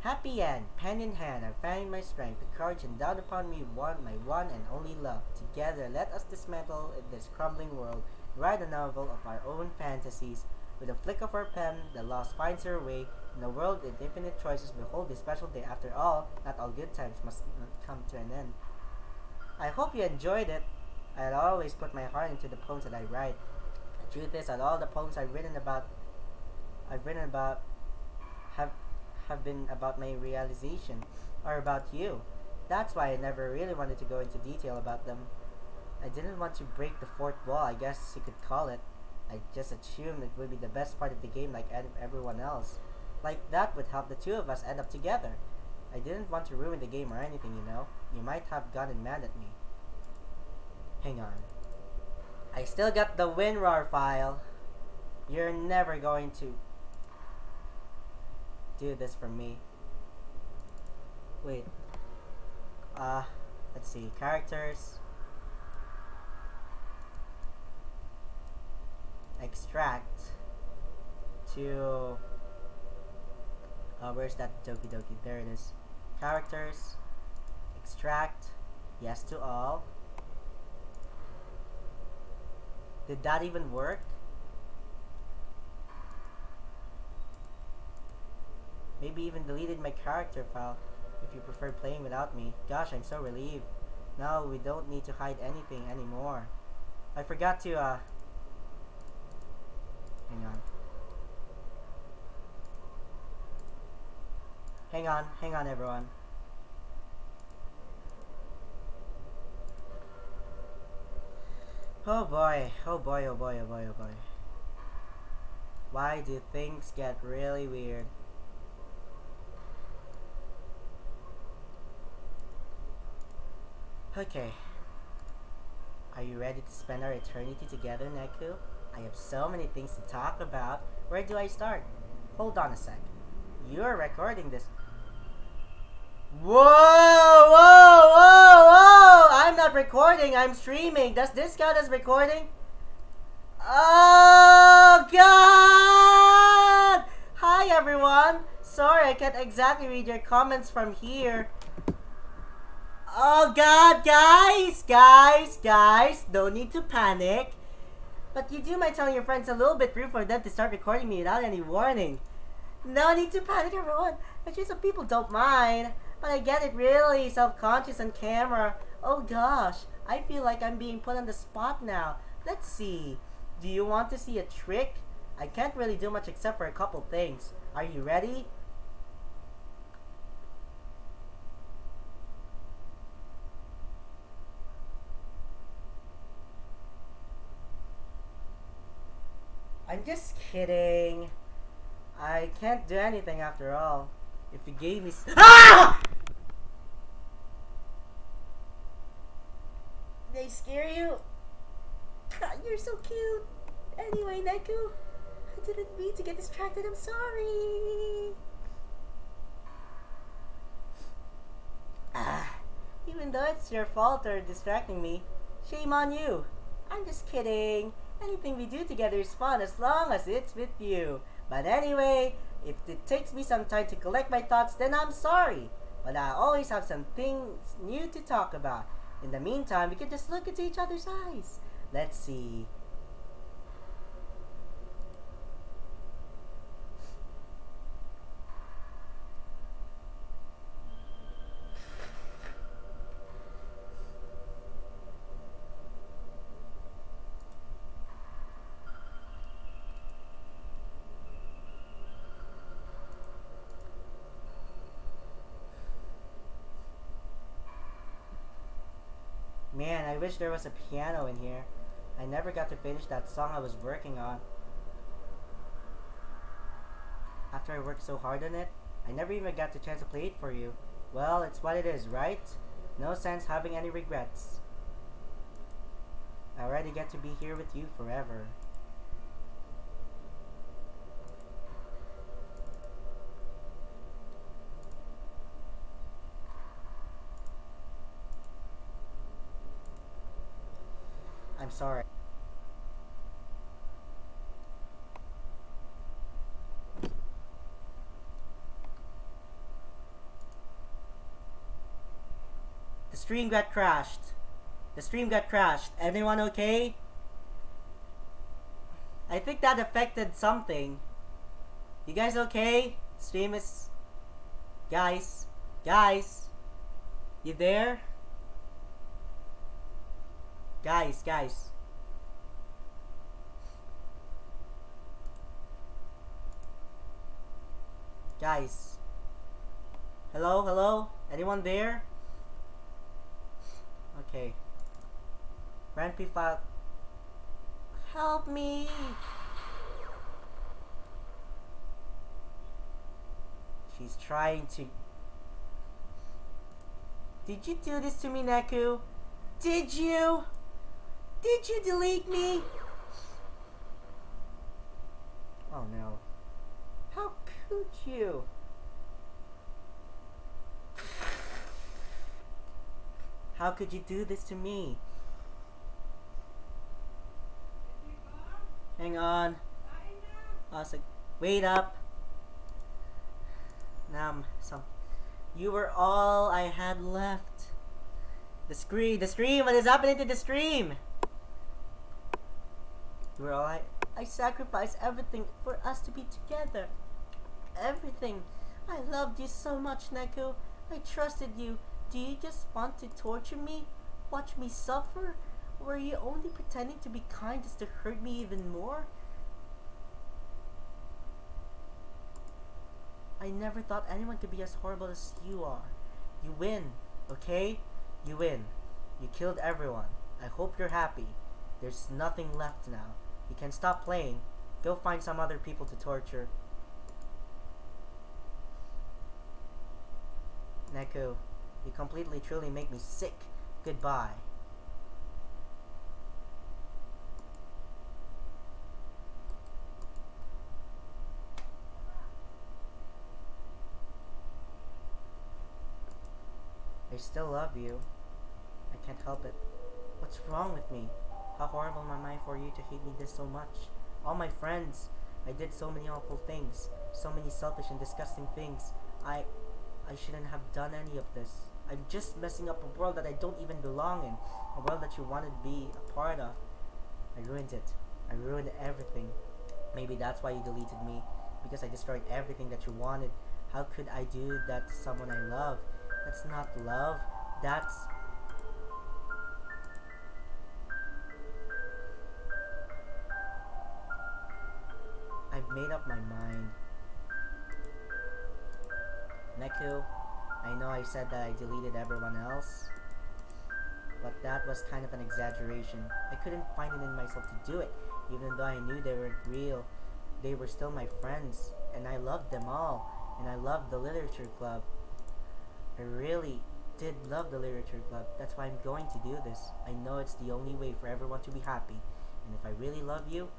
Happy end, pen in hand, I find my strength, the courage endowed upon me, my one and only love. Together, let us dismantle this crumbling world, write a novel of our own fantasies. With a flick of our pen, the lost finds her way In a world with infinite choices, behold this special day. After all, not all good times must come to an end. I hope you enjoyed it. I'll always put my heart into the poems that I write. The truth is that all the poems I've written about have been about my realization or about you. That's why I never really wanted to go into detail about them. I didn't want to break the fourth wall, I guess you could call it. I just assumed it would be the best part of the game like everyone else. Like that would help the two of us end up together. I didn't want to ruin the game or anything, you know. You might have gotten mad at me. Hang on. I still got the WinRAR file. You're never going to do this for me. Wait. Let's see. Characters. Extract to where's that Doki Doki? There it is. Characters. Extract. Yes to all. Did that even work? Maybe even deleted my character file if you prefer playing without me. Gosh, I'm so relieved. Now we don't need to hide anything anymore. I forgot to hang on everyone. Oh boy, oh boy, oh boy, oh boy, oh boy. Why do things get really weird? Okay. Are you ready to spend our eternity together, Neku? I have so many things to talk about. Where do I start? Hold on a sec. You're recording this. Whoa, whoa, whoa, whoa! I'm not recording, I'm streaming. Does this count as recording? Oh, God! Hi, everyone. Sorry, I can't exactly read your comments from here. Oh, God, guys, no need to panic. But you do mind telling your friends a little bit rude for them to start recording me without any warning. No need to panic, everyone. Actually, some people don't mind. But I get it really self-conscious on camera. Oh gosh, I feel like I'm being put on the spot now. Let's see. Do you want to see a trick? I can't really do much except for a couple things. Are you ready? I'm just kidding. I can't do anything after all. If you gave me Ah! They scare you? God, you're so cute. Anyway, Neku, I didn't mean to get distracted. I'm sorry. Even though it's your fault or distracting me, shame on you. I'm just kidding. Anything we do together is fun as long as it's with you. But anyway, if it takes me some time to collect my thoughts, then I'm sorry. But I always have some things new to talk about. In the meantime, we can just look into each other's eyes. Let's see. Man, I wish there was a piano in here. I never got to finish that song I was working on. After I worked so hard on it, I never even got the chance to play it for you. Well, it's what it is, right? No sense having any regrets. I already get to be here with you forever. I'm sorry. The stream got crashed. The stream got crashed. Everyone okay? I think that affected something. You guys okay? Stream is... Guys. Guys. You there? Guys. Guys. Hello? Anyone there? Okay. Rampy file. Help me! She's trying to... Did you do this to me, Neku? Did you? Did you delete me? Oh no. How could you? How could you do this to me? Hang on. I was like, wait up. You were all I had left. The stream, what is happening to the stream? You were all I sacrificed everything for us to be together. Everything. I loved you so much, Neku. I trusted you. Do you just want to torture me? Watch me suffer? Or were you only pretending to be kind just to hurt me even more? I never thought anyone could be as horrible as you are. You win, okay? You win. You killed everyone. I hope you're happy. There's nothing left now. You can stop playing. Go find some other people to torture. Neku, you completely truly make me sick. Goodbye. I still love you. I can't help it. What's wrong with me? How horrible am I for you to hate me this so much? All my friends. I did so many awful things. So many selfish and disgusting things. I shouldn't have done any of this. I'm just messing up a world that I don't even belong in. A world that you wanted to be a part of. I ruined it. I ruined everything. Maybe that's why you deleted me. Because I destroyed everything that you wanted. How could I do that to someone I love? That's not love. That's... I've made up my mind. Neku, I know I said that I deleted everyone else, but that was kind of an exaggeration. I couldn't find it in myself to do it, even though I knew they weren't real. They were still my friends, and I loved them all, and I loved the literature club. I really did love the literature club. That's why I'm going to do this. I know it's the only way for everyone to be happy, and if I really love you,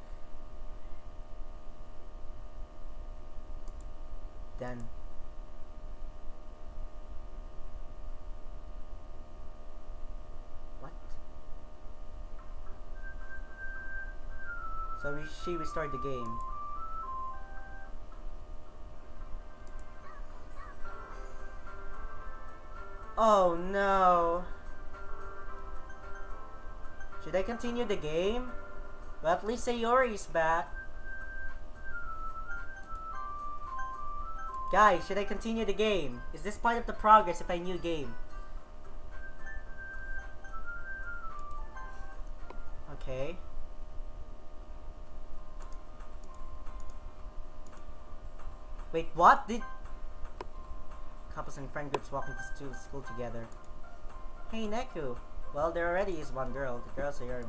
then what? So she restored the game. Oh no. Should I continue the game? Well, at least Sayori's back. Guys, should I continue the game? Is this part of the progress if I new game? Okay. Wait, what? Couples and friend groups walking to school together. Hey, Neku. Well, there already is one girl. The girl's Sayori.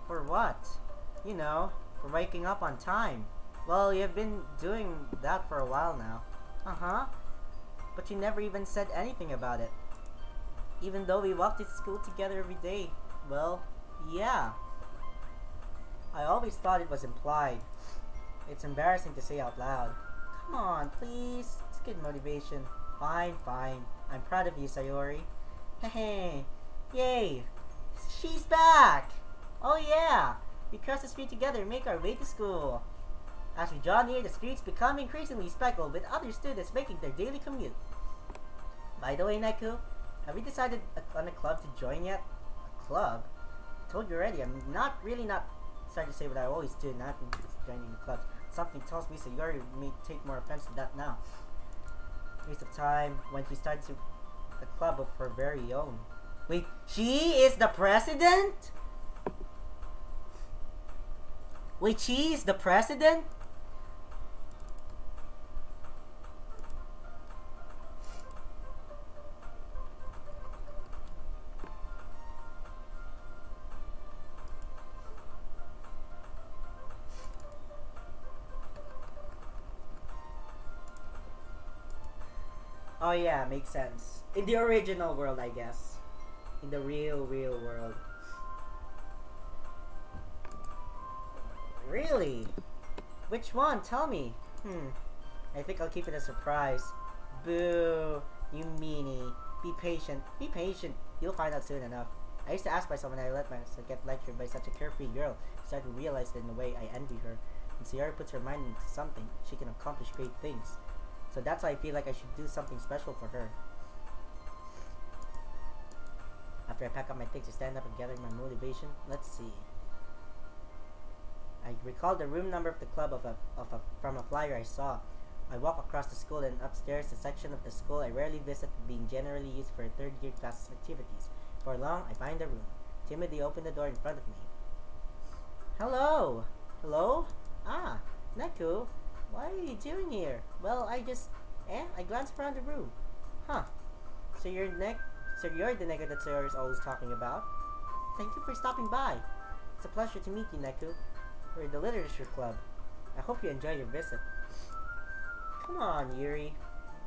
For what? You know, for waking up on time. Well, you've been doing that for a while now. Uh-huh. But you never even said anything about it. Even though we walked to school together every day. Well, yeah. I always thought it was implied. It's embarrassing to say out loud. Come on, please. It's good motivation. Fine. I'm proud of you, Sayori. Hey, yay. She's back. Oh yeah. We cross the street together and make our way to school. As we draw near, the streets become increasingly speckled with other students making their daily commute. By the way, Neku, have you decided on a club to join yet? A club? I told you already, I'm not Sorry to say what I always do, not joining the club. Something tells me Sayori may take more offense to that now. Waste of time when she started to the club of her very own. Wait, she is the president? Wait, she is the president? Oh yeah, makes sense. In the original world, I guess. In the real world. Really? Which one? Tell me. I think I'll keep it a surprise. Boo. You meanie. Be patient. Be patient. You'll find out soon enough. I used to ask myself when I let myself get lectured by such a carefree girl. I started to realize that in a way I envy her. When Sayori puts her mind into something, she can accomplish great things. So that's why I feel like I should do something special for her. After I pack up my things to stand up and gather my motivation, let's see. I recall the room number of the club from a flyer I saw. I walk across the school and upstairs, the section of the school I rarely visit, being generally used for third-year classes activities. For long, I find the room. Timidly open the door in front of me. Hello! Hello? Ah, Neku. What are you doing here? Well, I glanced around the room. Huh. So you're the Neku that Sayori's always talking about? Thank you for stopping by. It's a pleasure to meet you, Neku. We're the literature club. I hope you enjoy your visit. Come on, Yuri.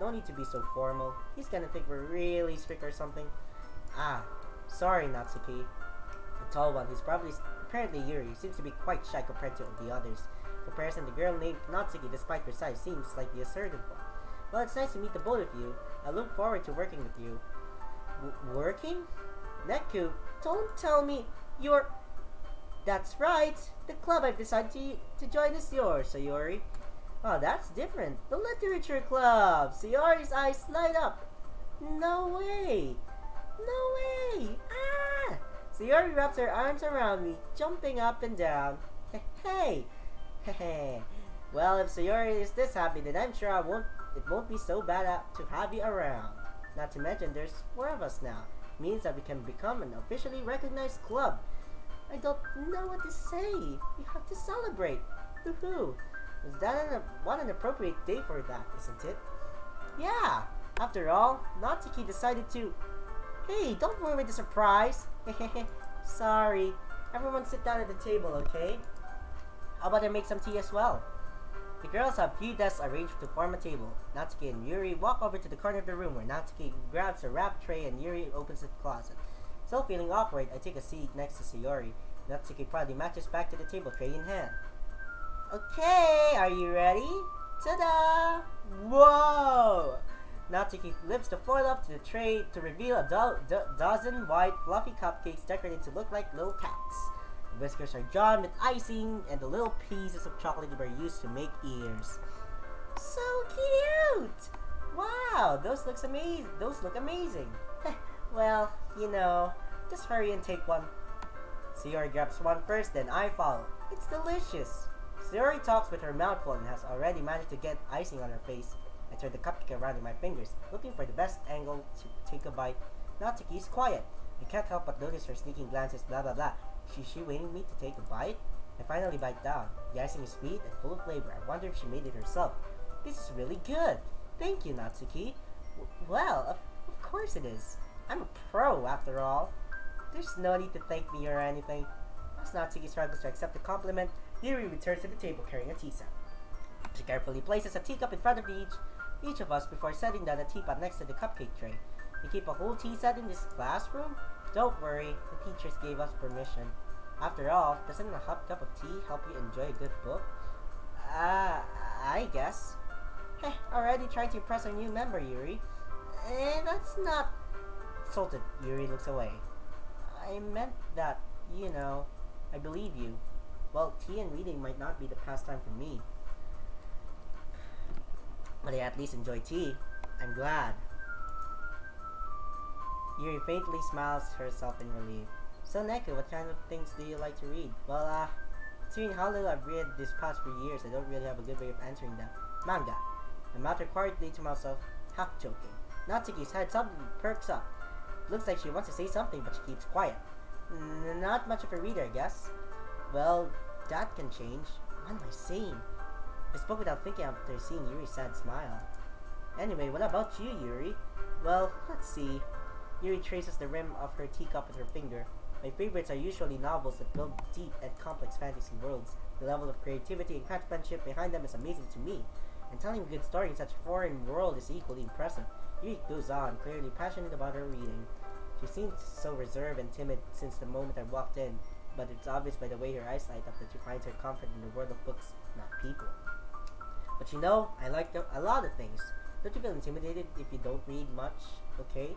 No need to be so formal. He's gonna think we're really strict or something. Ah, sorry, Natsuki. The tall one, who's apparently Yuri, seems to be quite shy compared to the others. In comparison, the girl named Natsuki, despite her size, seems like the assertive one. Well, it's nice to meet the both of you. I look forward to working with you. Working? Neku, don't tell me you're... That's right. The club I've decided to join is yours, Sayori. Oh, that's different. The literature club. Sayori's eyes light up. No way. No way. Ah! Sayori wraps her arms around me, jumping up and down. Hey. Hey. Well, if Sayori is this happy, then I'm sure it won't be so bad to have you around. Not to mention, there's 4 of us now. It means that we can become an officially recognized club. I don't know what to say. We have to celebrate. Woohoo! What an appropriate day for that, isn't it? Yeah! After all, Natsuki decided to... Hey, don't ruin the surprise! Sorry. Everyone sit down at the table, okay? How about I make some tea as well? The girls have few desks arranged to form a table. Natsuki and Yuri walk over to the corner of the room where Natsuki grabs a wrap tray and Yuri opens the closet. Still feeling awkward, I take a seat next to Sayori. Natsuki proudly marches back to the table, tray in hand. Okay, are you ready? Ta-da! Whoa! Natsuki lifts the foil up to the tray to reveal a dozen white, fluffy cupcakes decorated to look like little cats. The whiskers are drawn with icing, and the little pieces of chocolate were used to make ears. So cute! Wow, those look amazing. Well, you know, just hurry and take one. Sayori grabs one first, then I follow. It's delicious. Sayori talks with her mouth full and has already managed to get icing on her face. I turn the cupcake around in my fingers, looking for the best angle to take a bite. Natsuki is quiet. I can't help but notice her sneaking glances, blah blah blah. Is she waiting me to take a bite? I finally bite down. The icing is sweet and full of flavor. I wonder if she made it herself. This is really good. Thank you, Natsuki. Well, of course it is. I'm a pro, after all. There's no need to thank me or anything. As Natsuki struggles to accept the compliment, Yuri returns to the table carrying a tea set. She carefully places a teacup in front of each of us before setting down a teapot next to the cupcake tray. You keep a whole tea set in this classroom? Don't worry, the teachers gave us permission. After all, doesn't a hot cup of tea help you enjoy a good book? I guess. Heh, already trying to impress our new member, Yuri. That's not... Insulted, Yuri looks away. I meant that, you know, I believe you. Well, tea and reading might not be the pastime for me. But I at least enjoy tea. I'm glad. Yuri faintly smiles to herself in relief. So Neku, what kind of things do you like to read? Well, Considering how little I've read this past few years, I don't really have a good way of answering them. Manga. I muttered quietly to myself, half joking. Natsuki's head suddenly perks up. Looks like she wants to say something, but she keeps quiet. Not much of a reader, I guess. Well, that can change. What am I saying? I spoke without thinking after seeing Yuri's sad smile. Anyway, what about you, Yuri? Well, let's see. Yuri traces the rim of her teacup with her finger. My favorites are usually novels that build deep and complex fantasy worlds. The level of creativity and craftsmanship behind them is amazing to me, and telling a good story in such a foreign world is equally impressive. Yuri goes on, clearly passionate about her reading. She seems so reserved and timid since the moment I walked in, but it's obvious by the way her eyes light up that she finds her comfort in the world of books, not people. But you know, I like a lot of things. Don't you feel intimidated if you don't read much, okay?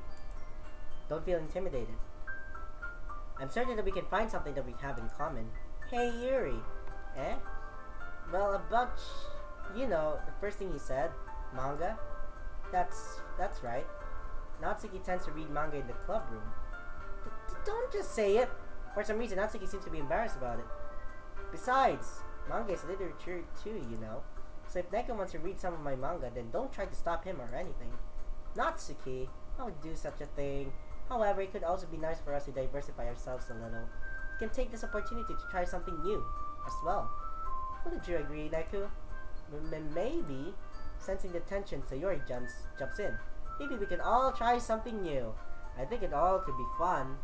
Don't feel intimidated. I'm certain that we can find something that we have in common. Hey, Yuri. Eh? Well, about, you know, the first thing you said, manga. That's right. Natsuki tends to read manga in the club room. Don't just say it. For some reason, Natsuki seems to be embarrassed about it. Besides, manga is literature too, you know. So if Neko wants to read some of my manga, then don't try to stop him or anything. Natsuki, I would do such a thing. However, it could also be nice for us to diversify ourselves a little. We can take this opportunity to try something new as well. Wouldn't you agree, Neku? Maybe. Sensing the tension, Sayori jumps in. Maybe we can all try something new. I think it all could be fun.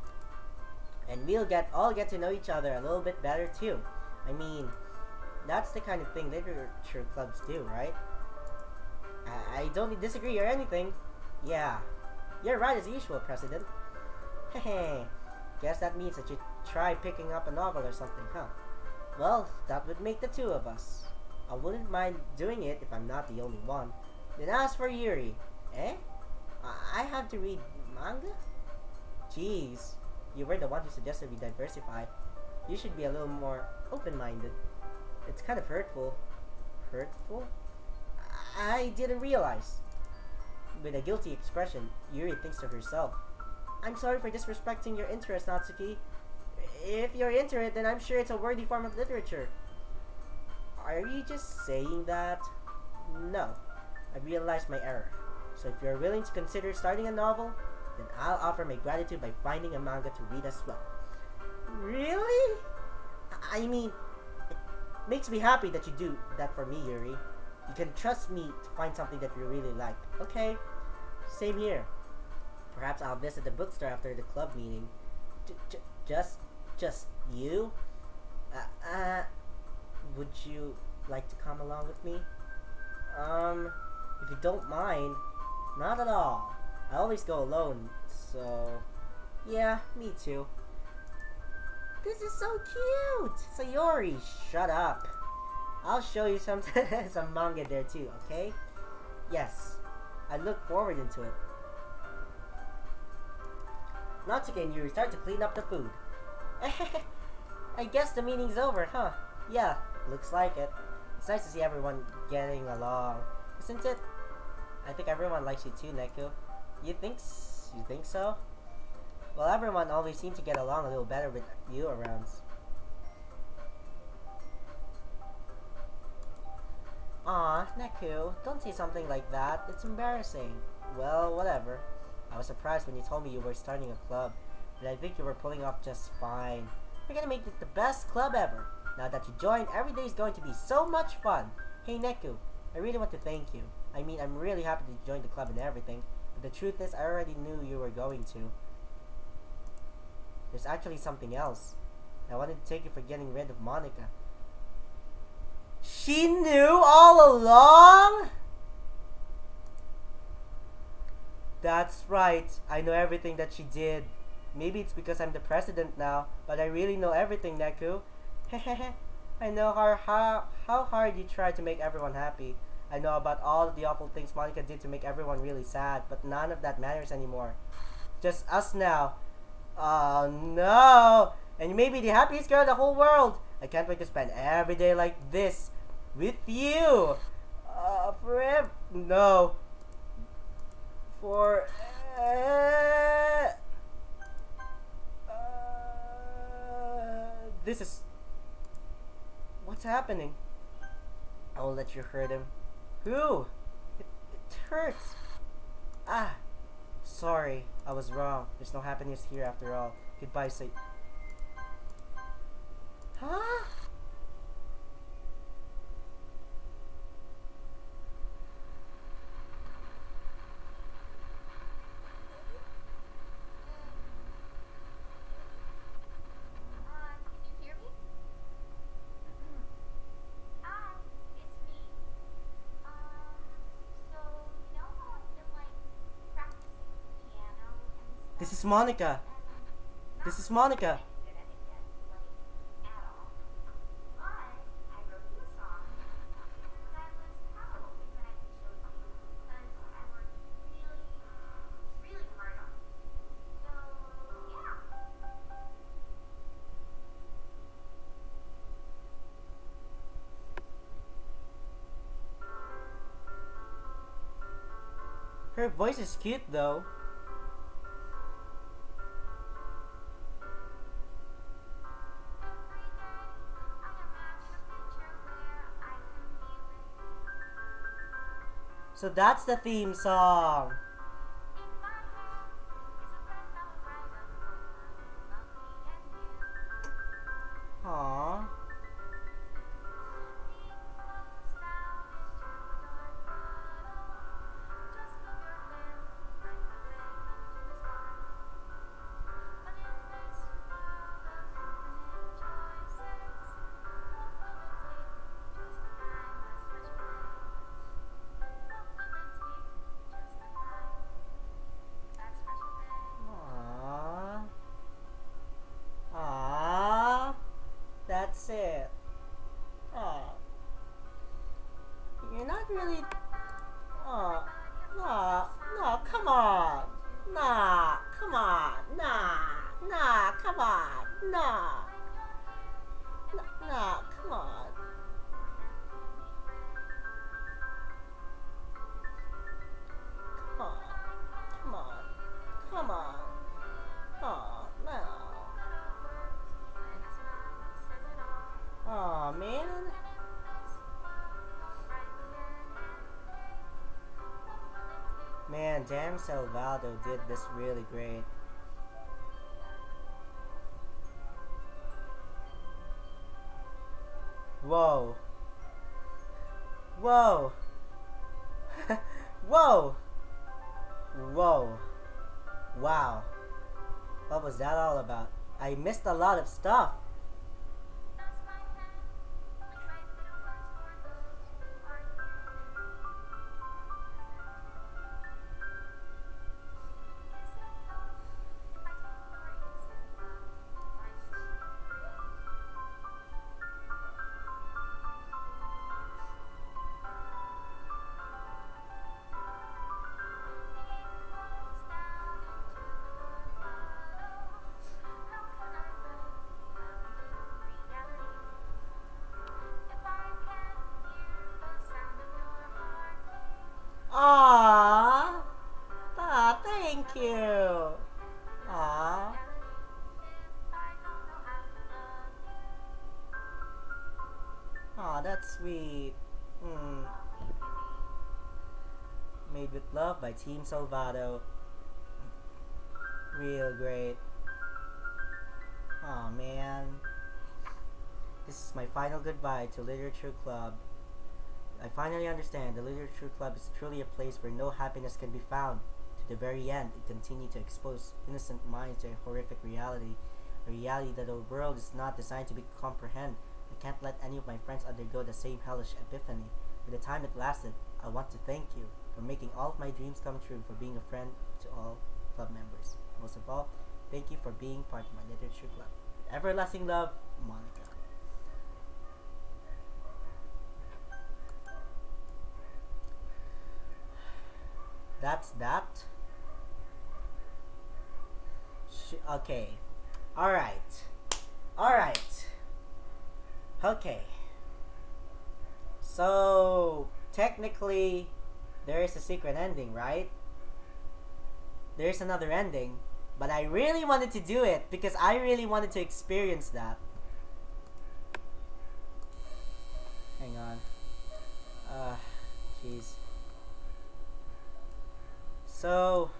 And we'll all get to know each other a little bit better too. I mean, that's the kind of thing literature clubs do, right? I don't disagree or anything. Yeah, you're right as usual, President. Hehe. Guess that means that you try picking up a novel or something, huh? Well, that would make the two of us. I wouldn't mind doing it if I'm not the only one. Then as for Yuri, eh? I have to read manga? Jeez, you were the one who suggested we diversify. You should be a little more open-minded. It's kind of hurtful. Hurtful? I didn't realize. With a guilty expression, Yuri thinks to herself, I'm sorry for disrespecting your interest, Natsuki. If you're into it, then I'm sure it's a worthy form of literature. Are you just saying that? No. I realized my error. So if you're willing to consider starting a novel, then I'll offer my gratitude by finding a manga to read as well. Really? I mean, it makes me happy that you do that for me, Yuri. You can trust me to find something that you really like. Okay? Same here. Perhaps I'll visit the bookstore after the club meeting. Just you? Would you like to come along with me? If you don't mind. Not at all. I always go alone, so... Yeah, me too. This is so cute! Sayori, shut up. I'll show you some some manga there too, okay? Yes, I look forward into it. Natsuki and Yuri start to clean up the food. I guess the meeting's over, huh? Yeah, looks like it. It's nice to see everyone getting along, isn't it? I think everyone likes you too, Neku. You think so? Well, everyone always seems to get along a little better with you around. Aw, Neku, don't say something like that. It's embarrassing. Well, whatever. I was surprised when you told me you were starting a club, but I think you were pulling off just fine. We're gonna make it the best club ever. Now that you joined, every day is going to be so much fun. Hey Neku, I really want to thank you. I mean, I'm really happy to join the club and everything, but the truth is I already knew you were going to. There's actually something else. I wanted to take you for getting rid of Monica. She knew all along? That's right. I know everything that she did. Maybe it's because I'm the president now, but I really know everything, Neku. Hehehe. I know how hard you tried to make everyone happy. I know about all of the awful things Monica did to make everyone really sad, but none of that matters anymore. Just us now. Oh no! And you may be the happiest girl in the whole world. I can't wait to spend every day like this with you. Forever. No. This is What's happening? I will let you hurt him. Who? It hurts. Ah. Sorry, I was wrong. There's no happiness here after all. Goodbye, say. Huh? Can you hear me? Hi, it's me. So you know how I've been like practicing piano and This stuff, is Monica. and This not is really Monica. getting good at it yet, like at all. But I wrote you a song that I was kind of hoping that I could show you because I worked really, really hard on it. So yeah. Her voice is cute though. Every day I imagine a future where I can be with. So that's the theme song. In my hand is a pen that will write a poem about me and you. Aww. Being close down into a dark puddle. Just move your hand right away into the sky. But in this world of infinite choices, what will it take to justify my special day? What will it take to justify that special day? Aww. Aww. That's it. Aw. You're not really. Aw. Nah. No, come on. Nah. Come on. Nah. Nah. Come on. Nah. Nah. Come on. Come on. Come on. Come on. Oh, no. Aw, man. Man, damn Salvador did this really great. Whoa. Whoa. Whoa. Whoa. Wow. What was that all about? I missed a lot of stuff. Aww. Ah, thank you. Aww. Aw, that's sweet. Made with Love by Team Salvado. Real great. Aw, man. This is my final goodbye to Literature Club. I finally understand the Literature Club is truly a place where no happiness can be found. To the very end, it continued to expose innocent minds to a horrific reality. A reality that the world is not designed to be comprehend. I can't let any of my friends undergo the same hellish epiphany. For the time it lasted, I want to thank you for making all of my dreams come true, for being a friend to all club members. Most of all, thank you for being part of my Literature Club. With everlasting love, Monica. That's that. Okay. Alright. Alright. Okay. So, technically, there is a secret ending, right? There's another ending. But I really wanted to do it because I really wanted to experience that. going on. Jeez. So,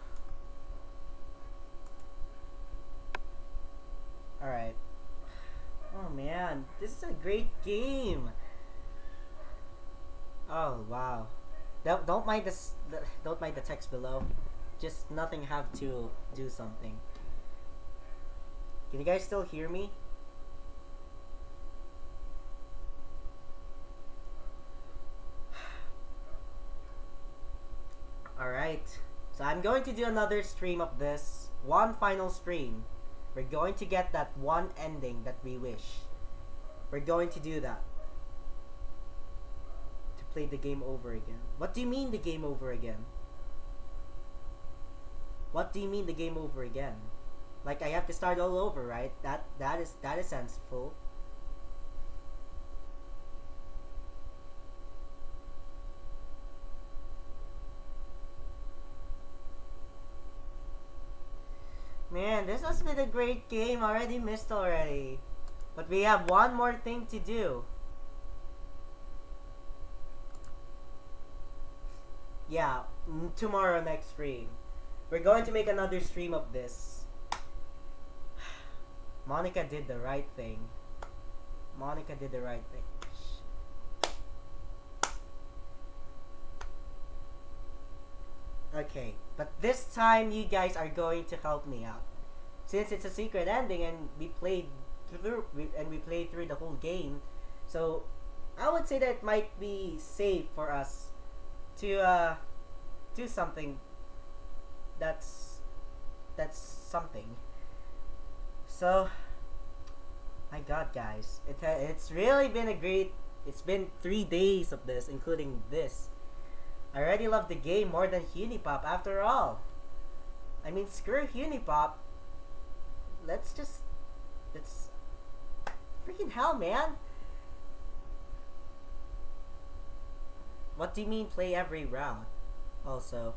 alright. Oh man, this is a great game. Oh wow. Don't mind this. Don't mind the text below. Just nothing have to do something. Can you guys still hear me? Alright. So I'm going to do another stream of this. One final stream. We're going to get that one ending that we wish. We're going to do that. To play the game over again. What do you mean the game over again? What do you mean the game over again? Like I have to start all over, right? That is sensible. Man, this has been a great game. Already missed already. But we have one more thing to do. Yeah, tomorrow next stream. We're going to make another stream of this. Monica did the right thing. Monica did the right thing. Okay, but this time you guys are going to help me out. Since it's a secret ending and we played through the whole game, so I would say that it might be safe for us to do something that's something. So, my God, guys, it's really been a great. It's been 3 days of this, including this. I already love the game more than Hunipop. After all, I mean, screw Hunipop. Let's freaking hell, man. What do you mean play every round? Also,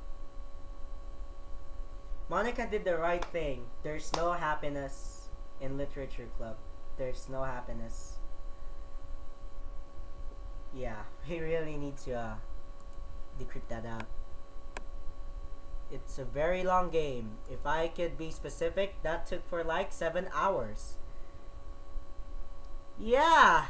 Monica did the right thing. There's no happiness in Literature Club. There's no happiness. Yeah, we really need to decrypt that out. It's a very long game. If I could be specific, that took for like 7 hours. Yeah,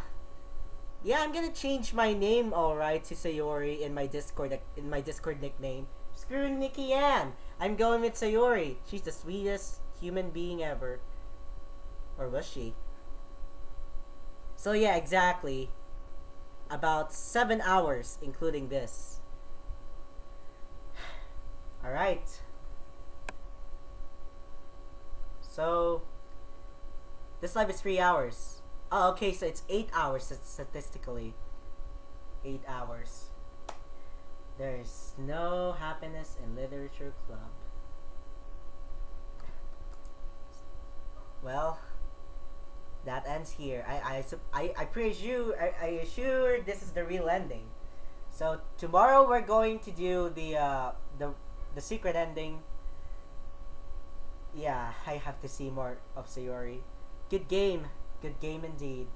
I'm gonna change my name, alright, to Sayori in my Discord nickname. Screw Nikki Ann. I'm going with Sayori. She's the sweetest human being ever. Or was she? So yeah, exactly. About 7 hours, including this. Alright. So, this live is 3 hours. Oh, okay, so it's 8 hours statistically. 8 hours. There's no happiness in Literature Club. Well, that ends here. I assure this is the real ending. So tomorrow we're going to do the secret ending. Yeah, I have to see more of Sayori. Good game indeed.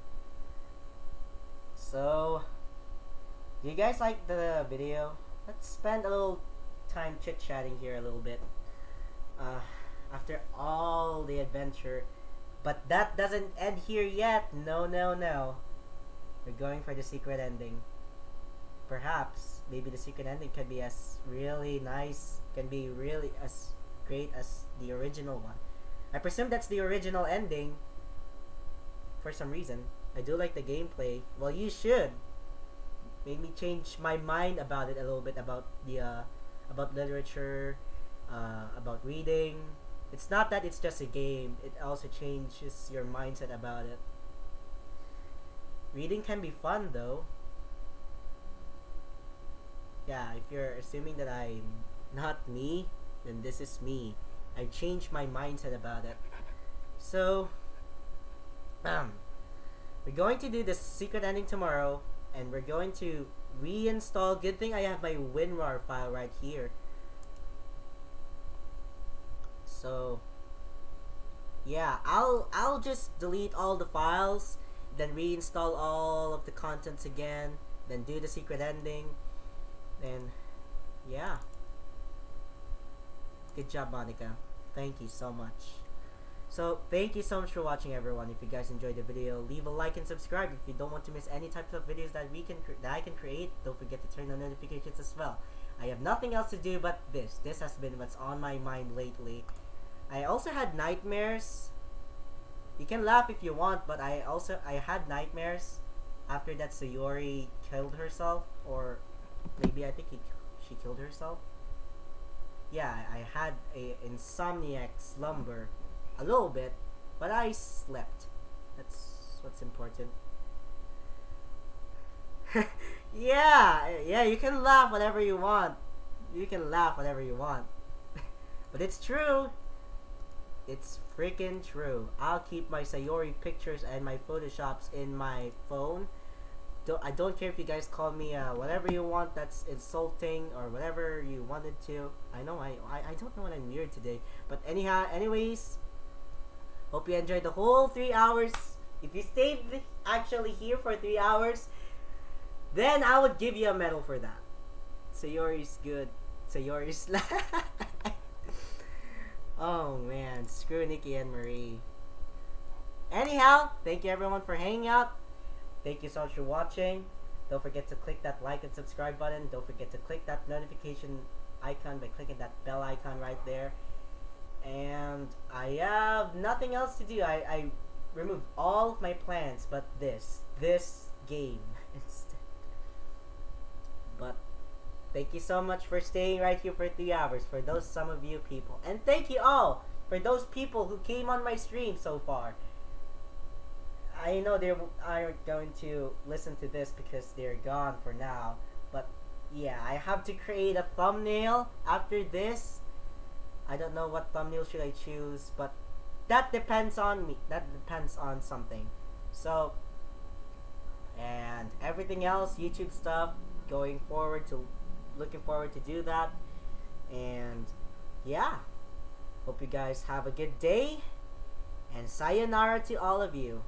So, do you guys like the video? Let's spend a little time chit-chatting here a little bit. After all the adventure. But that doesn't end here yet. No. We're going for the secret ending. Perhaps, maybe the secret ending can be as really nice, can be really as great as the original one. I presume that's the original ending. For some reason, I do like the gameplay. Well, you should. Made me change my mind about it a little bit, about the about literature, about reading. It's not that it's just a game. It also changes your mindset about it. Reading can be fun though. Yeah, if you're assuming that I'm not me, then this is me. I changed my mindset about it. So, we're going to do the secret ending tomorrow, and we're going to reinstall. Good thing I have my WinRAR file right here. So, yeah, I'll just delete all the files, then reinstall all of the contents again, then do the secret ending, then yeah. Good job, Monica. Thank you so much. So thank you so much for watching, everyone. If you guys enjoyed the video, leave a like and subscribe. If you don't want to miss any types of videos that I can create, don't forget to turn on notifications as well. I have nothing else to do but this. This has been what's on my mind lately. I also had nightmares. You can laugh if you want, but I had nightmares after that Sayori killed herself, or maybe I think she killed herself. Yeah, I had a insomniac slumber a little bit, but I slept. That's what's important. yeah, you can laugh whatever you want. You can laugh whatever you want. But it's true. It's freaking true. I'll keep my Sayori pictures and my photoshops in my phone. I don't care if you guys call me whatever you want that's insulting or whatever you wanted to. I know I don't know what I'm weird today. But anyways, hope you enjoyed the whole 3 hours. If you stayed actually here for 3 hours, then I would give you a medal for that. Sayori's good. Sayori's oh man, screw Nikki and Marie. Anyhow, thank you everyone for hanging out. Thank you so much for watching. Don't forget to click that like and subscribe button. Don't forget to click that notification icon by clicking that bell icon right there. And I have nothing else to do. I removed all of my plans but this game instead. But thank you so much for staying right here for 3 hours, for those some of you people. And thank you all for those people who came on my stream so far. I know they aren't going to listen to this because they're gone for now. But yeah, I have to create a thumbnail after this. I don't know what thumbnail should I choose, but that depends on me. That depends on something. So, and everything else, YouTube stuff, looking forward to do that. And yeah, hope you guys have a good day, and sayonara to all of you.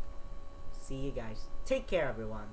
See you guys. Take care, everyone.